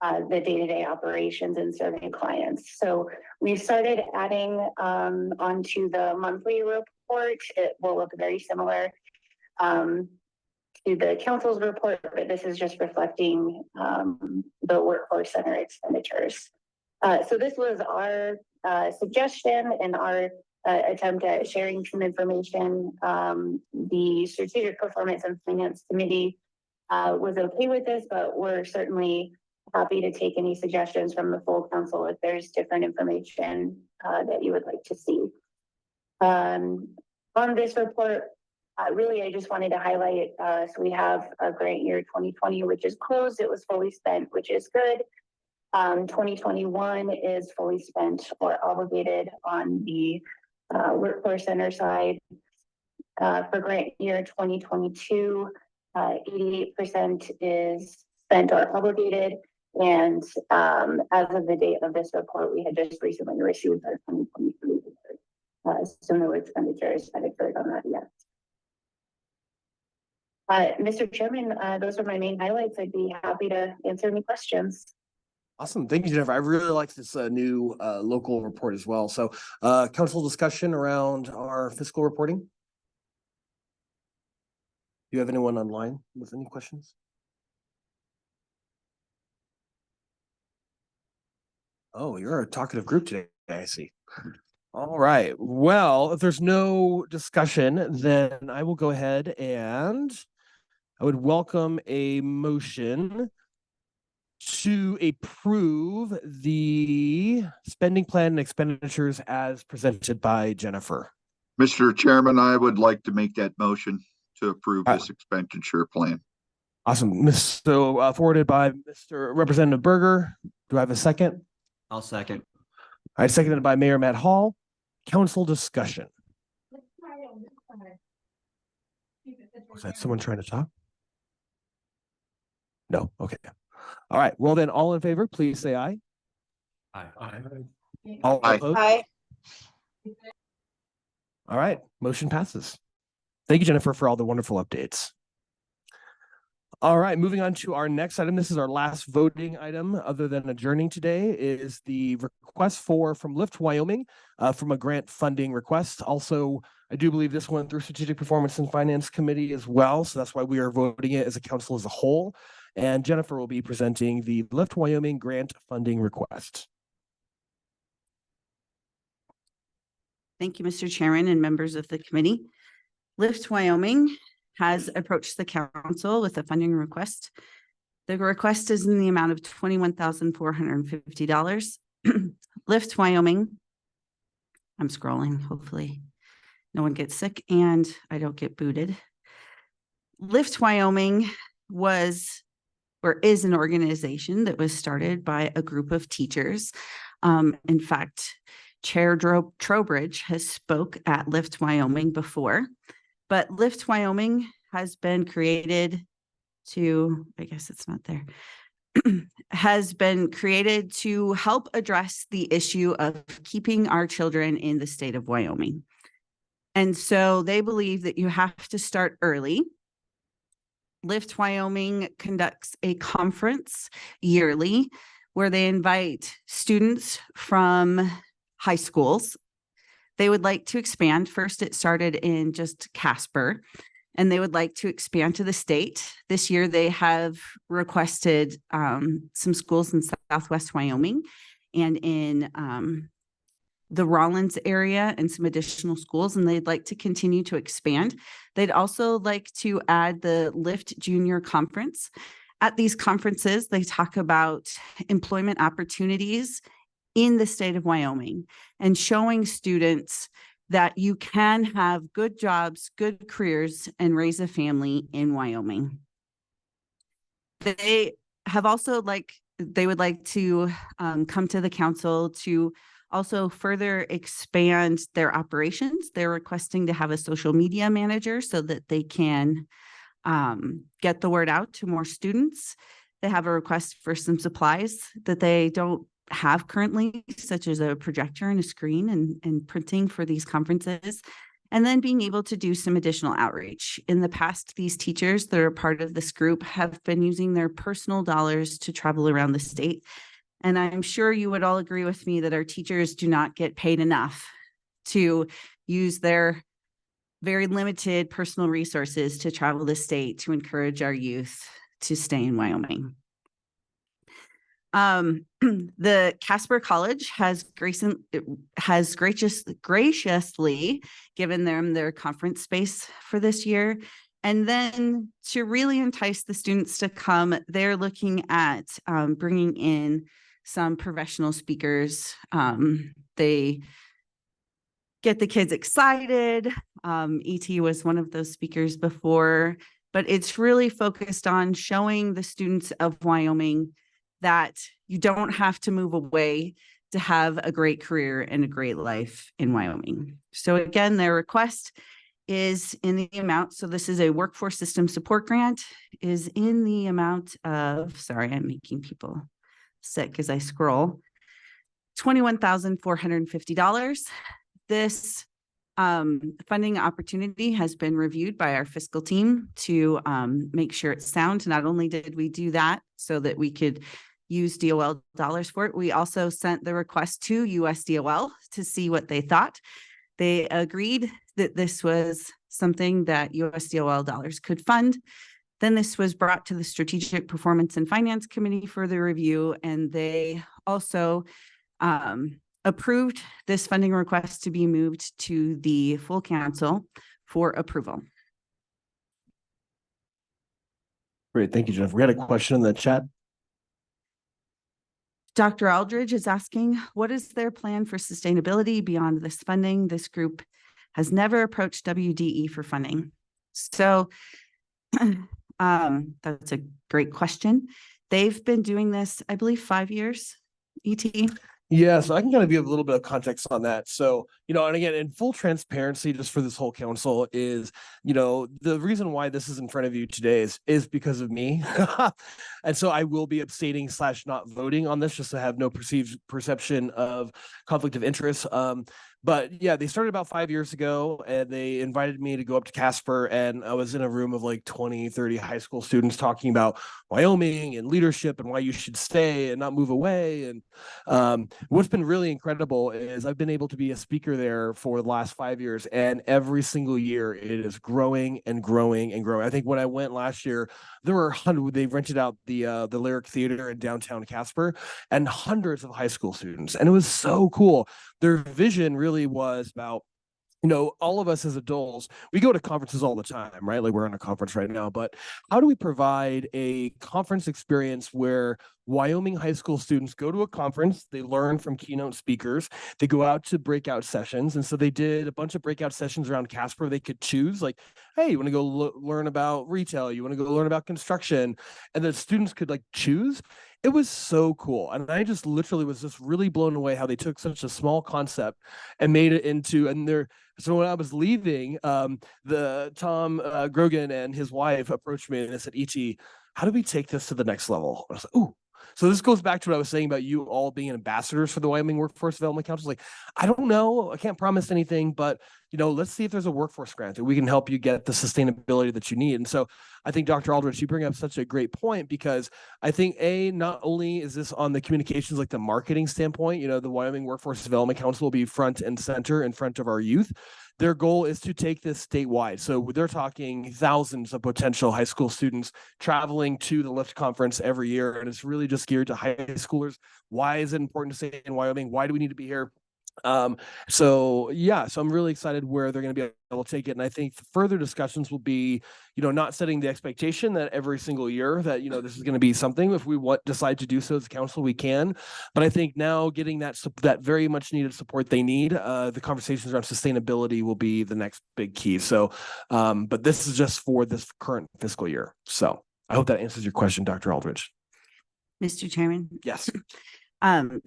the day-to-day operations and serving clients. So we started adding onto the monthly report. It will look very similar to the council's report, but this is just reflecting the workforce center expenditures. So this was our suggestion and our attempt at sharing some information. The Strategic Performance and Finance Committee was okay with this, but we're certainly happy to take any suggestions from the full council if there's different information that you would like to see. On this report, really, I just wanted to highlight, so we have a grant year 2020, which is closed. It was fully spent, which is good. 2021 is fully spent or obligated on the workforce center side. For grant year 2022, 88% is spent or obligated. And as of the date of this report, we had just recently received our 2023 report. So no expenditures had occurred on that yet. Mr. Chairman, those are my main highlights. I'd be happy to answer any questions. Awesome. Thank you, Jennifer. I really like this new local report as well. So council discussion around our fiscal reporting. Do you have anyone online with any questions? Oh, you're a talkative group today, I see. All right. Well, if there's no discussion, then I will go ahead and I would welcome a motion to approve the spending plan and expenditures as presented by Jennifer. Mr. Chairman, I would like to make that motion to approve this expenditure plan. Awesome. So forwarded by Mr. Representative Berger. Do I have a second? I'll second. All right, seconded by Mayor Matt Hall. Council discussion. Was that someone trying to talk? No. Okay. All right. Well, then all in favor, please say aye. Aye. All Aye. opposed? Aye. All right. Motion passes. Thank you, Jennifer, for all the wonderful updates. All right, moving on to our next item. This is our last voting item other than adjourning today is the request from Lift Wyoming from a grant funding request. Also, I do believe this went through Strategic Performance and Finance Committee as well. So that's why we are voting it as a council as a whole. And Jennifer will be presenting the Lift Wyoming grant funding request. Thank you, Mr. Chairman and members of the committee. Lift Wyoming has approached the council with a funding request. The request is in the amount of $21,450. Lift Wyoming, I'm scrolling, hopefully no one gets sick and I don't get booted. Lift Wyoming was or is an organization that was started by a group of teachers. In fact, Chair Trowbridge has spoke at Lift Wyoming before. But Lift Wyoming has been created to, I guess it's not there, has been created to help address the issue of keeping our children in the state of Wyoming. And so they believe that you have to start early. Lift Wyoming conducts a conference yearly where they invite students from high schools. They would like to expand. First, it started in just Casper, and they would like to expand to the state. This year, they have requested some schools in Southwest Wyoming and in the Rollins area and some additional schools, and they'd like to continue to expand. They'd also like to add the Lift Junior Conference. At these conferences, they talk about employment opportunities in the state of Wyoming and showing students that you can have good jobs, good careers, and raise a family in Wyoming. They have also they would like to come to the council to also further expand their operations. They're requesting to have a social media manager so that they can get the word out to more students. They have a request for some supplies that they don't have currently, such as a projector and a screen and printing for these conferences, and then being able to do some additional outreach. In the past, these teachers that are part of this group have been using their personal dollars to travel around the state. And I'm sure you would all agree with me that our teachers do not get paid enough to use their very limited personal resources to travel the state to encourage our youth to stay in Wyoming. The Casper College has graciously given them their conference space for this year. And then to really entice the students to come, they're looking at bringing in some professional speakers. They get the kids excited. ET was one of those speakers before, but it's really focused on showing the students of Wyoming that you don't have to move away to have a great career and a great life in Wyoming. So again, their request is in the amount, so this is a workforce system support grant, is in the amount of, sorry, I'm making people sick as I scroll, $21,450. This funding opportunity has been reviewed by our fiscal team to make sure it's sound. Not only did we do that so that we could use DOL dollars for it, we also sent the request to USDOL to see what they thought. They agreed that this was something that USDOL dollars could fund. Then this was brought to the Strategic Performance and Finance Committee for the review, and they also approved this funding request to be moved to the full council for approval. Great. Thank you, Jennifer. We had a question in the chat. Dr. Aldridge is asking, what is their plan for sustainability beyond this funding? This group has never approached WDE for funding. So that's a great question. They've been doing this, I believe, 5 years, ET. Yeah, so I can kind of give a little bit of context on that. So, and again, in full transparency, just for this whole council is, the reason why this is in front of you today is because of me. And so I will be abstaining / not voting on this just to have no perception of conflict of interest. But yeah, they started about 5 years ago and they invited me to go up to Casper, and I was in a room of like 20, 30 high school students talking about Wyoming and leadership and why you should stay and not move away. And what's been really incredible is I've been able to be a speaker there for the last 5 years, and every single year it is growing and growing and growing. I think when I went last year, there were they rented out the Lyric Theater in downtown Casper, and hundreds of high school students, and it was so cool. Their vision really was about, all of us as adults, we go to conferences all the time, right? Like we're on a conference right now, but how do we provide a conference experience where Wyoming high school students go to a conference, they learn from keynote speakers, they go out to breakout sessions. And so they did a bunch of breakout sessions around Casper. They could choose like, hey, you want to go learn about retail? You want to go learn about construction? And the students could like choose. It was so cool. And I just literally was just really blown away how they took such a small concept and made it into, so when I was leaving, the Tom Grogan and his wife approached me and they said, E.T., how do we take this to the next level? I was like, ooh. So this goes back to what I was saying about you all being ambassadors for the Wyoming Workforce Development Council. Like, I don't know, I can't promise anything, but let's see if there's a workforce grant that we can help you get the sustainability that you need. And so I think Dr. Aldrich, you bring up such a great point, because I think not only is this on the communications, like the marketing standpoint, the Wyoming Workforce Development Council will be front and center in front of our youth. Their goal is to take this statewide. So they're talking thousands of potential high school students traveling to the LIFT conference every year. And it's really just geared to high schoolers. Why is it important to stay in Wyoming? Why do we need to be here? So I'm really excited where they're going to be able to take it. And I think further discussions will be, not setting the expectation that every single year that, this is going to be something. If we decide to do so as a council, we can. But I think now getting that very much needed support they need, the conversations around sustainability will be the next big key. So, but this is just for this current fiscal year. So I hope that answers your question, Dr. Aldrich. Mr. Chairman? Yes.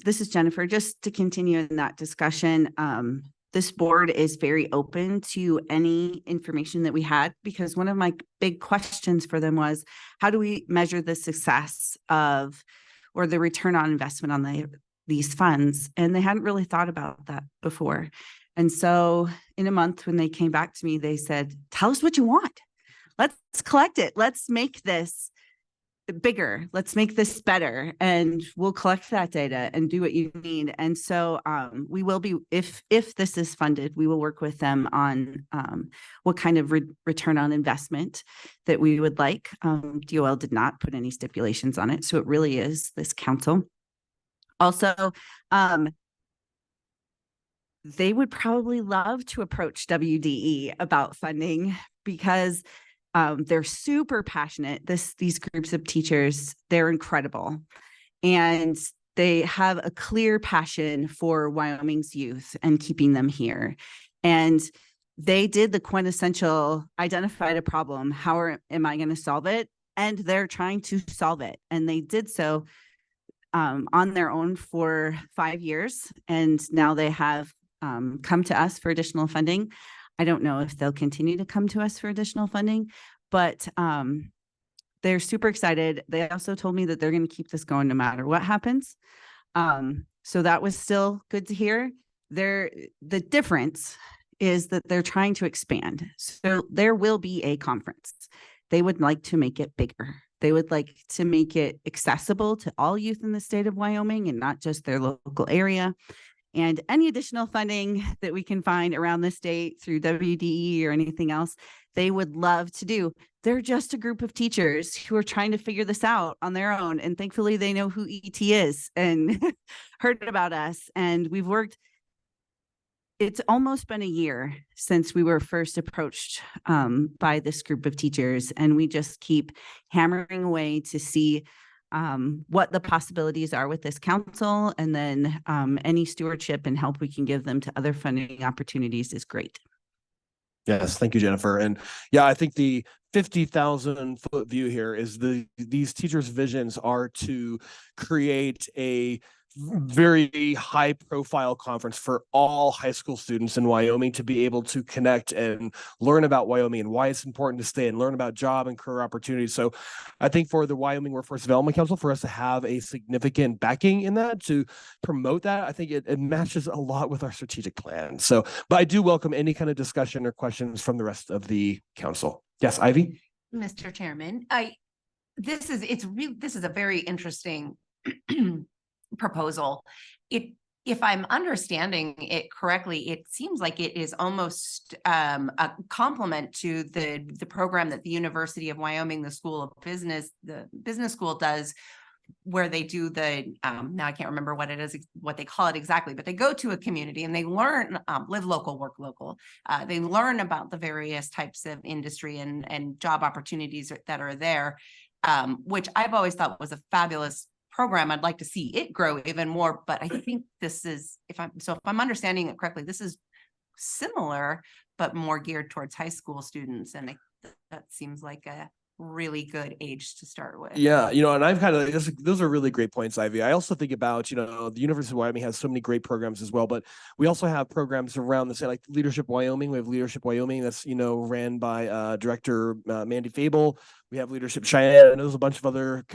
This is Jennifer. Just to continue in that discussion, this board is very open to any information that we had, because one of my big questions for them was, how do we measure the success of, or the return on investment on these funds? And they hadn't really thought about that before. And so in a month, when they came back to me, they said, tell us what you want. Let's collect it. Let's make this bigger. Let's make this better, and we'll collect that data and do what you need. And so we will be, if this is funded, we will work with them on what kind of return on investment that we would like. DOL did not put any stipulations on it, so it really is this council. Also, they would probably love to approach WDE about funding, because They're super passionate. These groups of teachers, they're incredible. And they have a clear passion for Wyoming's youth and keeping them here. And they did the quintessential, identified a problem. How am I going to solve it? And they're trying to solve it. And they did so on their own for 5 years. And now they have come to us for additional funding. I don't know if they'll continue to come to us for additional funding, but they're super excited. They also told me that they're going to keep this going no matter what happens. So that was still good to hear. The difference is that they're trying to expand. So there will be a conference. They would like to make it bigger. They would like to make it accessible to all youth in the state of Wyoming and not just their local area. And any additional funding that we can find around the state through WDE or anything else, they would love to do. They're just a group of teachers who are trying to figure this out on their own. And thankfully they know who ET is and heard about us. And we've worked. It's almost been a year since we were first approached by this group of teachers. And we just keep hammering away to see what the possibilities are with this council, and then any stewardship and help we can give them to other funding opportunities is great. Yes, thank you, Jennifer. And yeah, I think the 50,000 foot view here is these teachers' visions are to create a very high profile conference for all high school students in Wyoming to be able to connect and learn about Wyoming and why it's important to stay and learn about job and career opportunities. So I think for the Wyoming Workforce Development Council, for us to have a significant backing in that to promote that, I think it matches a lot with our strategic plan. So, but I do welcome any kind of discussion or questions from the rest of the council. Yes, Ivy? Mr. Chairman, this is a very interesting proposal. If I'm understanding it correctly, it seems like it is almost a complement to the program that the University of Wyoming, the business school does, where they do now I can't remember what it is, what they call it exactly, but they go to a community and they learn, live local, work local. They learn about the various types of industry and job opportunities that are there, which I've always thought was a fabulous program. I'd like to see it grow even more, but I think this is, if I'm understanding it correctly, this is similar, but more geared towards high school students. And that seems like a really good age to start with. Yeah, and I've kind of, those are really great points, Ivy. I also think about, the University of Wyoming has so many great programs as well, but we also have programs around the state, like Leadership Wyoming. We have Leadership Wyoming that's, ran by Director Mandy Fable. We have Leadership Cheyenne, and there's a bunch of other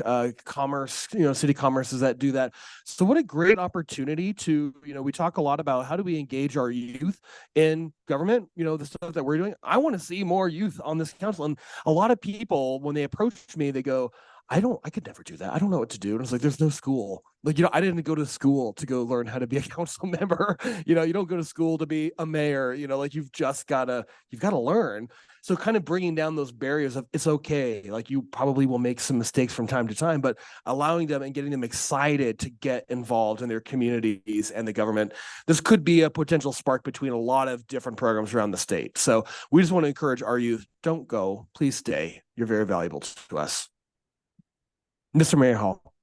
commerce, city commerces that do that. So what a great opportunity to, we talk a lot about how do we engage our youth in government, the stuff that we're doing. I want to see more youth on this council. And a lot of people, when they approach me, they go, I could never do that. I don't know what to do. And it's like, there's no school. Like, I didn't go to school to go learn how to be a council member. You don't go to school to be a mayor, like you've got to learn. So kind of bringing down those barriers of it's okay. Like you probably will make some mistakes from time to time, but allowing them and getting them excited to get involved in their communities and the government. This could be a potential spark between a lot of different programs around the state. So we just want to encourage our youth, don't go, please stay. You're very valuable to us. Mr. Mayor Hall.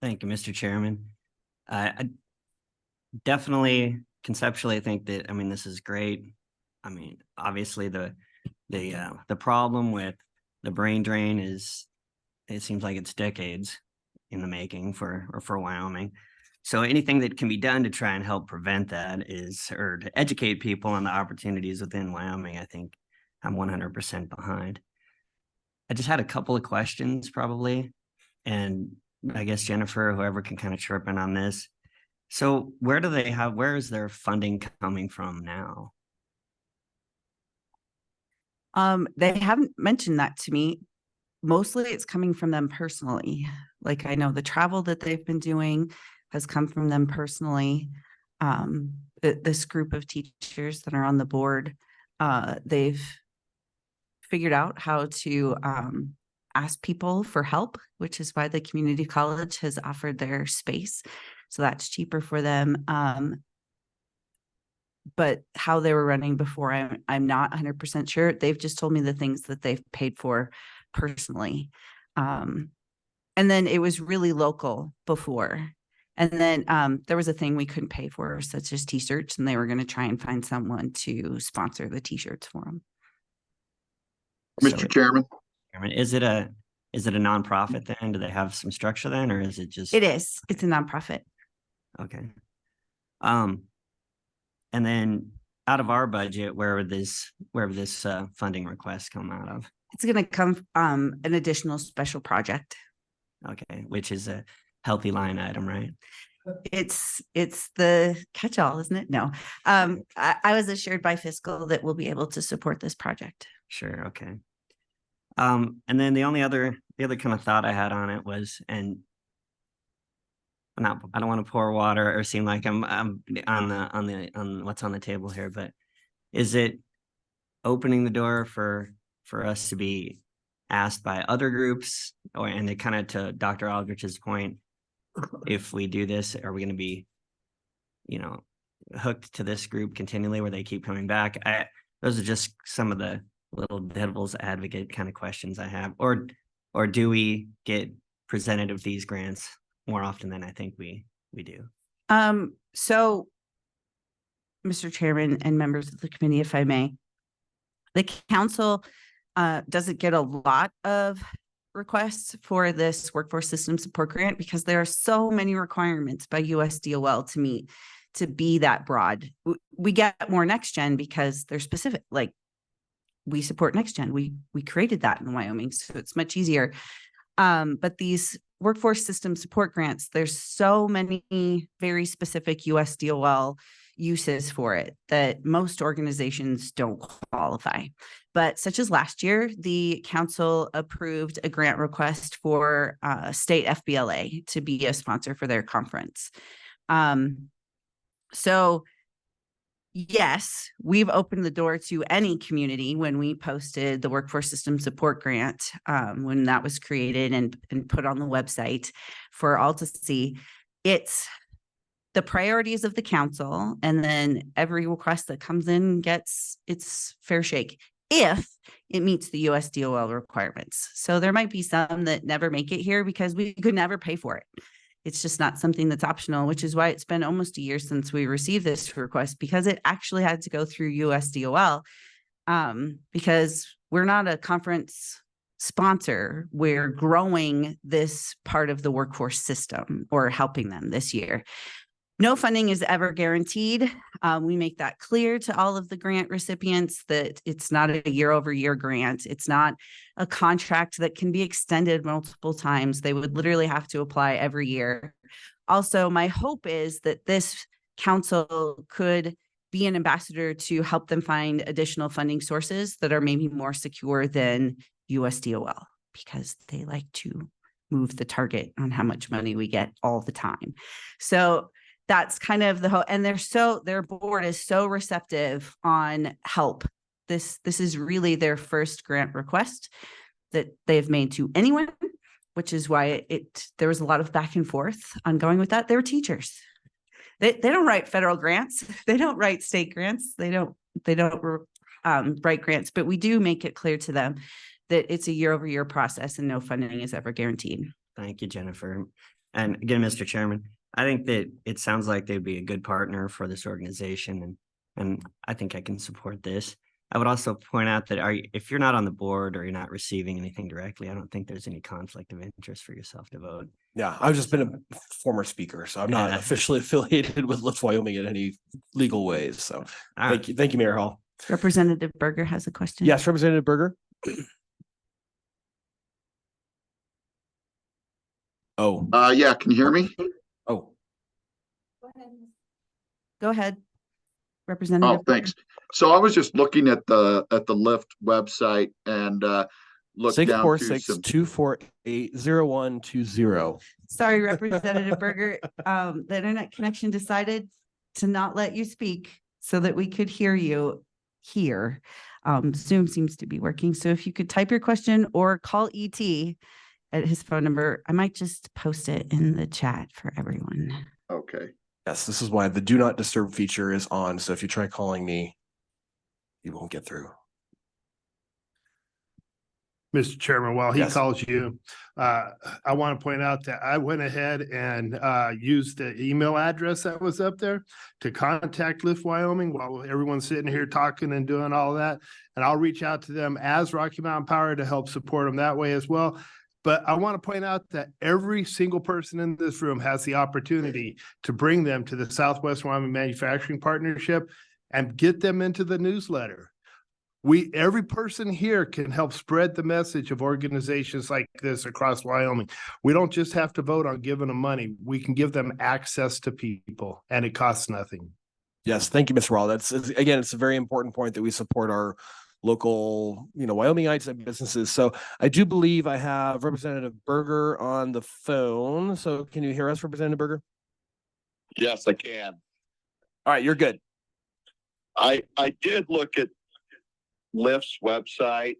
Thank you, Mr. Chairman. I definitely conceptually think that, this is great. Obviously the problem with the brain drain is, it seems like it's decades in the making for Wyoming. So anything that can be done to try and help prevent that or to educate people on the opportunities within Wyoming, I think I'm 100% behind. I just had a couple of questions probably, and I guess Jennifer, whoever can kind of chirp in on this. So where is their funding coming from now? They haven't mentioned that to me. Mostly it's coming from them personally. Like I know the travel that they've been doing has come from them personally. This group of teachers that are on the board, they've figured out how to ask people for help, which is why the community college has offered their space. So that's cheaper for them. but how they were running before, I'm not 100% sure. They've just told me the things that they've paid for personally. And then it was really local before. And then there was a thing we couldn't pay for, such as t-shirts, and they were going to try and find someone to sponsor the t-shirts for them. Mr. Chairman? Is it a nonprofit then? Do they have some structure then, or is it just? It is. It's a nonprofit. Okay. And then out of our budget, where would this funding request come out of? It's going to come an additional special project. Okay, which is a healthy line item, right? It's the catch-all, isn't it? No. I was assured by fiscal that we'll be able to support this project. Sure. Okay. And then the other kind of thought I had on it was, and I don't want to pour water or seem like I'm on what's on the table here, but is it opening the door for us to be asked by other groups, and kind of to Dr. Aldrich's point, if we do this, are we going to be, hooked to this group continually where they keep coming back? Those are just some of the little devil's advocate kind of questions I have. Or do we get presented with these grants more often than I think we do? So, Mr. Chairman and members of the committee, if I may, the council doesn't get a lot of requests for this workforce system support grant because there are so many requirements by USDOL to meet to be that broad. We get more next gen because they're specific, like we support next gen. We created that in Wyoming, so it's much easier. But these workforce system support grants, there's so many very specific USDOL uses for it that most organizations don't qualify. But such as last year, the council approved a grant request for state FBLA to be a sponsor for their conference. So yes, we've opened the door to any community when we posted the workforce system support grant, when that was created and put on the website for all to see. It's the priorities of the council, and then every request that comes in gets its fair shake if it meets the USDOL requirements. So there might be some that never make it here because we could never pay for it. It's just not something that's optional, which is why it's been almost a year since we received this request, because it actually had to go through USDOL, because we're not a conference sponsor. We're growing this part of the workforce system or helping them this year. No funding is ever guaranteed. We make that clear to all of the grant recipients that it's not a year-over-year grant. It's not a contract that can be extended multiple times. They would literally have to apply every year. Also, my hope is that this council could be an ambassador to help them find additional funding sources that are maybe more secure than USDOL, because they like to move the target on how much money we get all the time. So that's kind of the whole, and their board is so receptive on help. This is really their first grant request that they've made to anyone, which is why there was a lot of back and forth on going with that. They're teachers. They don't write federal grants. They don't write state grants. They don't write grants, but we do make it clear to them that it's a year-over-year process and no funding is ever guaranteed. Thank you, Jennifer. And again, Mr. Chairman, I think that it sounds like they'd be a good partner for this organization, and I think I can support this. I would also point out that if you're not on the board or you're not receiving anything directly, I don't think there's any conflict of interest for yourself to vote. Yeah, I've just been a former speaker, so I'm not officially affiliated with Lift Wyoming in any legal ways. So thank you, Mayor Hall. Representative Berger has a question. Yes, Representative Berger. Oh. Yeah, can you hear me? Oh. Go ahead, Representative. Oh, thanks. So I was just looking at the Lyft website and looked down to 646-248-0120. Sorry, Representative Berger. The internet connection decided to not let you speak so that we could hear you here. Zoom seems to be working. So if you could type your question or call ET at his phone number, I might just post it in the chat for everyone. Okay. Yes, this is why the do not disturb feature is on. So if you try calling me, you won't get through. Mr. Chairman, while he Yes. calls you, I want to point out that I went ahead and used the email address that was up there to contact Lift Wyoming while everyone's sitting here talking and doing all that. And I'll reach out to them as Rocky Mountain Power to help support them that way as well. But I want to point out that every single person in this room has the opportunity to bring them to the Southwest Wyoming Manufacturing Partnership and get them into the newsletter. Every person here can help spread the message of organizations like this across Wyoming. We don't just have to vote on giving them money. We can give them access to people, and it costs nothing. Yes, thank you, Mr. Wall. Again, it's a very important point that we support our local, Wyomingites and businesses. So I do believe I have Representative Berger on the phone. So can you hear us, Representative Berger? Yes, I can. All right, you're good. I did look at Lyft's website,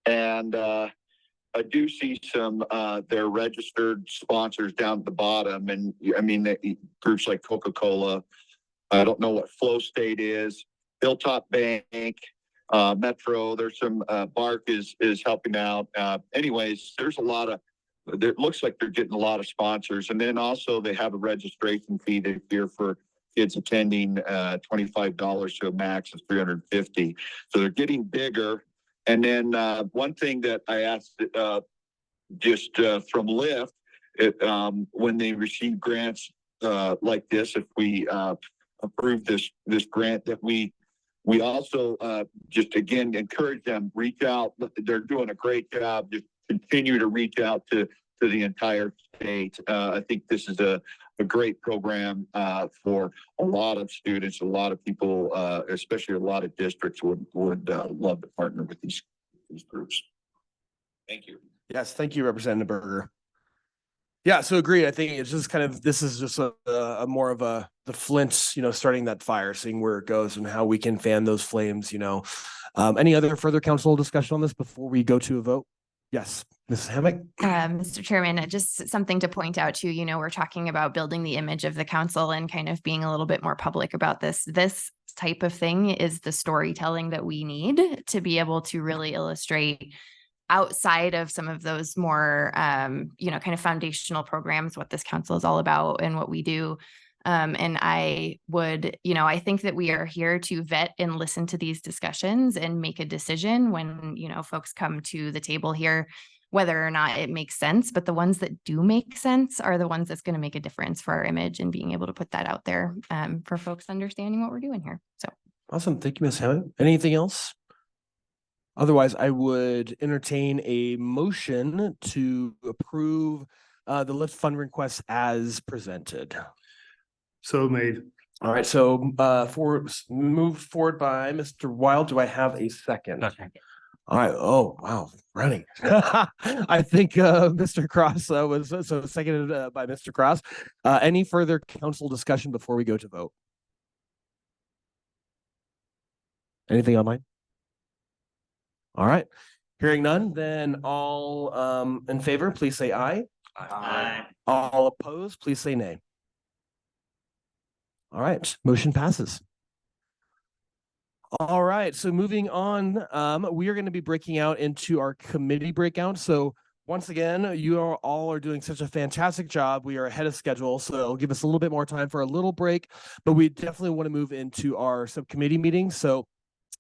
and I do see some their registered sponsors down at the bottom, and I mean groups like Coca-Cola. I don't know what Flow State is, Hilltop Bank, Metro. There's some Bark is helping out. Anyways, there's a lot of. It looks like they're getting a lot of sponsors, and then also they have a registration fee this year for kids attending, $25 to a max of $350. So they're getting bigger. And then one thing that I asked just from Lyft, when they receive grants like this, if we approve this grant, that we also just again encourage them, reach out. They're doing a great job. Just continue to reach out to the entire state. I think this is a great program for a lot of students, a lot of people, especially a lot of districts would love to partner with these groups. Thank you. Yes, thank you, Representative Berger. Yeah, so agreed. I think it's just this is just a more of the flint, starting that fire, seeing where it goes and how we can fan those flames, Any other further council discussion on this before we go to a vote? Yes, Mrs. Hammack. Mr. Chairman, just something to point out too, we're talking about building the image of the council and kind of being a little bit more public about this. This type of thing is the storytelling that we need to be able to really illustrate outside of some of those more, kind of foundational programs, what this council is all about and what we do. And I would, I think that we are here to vet and listen to these discussions and make a decision when, folks come to the table here, whether or not it makes sense. But the ones that do make sense are the ones that's going to make a difference for our image and being able to put that out there for folks understanding what we're doing here. So awesome. Thank you, Ms. Hammond. Anything else? Otherwise, I would entertain a motion to approve the Lyft fund request as presented. So made. All right. So moved forward by Mr. Wild. Do I have a second? All right. Oh, wow. Running. I think Mr. Cross was so seconded by Mr. Cross. Any further council discussion before we go to vote? Anything online? All right. Hearing none, then all in favor, please say aye. Aye. All opposed, please say nay. All right, motion passes. All right, so moving on, we are going to be breaking out into our committee breakout. So once again, you all are doing such a fantastic job. We are ahead of schedule, so it'll give us a little bit more time for a little break, but we definitely want to move into our subcommittee meetings. So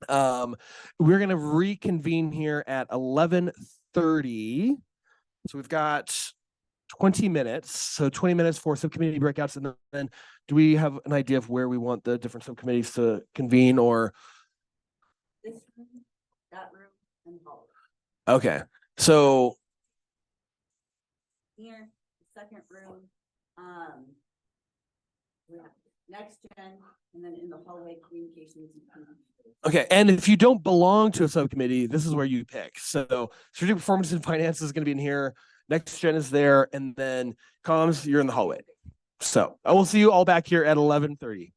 we're going to reconvene here at 11:30. So we've got 20 minutes. So 20 minutes for subcommittee breakouts. And then do we have an idea of where we want the different subcommittees to convene or? This room, that room, and hall. Okay. So Here, second room, we have next gen, and then in the hallway communications. okay, and if you don't belong to a subcommittee, this is where you pick. So strategic performance and finance is going to be in here. Next gen is there, and then comms, you're in the hallway. So I will see you all back here at 11:30.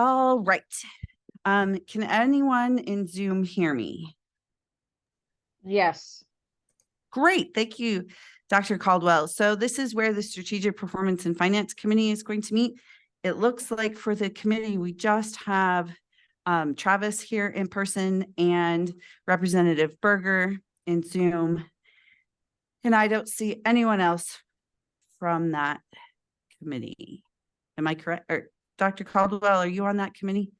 All right. Can anyone in Zoom hear me? Yes. Great. Thank you, Dr. Caldwell. So this is where the Strategic Performance and Finance Committee is going to meet. It looks like for the committee, we just have Travis here in person and Representative Berger in Zoom. And I don't see anyone else from that committee. Am I correct? Or Dr. Caldwell, are you on that committee?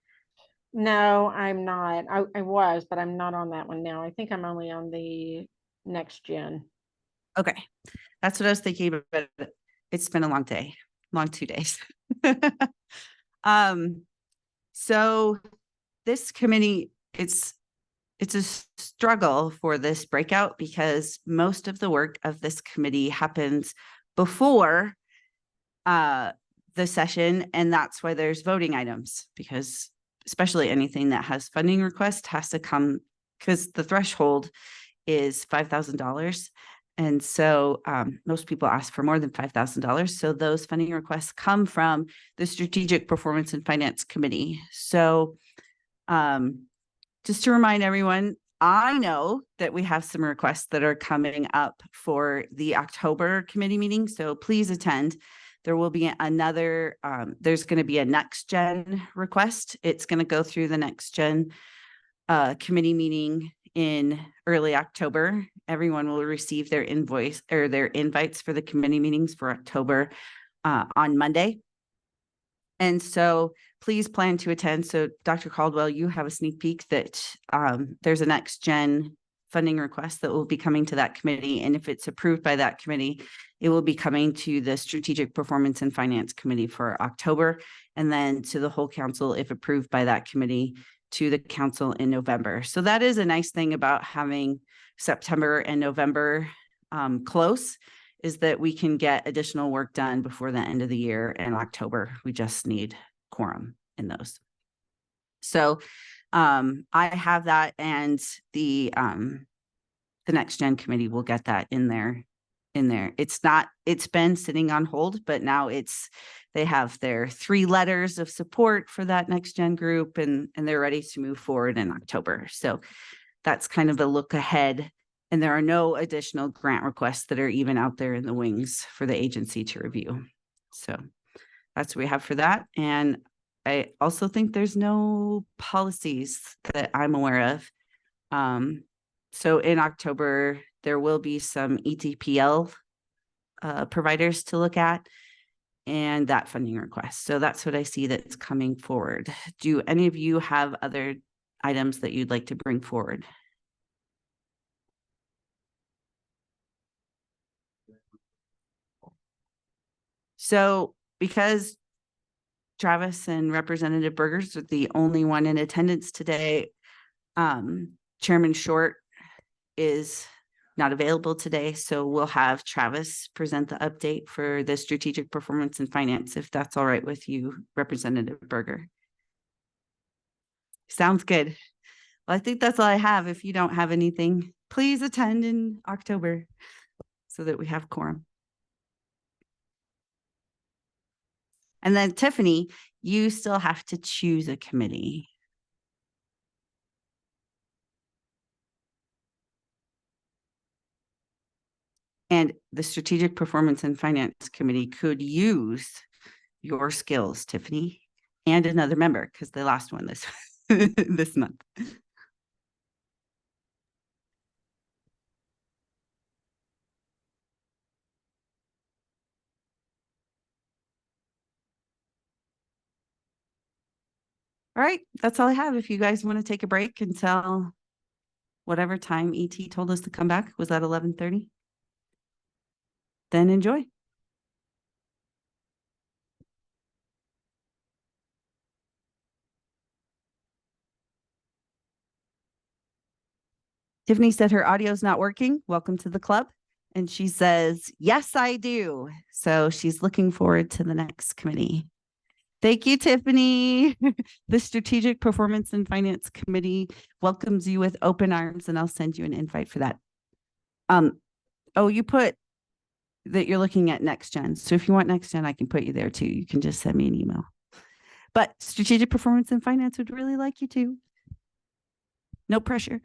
No, I'm not. I was, but I'm not on that one now. I think I'm only on the next gen. Okay, that's what I was thinking, but it's been a long day, long 2 days. So this committee, it's a struggle for this breakout because most of the work of this committee happens before the session, and that's why there's voting items, because especially anything that has funding request has to come, because the threshold is $5,000. And so most people ask for more than $5,000. So those funding requests come from the Strategic Performance and Finance Committee. So just to remind everyone, I know that we have some requests that are coming up for the October committee meeting. So please attend. There will be another, there's going to be a next gen request. It's going to go through the next gen committee meeting in early October. Everyone will receive their invoice or their invites for the committee meetings for October on Monday. And so please plan to attend. So Dr. Caldwell, you have a sneak peek that there's a next gen funding request that will be coming to that committee. And if it's approved by that committee, it will be coming to the Strategic Performance and Finance Committee for October, and then to the whole council, if approved by that committee, to the council in November. So that is a nice thing about having September and November close, is that we can get additional work done before the end of the year in October. We just need quorum in those. So I have that, and the next gen committee will get that in there. It's been sitting on hold, but now they have their 3 letters of support for that next gen group, and they're ready to move forward in October. So that's kind of a look ahead. And there are no additional grant requests that are even out there in the wings for the agency to review. So that's what we have for that. And I also think there's no policies that I'm aware of. So in October, there will be some ETPL providers to look at and that funding request. So that's what I see that's coming forward. Do any of you have other items that you'd like to bring forward? So because Travis and Representative Bergers are the only one in attendance today, Chairman Short is not available today. So we'll have Travis present the update for the Strategic Performance and Finance, if that's all right with you, Representative Berger. Sounds good. Well, I think that's all I have. If you don't have anything, please attend in October so that we have quorum. And then Tiffany, you still have to choose a committee. And the Strategic Performance and Finance Committee could use your skills, Tiffany, and another member, because they lost one this this month. All right, that's all I have. If you guys want to take a break until whatever time ET told us to come back, was that 11:30? Then enjoy. Tiffany said her audio is not working. Welcome to the club. And she says, yes, I do. So she's looking forward to the next committee. Thank you, Tiffany. The Strategic Performance and Finance Committee welcomes you with open arms, and I'll send you an invite for that. Oh, you put that you're looking at next gen. So if you want next gen, I can put you there too. You can just send me an email. But strategic performance and finance would really like you to. No pressure.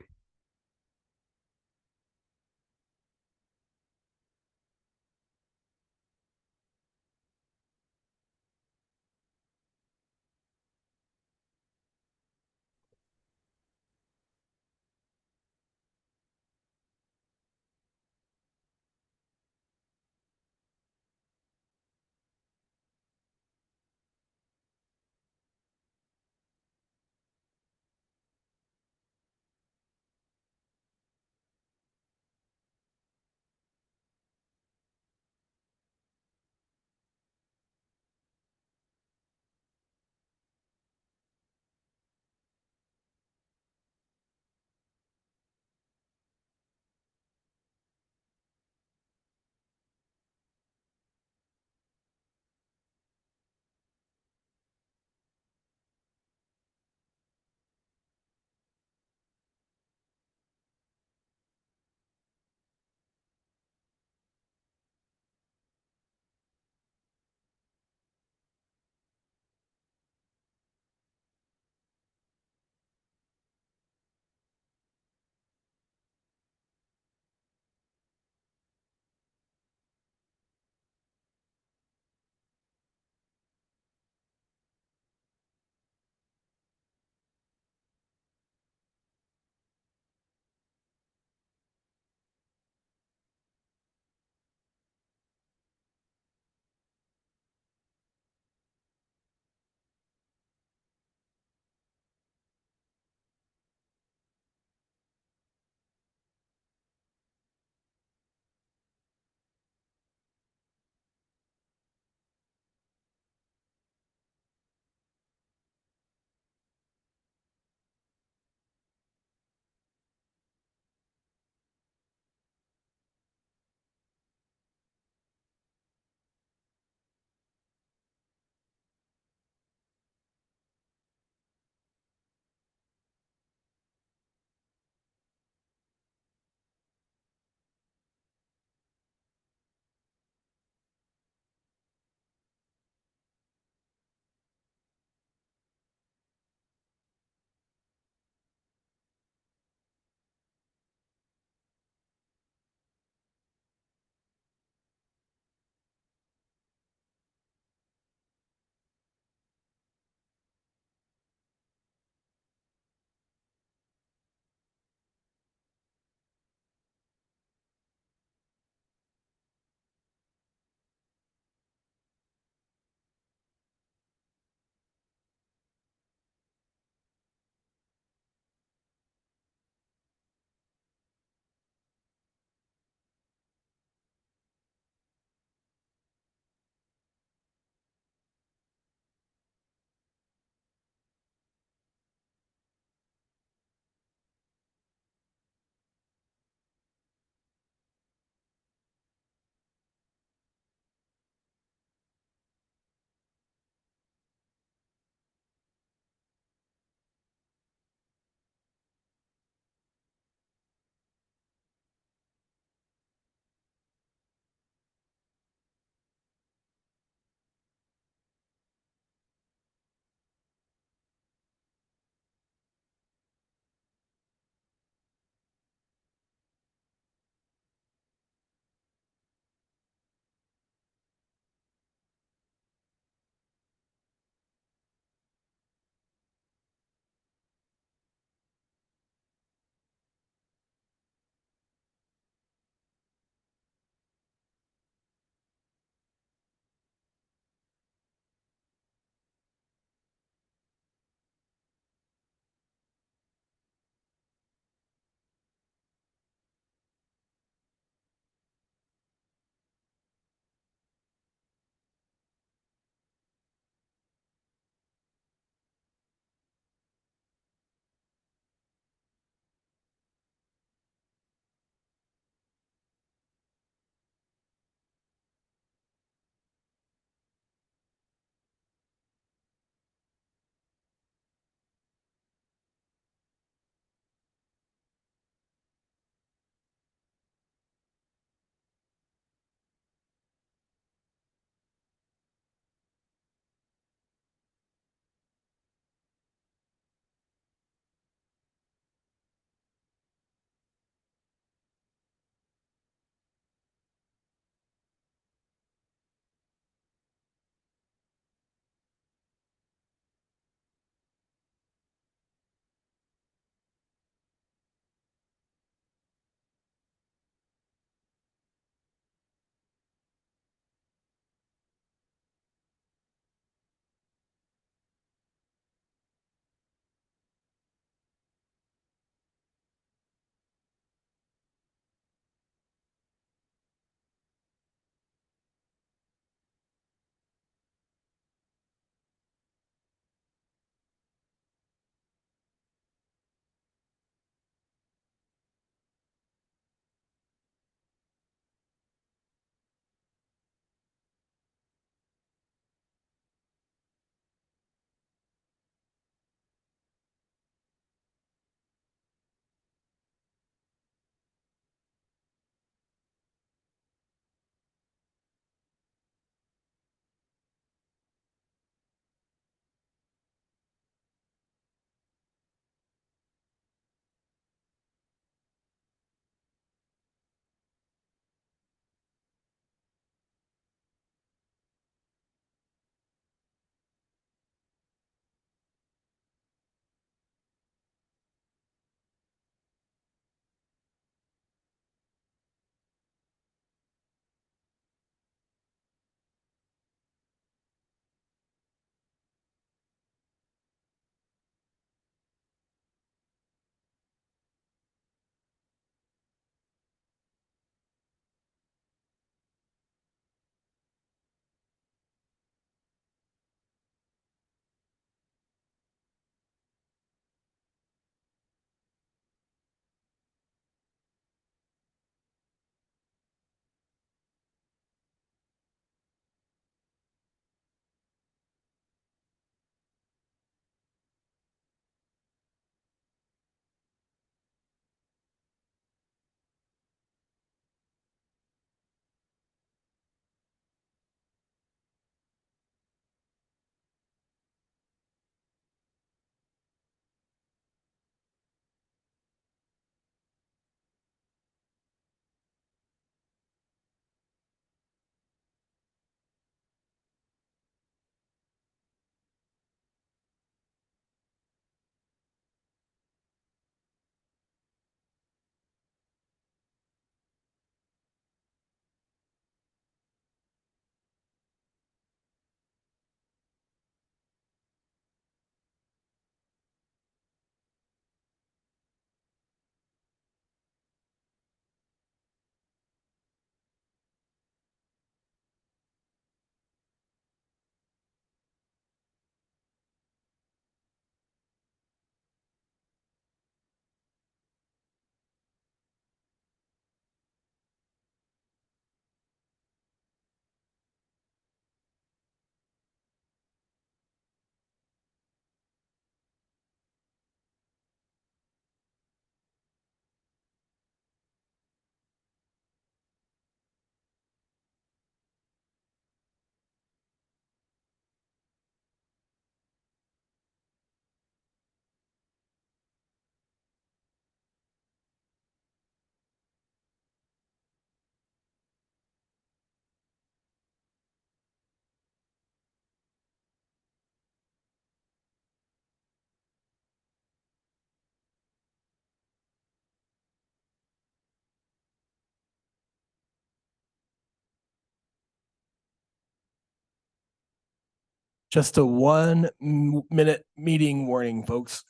Just a 1 minute meeting warning, folks.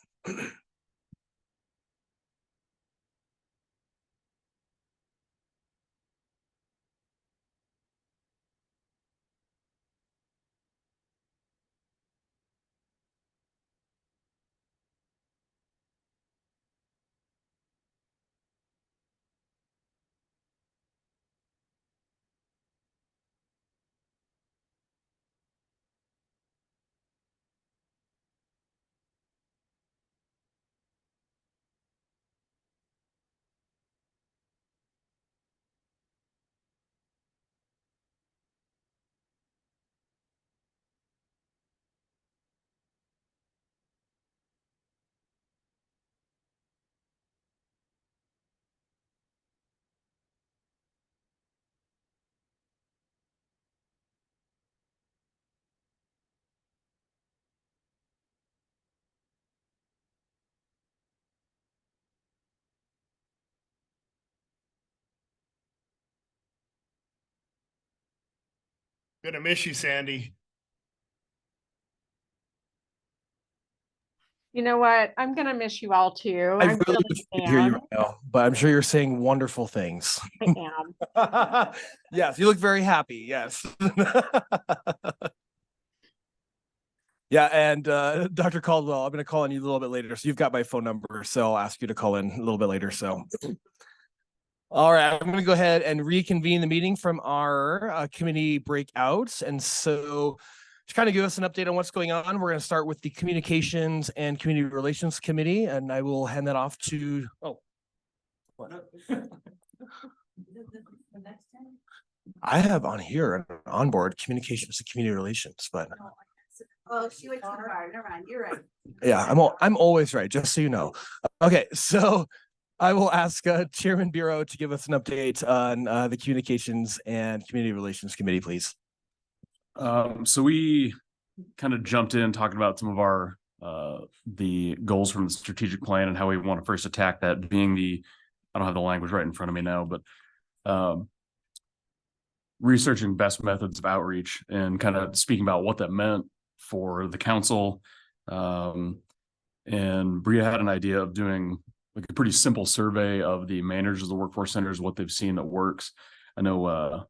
Gonna miss you, Sandy. You know what? I'm gonna miss you all too. I I really really wish I could hear you am. right now, but I'm sure you're saying wonderful things. I am. Yes, you look very happy. Yes. Yeah, and Dr. Caldwell, I'm going to call on you a little bit later. So you've got my phone number, so I'll ask you to call in a little bit later. So, all right, I'm going to go ahead and reconvene the meeting from our committee breakouts. And so to kind of give us an update on what's going on, we're going to start with the Communications and Community Relations Committee, and I will hand that off to, what? I have on here on board Communications and Community Relations, but Oh, she went too far. Never mind. You're right. yeah, I'm always right, just so you know. Okay, so I will ask Chairman Bureau to give us an update on the Communications and Community Relations Committee, please. So we kind of jumped in talking about some of our the goals from the strategic plan and how we want to first attack that, being I don't have the language right in front of me now, but researching best methods of outreach and kind of speaking about what that meant for the council. And Bria had an idea of doing like a pretty simple survey of the managers of the workforce centers, what they've seen that works. I know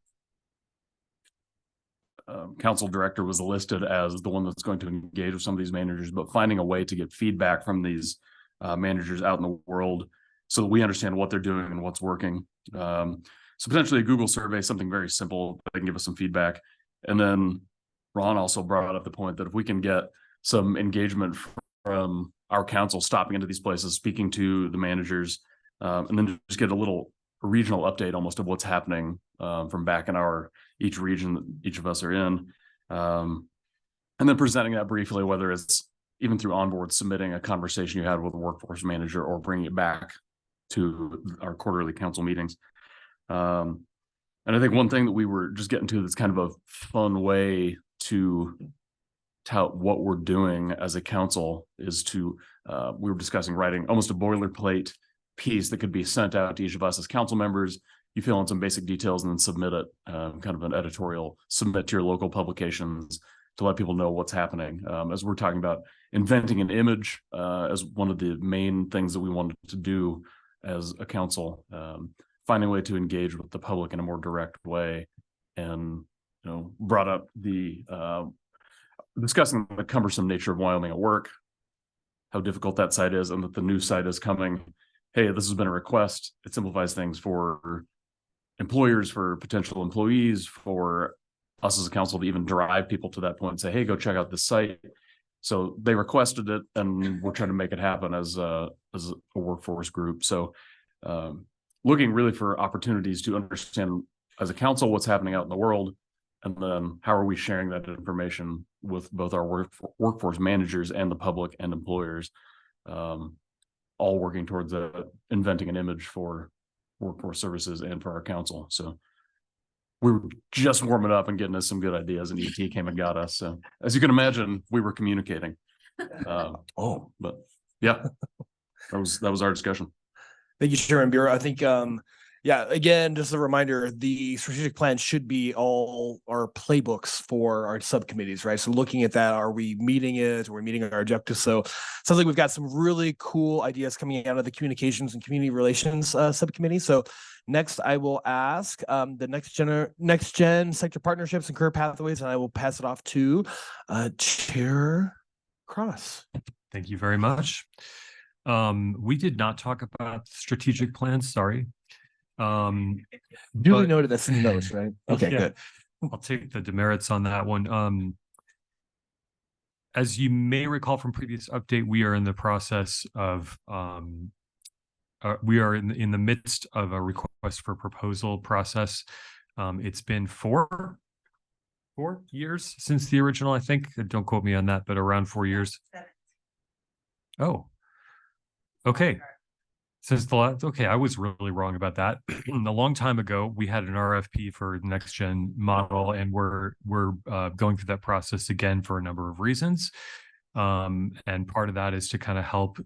council director was listed as the one that's going to engage with some of these managers, but finding a way to get feedback from these managers out in the world so that we understand what they're doing and what's working. So potentially a Google survey, something very simple that can give us some feedback. And then Ron also brought up the point that if we can get some engagement from our council stopping into these places, speaking to the managers, and then just get a regional update almost of what's happening from back in each region that each of us are in. And then presenting that briefly, whether it's even through onboard, submitting a conversation you had with a workforce manager or bringing it back to our quarterly council meetings. And I think one thing that we were just getting to that's kind of a fun way to tout what we're doing as a council is to, we were discussing writing almost a boilerplate piece that could be sent out to each of us as council members. You fill in some basic details and then submit it, kind of an editorial, submit to your local publications to let people know what's happening. As we're talking about inventing an image as one of the main things that we wanted to do as a council, finding a way to engage with the public in a more direct way, and brought up the discussing the cumbersome nature of Wyoming at Work, how difficult that site is, and that the new site is coming. Hey, this has been a request. It simplifies things for employers, for potential employees, for us as a council to even drive people to that point and say, hey, go check out this site. So they requested it, and we're trying to make it happen as a workforce group. So looking really for opportunities to understand as a council what's happening out in the world, and then how are we sharing that information with both our workforce managers and the public and employers, all working towards inventing an image for workforce services and for our council. So we were just warming up and getting us some good ideas, and ET came and got us. So as you can imagine, we were communicating. But yeah, that was our discussion. Thank you, Chairman Bureau. I think Yeah, again, just a reminder, the strategic plan should be all our playbooks for our subcommittees, right? So looking at that, are we meeting it? Are we meeting our objectives? So sounds like we've got some really cool ideas coming out of the communications and community relations subcommittee. So next I will ask the next gen sector partnerships and career pathways, and I will pass it off to Chair Cross. Thank you very much. We did not talk about strategic plans, sorry. Duly noted, that's in the notes, right? Okay, Yeah. good. I'll take the demerits on that one. As you may recall from previous update, we are in the process of we are in the midst of a request for proposal process. It's been four years since the original, I think. Don't quote me on that, but around 4 years. Oh, okay. Since the last, okay, I was really wrong about that. A long time ago, we had an RFP for the next gen model, and we're going through that process again for a number of reasons. And part of that is to kind of help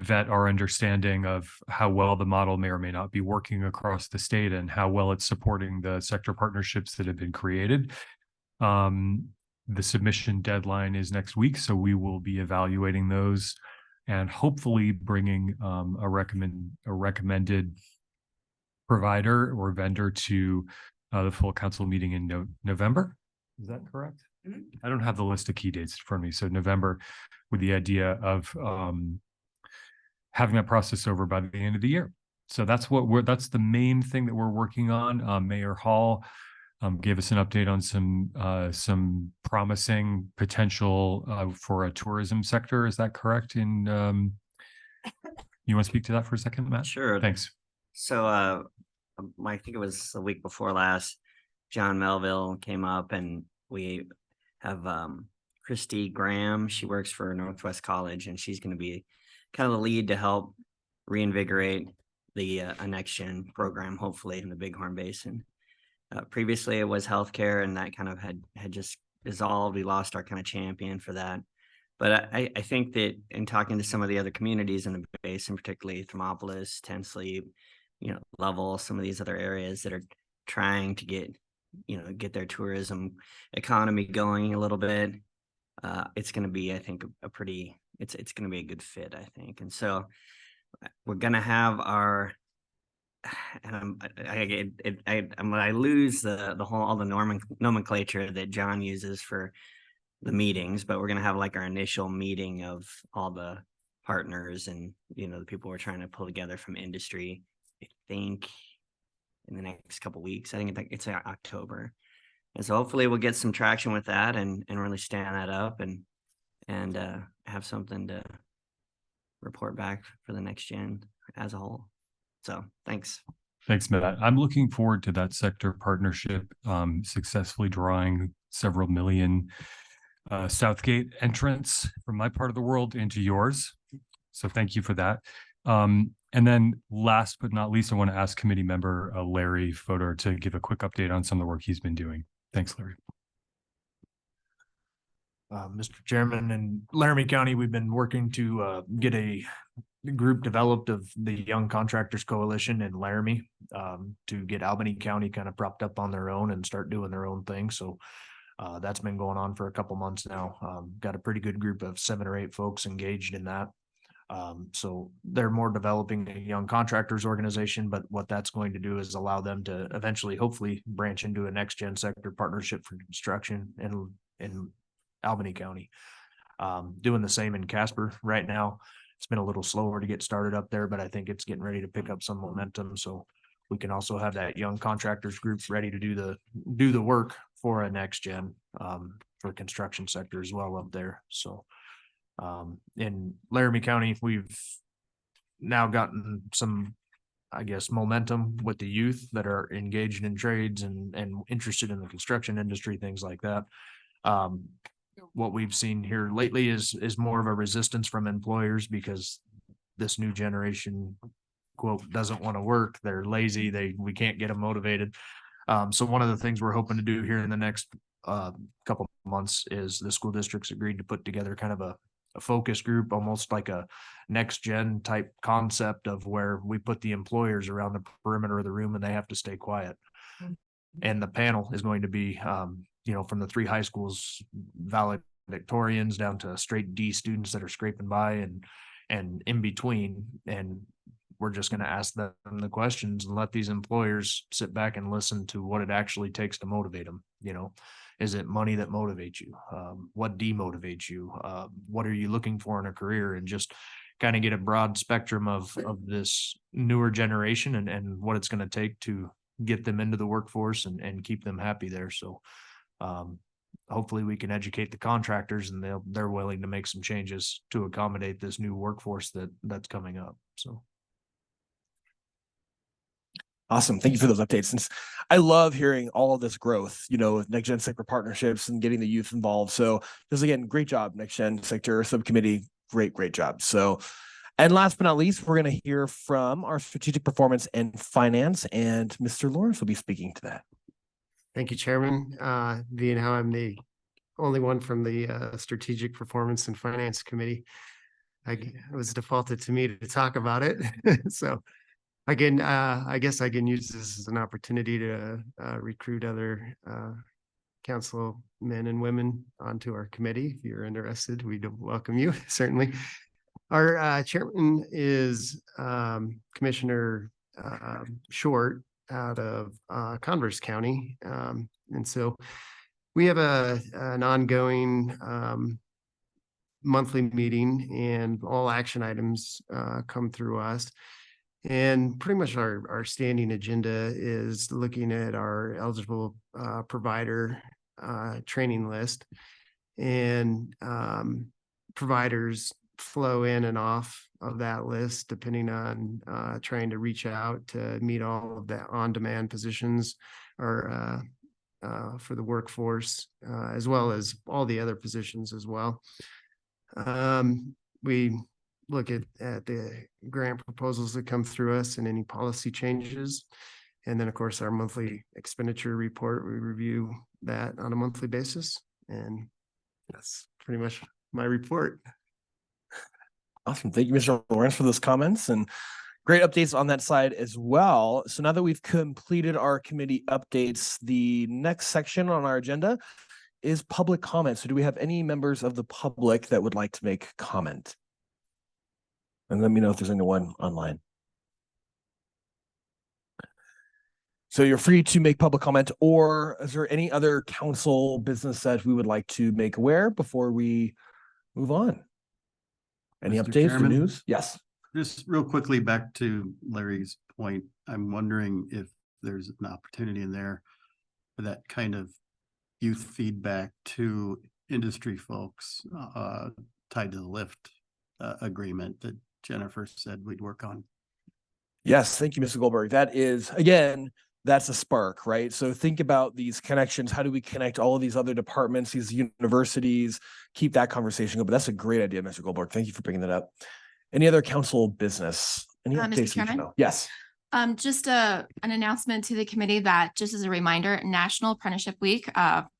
vet our understanding of how well the model may or may not be working across the state and how well it's supporting the sector partnerships that have been created. The submission deadline is next week, so we will be evaluating those and hopefully bringing a recommended provider or vendor to the full council meeting in November. Is that correct? I don't have the list of key dates in front of me. So November, with the idea of having that process over by the end of the year. So that's that's the main thing that we're working on. Mayor Hall gave us an update on some promising potential for a tourism sector. Is that correct? You want to speak to that for a second, Matt? Sure. Thanks. So, I think it was the week before last, John Melville came up, and we have Christy Graham. She works for Northwest College, and she's going to be kind of the lead to help reinvigorate the Next Gen program, hopefully in the Bighorn Basin. Previously, it was healthcare, and that kind of had just dissolved. We lost our kind of champion for that. But I think that in talking to some of the other communities in the basin, particularly Thermopolis, Ten Sleep, Level, some of these other areas that are trying to get their tourism economy going a little bit, it's going to be, I think, it's going to be a good fit, I think. And so we're going to have our, and I lose the whole, all the nomenclature that John uses for the meetings, but we're going to have like our initial meeting of all the partners and, the people we're trying to pull together from industry, I think in the next couple of weeks. I think it's October. And so hopefully we'll get some traction with that and really stand that up and have something to report back for the Next Gen as a whole. So thanks. Thanks, Matt. I'm looking forward to that sector partnership successfully drawing several million Southgate entrants from my part of the world into yours. So thank you for that. And then last but not least, I want to ask committee member Larry Fodor to give a quick update on some of the work he's been doing. Thanks, Larry. Mr. Chairman, in Laramie County, we've been working to get a group developed of the Young Contractors Coalition in Laramie to get Albany County kind of propped up on their own and start doing their own thing. So that's been going on for a couple months now. Got a pretty good group of 7 or 8 folks engaged in that. So they're more developing a young contractors organization, but what that's going to do is allow them to eventually, hopefully, branch into a Next Gen sector partnership for construction in Albany County. Doing the same in Casper right now. It's been a little slower to get started up there, but I think it's getting ready to pick up some momentum. So we can also have that young contractors group ready to do the work for a Next Gen for construction sector as well up there. So in Laramie County, we've now gotten some, I guess, momentum with the youth that are engaged in trades and interested in the construction industry, things like that. What we've seen here lately is more of a resistance from employers because this new generation, quote, doesn't want to work. They're lazy. We can't get them motivated. So one of the things we're hoping to do here in the next couple months is the school districts agreed to put together kind of focus group, almost like a next gen type concept of where we put the employers around the perimeter of the room and they have to stay quiet. And the panel is going to be, from the 3 high schools, valedictorians down to straight D students that are scraping by and in between. And we're just going to ask them the questions and let these employers sit back and listen to what it actually takes to motivate them. Is it money that motivates you? What demotivates you? What are you looking for in a career? And just kind of get a broad spectrum of this newer generation and what it's going to take to get them into the workforce and keep them happy there. So hopefully we can educate the contractors and they're willing to make some changes to accommodate this new workforce that's coming up. So. Awesome. Thank you for those updates. Since I love hearing all of this growth, with Next Gen Sector partnerships and getting the youth involved. So just again, great job, Next Gen Sector Subcommittee. Great job. So, and last but not least, we're going to hear from our Strategic Performance and Finance, and Mr. Lawrence will be speaking to that. Thank you, Chairman. Being how I'm the only one from the Strategic Performance and Finance Committee, it was defaulted to me to talk about it. So again, I guess I can use this as an opportunity to recruit other councilmen and women onto our committee. If you're interested, we'd welcome you, certainly. Our chairman is Commissioner Short out of Converse County. And so we have an ongoing monthly meeting, and all action items come through us. And pretty much our standing agenda is looking at our eligible provider training list, and providers flow in and off of that list depending on trying to reach out to meet all of the on-demand positions or for the workforce, as well as all the other positions as well. We look at the grant proposals that come through us and any policy changes. And then, of course, our monthly expenditure report, we review that on a monthly basis. And that's pretty much my report. Awesome. Thank you, Mr. Lawrence, for those comments and great updates on that side as well. So now that we've completed our committee updates, the next section on our agenda is public comment. So do we have any members of the public that would like to make comment? And let me know if there's anyone online. So you're free to make public comment, or is there any other council business that we would like to make aware before we move on? Any Mr. updates or Chairman? news? Yes. Just real quickly back to Larry's point, I'm wondering if there's an opportunity in there for that kind of youth feedback to industry folks tied to the LIFT agreement that Jennifer said we'd work on. Yes, thank you, Mr. Goldberg. That is, again, that's a spark, right? So think about these connections. How do we connect all of these other departments, these universities, keep that conversation going? But that's a great idea, Mr. Goldberg. Thank you for bringing that up. Any other council business? Any Mr. updates we should Chairman? know? Yes. Just an announcement to the committee that, just as a reminder, National Apprenticeship Week,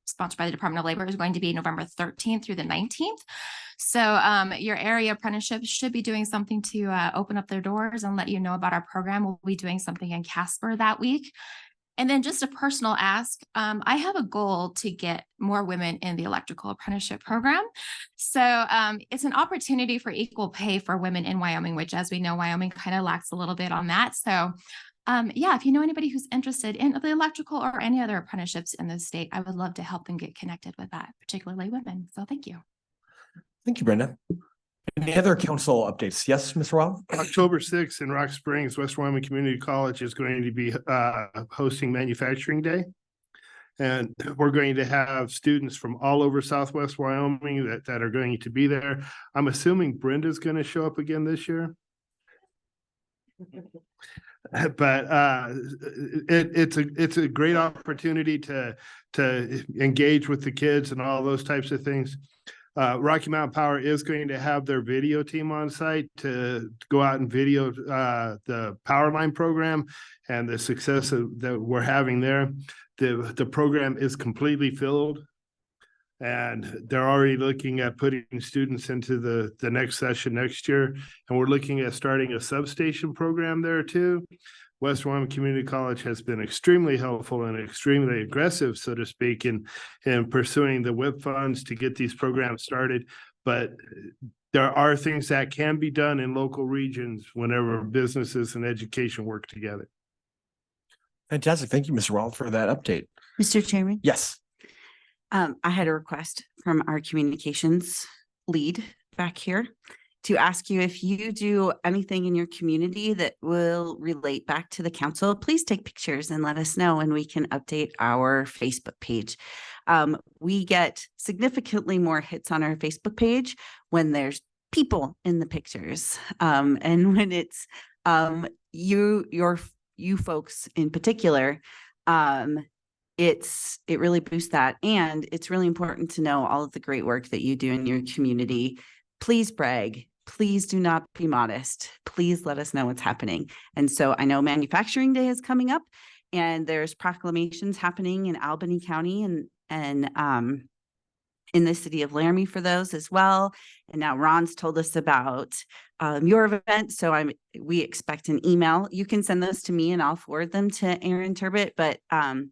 sponsored by the Department of Labor, is going to be November 13th through the 19th. So your area apprenticeships should be doing something to open up their doors and let you know about our program. We'll be doing something in Casper that week. And then just a personal ask, I have a goal to get more women in the electrical apprenticeship program. So it's an opportunity for equal pay for women in Wyoming, which, as we know, Wyoming kind of lacks a little bit on that. So yeah, if you know anybody who's interested in the electrical or any other apprenticeships in the state, I would love to help them get connected with that, particularly women. So thank you. Thank you, Brenda. Any other council updates? Yes, Mr. Rob? October 6th in Rock Springs, West Wyoming Community College is going to be hosting Manufacturing Day. And we're going to have students from all over Southwest Wyoming that are going to be there. I'm assuming Brenda's going to show up again this year. But it's a great opportunity to engage with the kids and all those types of things. Rocky Mountain Power is going to have their video team on site to go out and video the power line program and the success that we're having there. The program is completely filled, And they're already looking at putting students into the next session next year. And we're looking at starting a substation program there too. West Wyoming Community College has been extremely helpful and extremely aggressive, so to speak, in pursuing the WIP funds to get these programs started. But there are things that can be done in local regions whenever businesses and education work together. Fantastic. Thank you, Mr. Wald, for that update. Mr. Chairman? Yes. I had a request from our communications lead back here to ask you if you do anything in your community that will relate back to the council, please take pictures and let us know, and we can update our Facebook page. We get significantly more hits on our Facebook page when there's people in the pictures. And when it's you folks in particular, it really boosts that. And it's really important to know all of the great work that you do in your community. Please brag. Please do not be modest. Please let us know what's happening. And so I know Manufacturing Day is coming up, and there's proclamations happening in Albany County and in the city of Laramie for those as well. And now Ron's told us about your event. So we expect an email. You can send those to me and I'll forward them to Erin Turbot, but her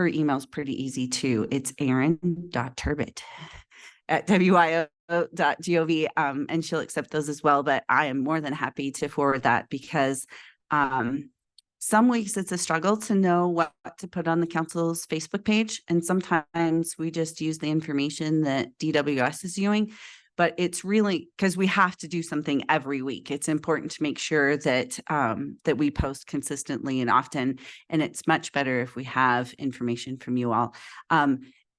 email's pretty easy too. It's erin.turbot@wyo.gov, and she'll accept those as well. But I am more than happy to forward that, because some weeks it's a struggle to know what to put on the council's Facebook page. And sometimes we just use the information that DWS is doing, but it's really because we have to do something every week. It's important to make sure that that we post consistently and often, and it's much better if we have information from you all.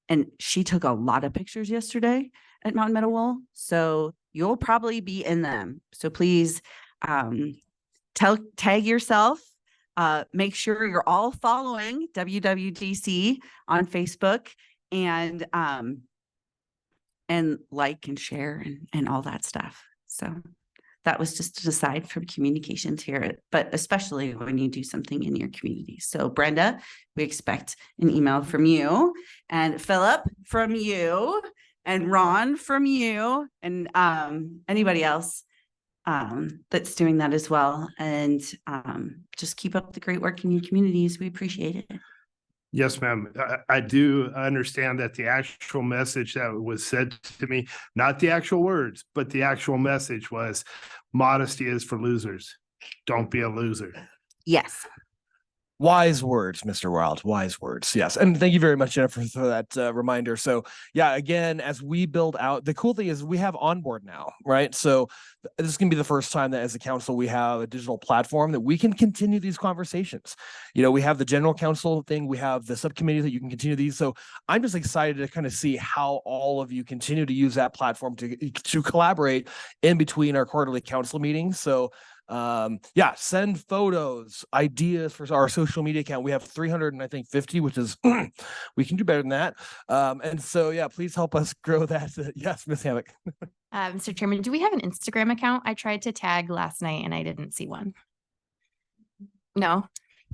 And she took a lot of pictures yesterday at Mountain Meadow Wall, so you'll probably be in them. So please tag yourself. Make sure you're all following WWDC on Facebook, and like and share and all that stuff. So that was just an aside from communications here, but especially when you do something in your community. So Brenda, we expect an email from you, and Philip from you, and Ron from you, and anybody else that's doing that as well. And just keep up the great work in your communities. We appreciate it. Yes, ma'am. I do understand that the actual message that was said to me, not the actual words, but the actual message was, modesty is for losers. Don't be a loser. Yes. Wise words, Mr. Wild, wise words. Yes. And thank you very much, Jennifer, for that reminder. So yeah, again, as we build out, the cool thing is we have Onboard now, right? So this is going to be the first time that as a council, we have a digital platform that we can continue these conversations. You know, we have the general council thing, we have the subcommittee that you can continue these. So I'm just excited to kind of see how all of you continue to use that platform to collaborate in between our quarterly council meetings. So yeah, send photos, ideas for our social media account. We have 350, which is we can do better than that. And so yeah, please help us grow that. Yes, Ms. Hammock. Mr. Chairman, do we have an Instagram account? I tried to tag last night and I didn't see one. No.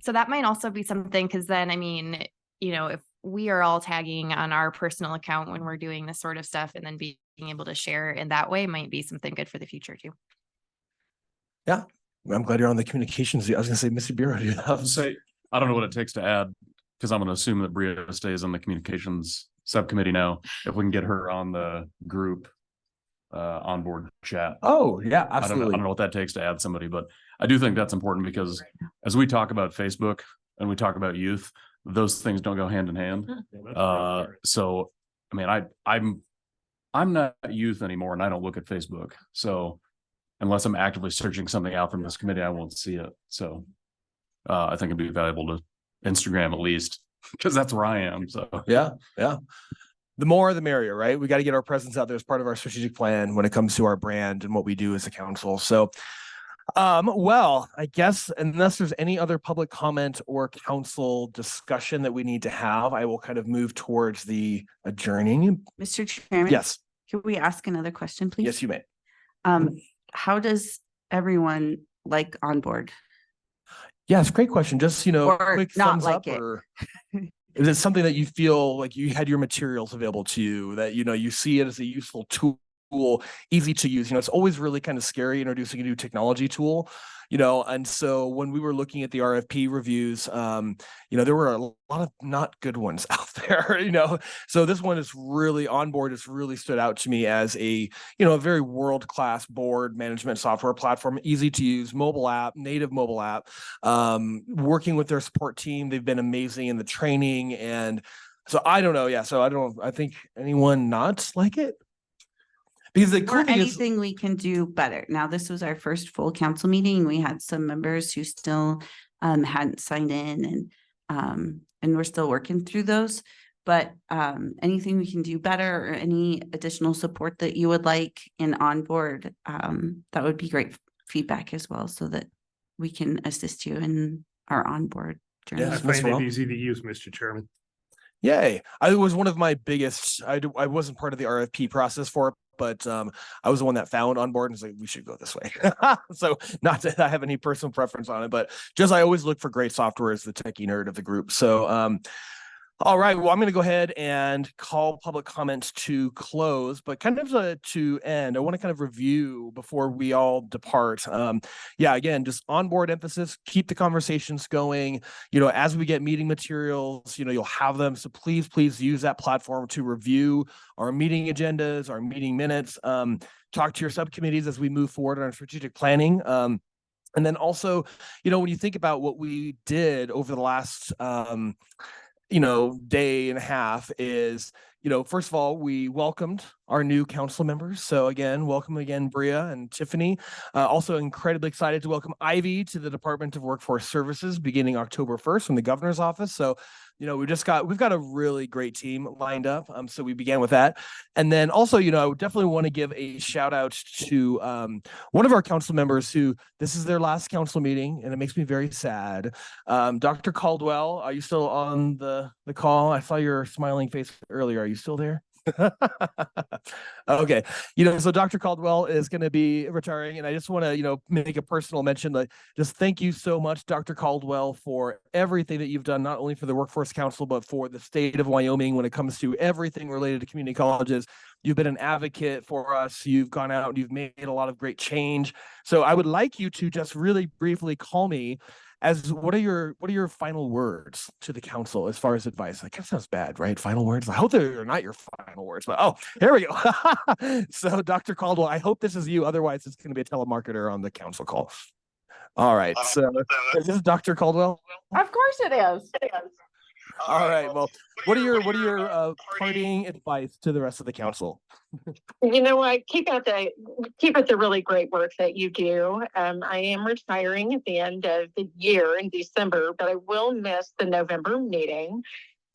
So that might also be something, because then, I mean, you know, if we are all tagging on our personal account when we're doing this sort of stuff, and then being able to share in that way might be something good for the future too. Yeah, I'm glad you're on the communications. I was going to say, Mr. Bureau, do you have to say? I don't know what it takes to add, because I'm going to assume that Bria stays on the communications subcommittee now. If we can get her on the group onboard chat. Oh yeah, absolutely. I don't know what that takes to add somebody, but I do think that's important, because as we talk about Facebook and we talk about youth, those things don't go hand in hand. So I mean, I'm not youth anymore, and I don't look at Facebook. So unless I'm actively searching something out from this committee, I won't see it. So I think it'd be valuable to Instagram at least, because that's where I am. So yeah. The more the merrier, right? We got to get our presence out there as part of our strategic plan when it comes to our brand and what we do as a council. So well, I guess unless there's any other public comment or council discussion that we need to have, I will kind of move towards the adjourning. Mr. Chairman? Yes. Can we ask another question, please? Yes, you may. How does everyone like Onboard? Yes, great question. Just, you know, Or quick not thumbs like up it. or Is it something that you feel like you had your materials available to you, that, you see it as a useful tool, easy to use? It's always really kind of scary introducing a new technology tool, and so when we were looking at the RFP reviews, there were a lot of not good ones out there, so this one is really on board. It's really stood out to me as a very world-class board management software platform, easy to use, mobile app, native mobile app. Working with their support team, they've been amazing in the training. And so I don't know. Yeah. So I think anyone not like it? Because the cool Or thing is, anything we can do better. Now, this was our first full council meeting. We had some members who still hadn't signed in, and we're still working through those. But anything we can do better, or any additional support that you would like in onboard, that would be great feedback as well, so that we can assist you in our onboard journey. I find it easy to use, Mr. Chairman. yay. I was one of my biggest, I wasn't part of the RFP process for it, but I was the one that found onboard and was like, we should go this way. So not that I have any personal preference on it, but just I always look for great software as the techie nerd of the group. So all right, well, I'm going to go ahead and call public comments to close, but kind of to end, I want to kind of review before we all depart. Yeah, again, just onboard emphasis, keep the conversations going. As we get meeting materials, you'll have them. So please use that platform to review our meeting agendas, our meeting minutes, talk to your subcommittees as we move forward on our strategic planning. And then also, when you think about what we did over the last, day and a half is, first of all, we welcomed our new council members. So again, welcome again, Bria and Tiffany. Also incredibly excited to welcome Ivy to the Department of Workforce Services beginning October 1st from the governor's office. So, we've got a really great team lined up. So we began with that. And then also, I would definitely want to give a shout out to one of our council members who this is their last council meeting, and it makes me very sad. Dr. Caldwell, are you still on the call? I saw your smiling face earlier. Are you still there? Okay. So Dr. Caldwell is going to be retiring, and I just want to, make a personal mention, like, just thank you so much, Dr. Caldwell, for everything that you've done, not only for the Workforce Council, but for the state of Wyoming when it comes to everything related to community colleges. You've been an advocate for us. You've gone out and you've made a lot of great change. So I would like you to just really briefly call me as what are your final words to the council as far as advice? That kind of sounds bad, right? Final words. I hope they're not your final words, but here we go. So Dr. Caldwell, I hope this is you. Otherwise, it's going to be a telemarketer on the council call. All right. So is this Dr. Caldwell? Of course it is. All right. Well, what are your parting advice to the rest of the council? I keep up the really great work that you do. I am retiring at the end of the year in December, but I will miss the November meeting.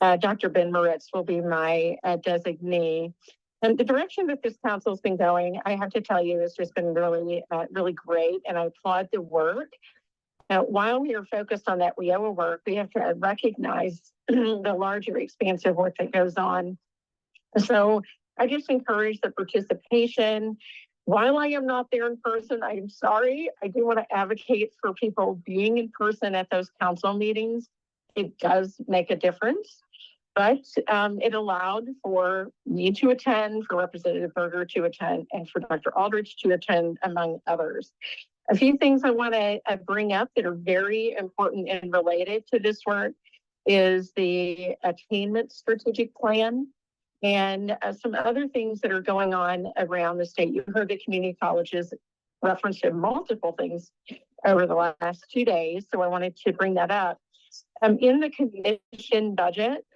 Dr. Ben Moritz will be my designee. And the direction that this council's been going, I have to tell you, has just been really, really great. And I applaud the work. Now, while we are focused on that WIOA work, we have to recognize the larger expansive work that goes on. So I just encourage the participation. While I am not there in person, I am sorry. I do want to advocate for people being in person at those council meetings. It does make a difference, but it allowed for me to attend, for Representative Berger to attend, and for Dr. Aldrich to attend, among others. A few things I want to bring up that are very important and related to this work is the attainment strategic plan and some other things that are going on around the state. You heard the community colleges referenced in multiple things over the last 2 days, so I wanted to bring that up. In the commission budget,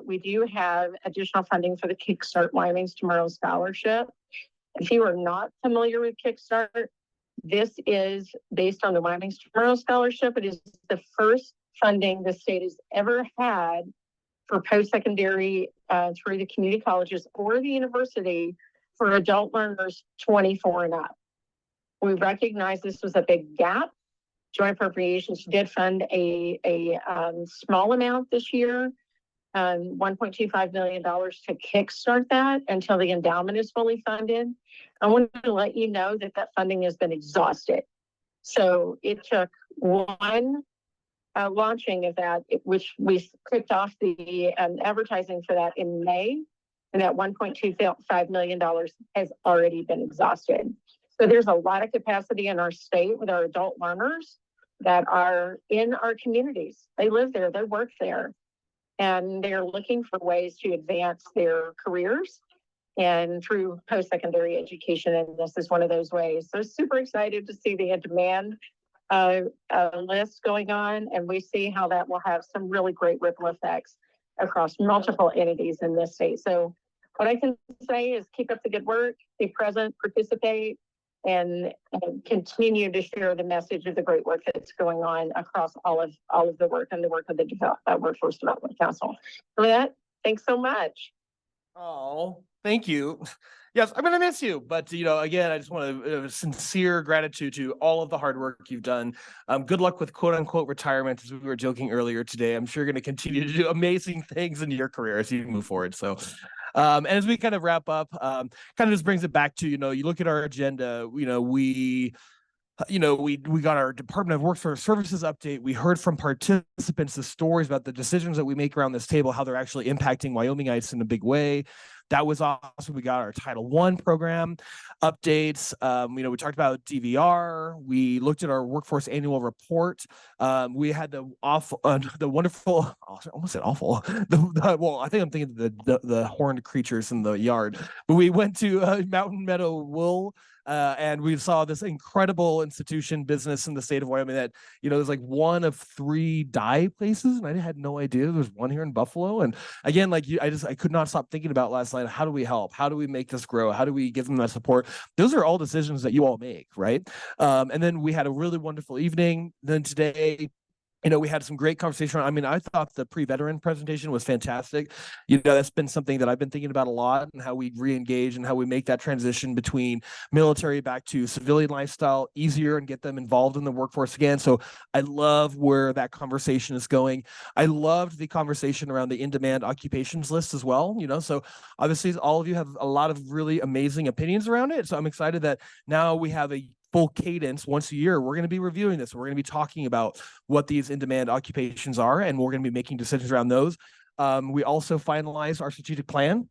we do have additional funding for the Kickstart Wyoming's Tomorrow Scholarship. If you are not familiar with Kickstart, this is based on the Wyoming's Tomorrow Scholarship. It is the first funding the state has ever had for post-secondary through the community colleges or the university for adult learners 24 and up. We recognize this was a big gap. Joint appropriations did fund a small amount this year, $1.25 million to kickstart that until the endowment is fully funded. I want to let you know that funding has been exhausted. So it took one launching of that, which we kicked off the advertising for that in May, and that $1.25 million has already been exhausted. So there's a lot of capacity in our state with our adult learners that are in our communities. They live there, they work there, and they're looking for ways to advance their careers and through post-secondary education. And this is one of those ways. So super excited to see the demand list going on, and we see how that will have some really great ripple effects across multiple entities in this state. So what I can say is keep up the good work, be present, participate, and continue to share the message of the great work that's going on across all of the work and the work of the Workforce Development Council. For that, thanks so much. Oh, thank you. Yes, I'm going to miss you, but again, I just want to sincere gratitude to all of the hard work you've done. Good luck with quote unquote retirement, as we were joking earlier today. I'm sure you're going to continue to do amazing things in your career as you move forward. So, and as we kind of wrap up, kind of just brings it back to, you look at our agenda, we got our Department of Workforce Services update. We heard from participants the stories about the decisions that we make around this table, how they're actually impacting Wyomingites in a big way. That was awesome. We got our Title I program updates. We talked about DVR. We looked at our workforce annual report. We had the wonderful, I almost said awful. Well, I think I'm thinking the horned creatures in the yard. But we went to Mountain Meadow Wool. And we saw this incredible institution business in the state of Wyoming that, there's like one of 3 dye places. And I had no idea there was one here in Buffalo. And again, I could not stop thinking about last night. How do we help? How do we make this grow? How do we give them that support? Those are all decisions that you all make, right? And then we had a really wonderful evening. Then today, we had some great conversation. I mean, I thought the pre-veteran presentation was fantastic. That's been something that I've been thinking about a lot, and how we re-engage and how we make that transition between military back to civilian lifestyle easier and get them involved in the workforce again. So I love where that conversation is going. I loved the conversation around the in-demand occupations list as well. So obviously all of you have a lot of really amazing opinions around it. So I'm excited that now we have a full cadence once a year. We're going to be reviewing this. We're going to be talking about what these in-demand occupations are, and we're going to be making decisions around those. We also finalized our strategic plan.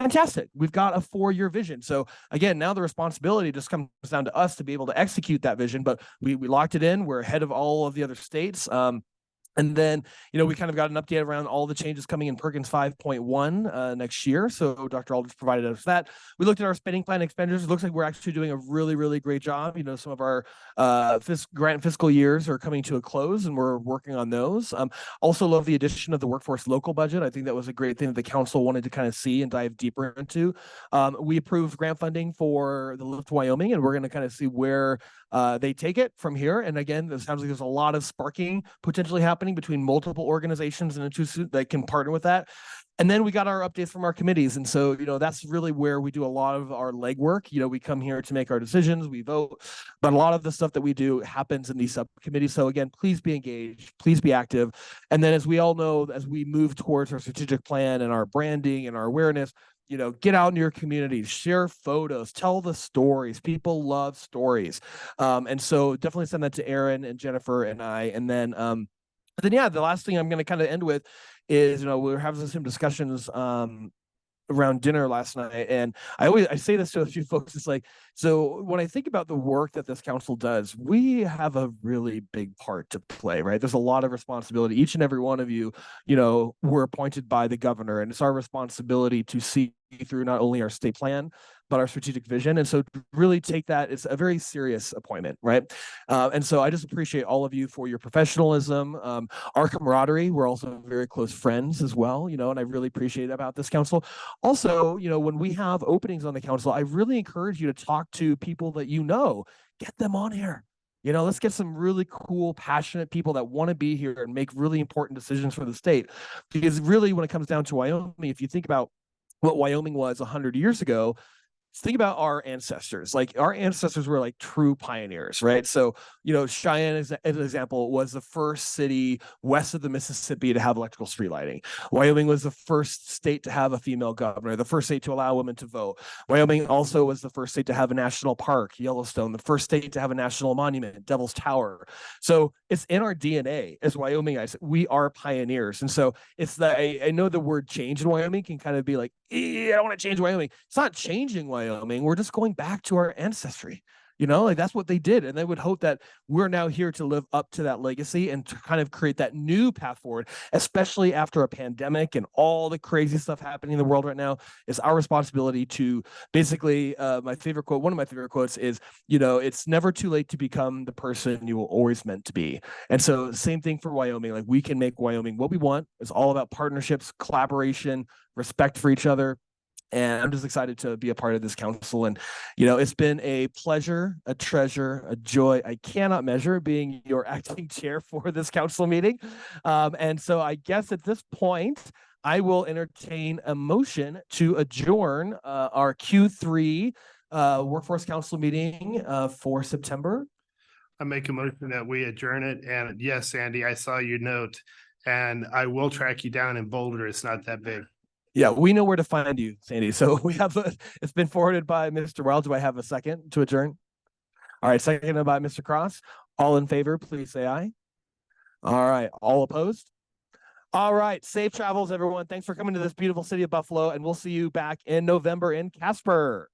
Fantastic. We've got a 4-year vision. So again, now the responsibility just comes down to us to be able to execute that vision, but we locked it in. We're ahead of all of the other states. And then, we kind of got an update around all the changes coming in Perkins 5.1 next year. So Dr. Aldrich provided us that. We looked at our spending plan expenditures. It looks like we're actually doing a really, really great job. Some of our grant fiscal years are coming to a close, and we're working on those. Also love the addition of the workforce local budget. I think that was a great thing that the council wanted to kind of see and dive deeper into. We approved grant funding for the Lift Wyoming, and we're going to kind of see where they take it from here. And again, it sounds like there's a lot of sparking potentially happening between multiple organizations and institutions that can partner with that. And then we got our updates from our committees. And so, that's really where we do a lot of our legwork. We come here to make our decisions, we vote, but a lot of the stuff that we do happens in these subcommittees. So again, please be engaged, please be active. And then, as we all know, as we move towards our strategic plan and our branding and our awareness, get out into your community, share photos, tell the stories. People love stories. And so definitely send that to Aaron and Jennifer and I. And then, the last thing I'm going to kind of end with is, we were having some discussions around dinner last night. And I say this to a few folks. It's like, so when I think about the work that this council does, we have a really big part to play, right? There's a lot of responsibility. Each and every one of you, were appointed by the governor, and it's our responsibility to see through not only our state plan, but our strategic vision. And so really take that, it's a very serious appointment, right? And so I just appreciate all of you for your professionalism, our camaraderie. We're also very close friends as well, and I really appreciate about this council. Also, when we have openings on the council, I really encourage you to talk to people that get them on here. Let's get some really cool, passionate people that want to be here and make really important decisions for the state. Because really, when it comes down to Wyoming, if you think about what Wyoming was 100 years ago, think about our ancestors. Like our ancestors were like true pioneers, right? So, you know, Cheyenne, as an example, was the first city west of the Mississippi to have electrical street lighting. Wyoming was the first state to have a female governor, the first state to allow women to vote. Wyoming also was the first state to have a national park, Yellowstone, the first state to have a national monument, Devil's Tower. So it's in our DNA as Wyomingites. We are pioneers. And so it's that I know the word change in Wyoming can kind of be like, I don't want to change Wyoming. It's not changing Wyoming. We're just going back to our ancestry. You know, like that's what they did. And they would hope that we're now here to live up to that legacy and to kind of create that new path forward, especially after a pandemic and all the crazy stuff happening in the world right now. It's our responsibility to basically, my favorite quote, one of my favorite quotes is, you know, it's never too late to become the person you were always meant to be. And so same thing for Wyoming. Like we can make Wyoming what we want. It's all about partnerships, collaboration, respect for each other. And I'm just excited to be a part of this council. And, you know, it's been a pleasure, a treasure, a joy I cannot measure being your acting chair for this council meeting. And so I guess at this point, I will entertain a motion to adjourn our Q3 Workforce Council meeting for September. I make a motion that we adjourn it. And yes, Sandy, I saw your note and I will track you down in Boulder. It's not that big. Yeah, we know where to find you, Sandy. So we have it's been forwarded by Mr. Wild. Do I have a second to adjourn? All right, seconded by Mr. Cross. All in favor, please say aye. All right, all opposed? All right, safe travels, everyone. Thanks for coming to this beautiful city of Buffalo, and we'll see you back in November in Casper.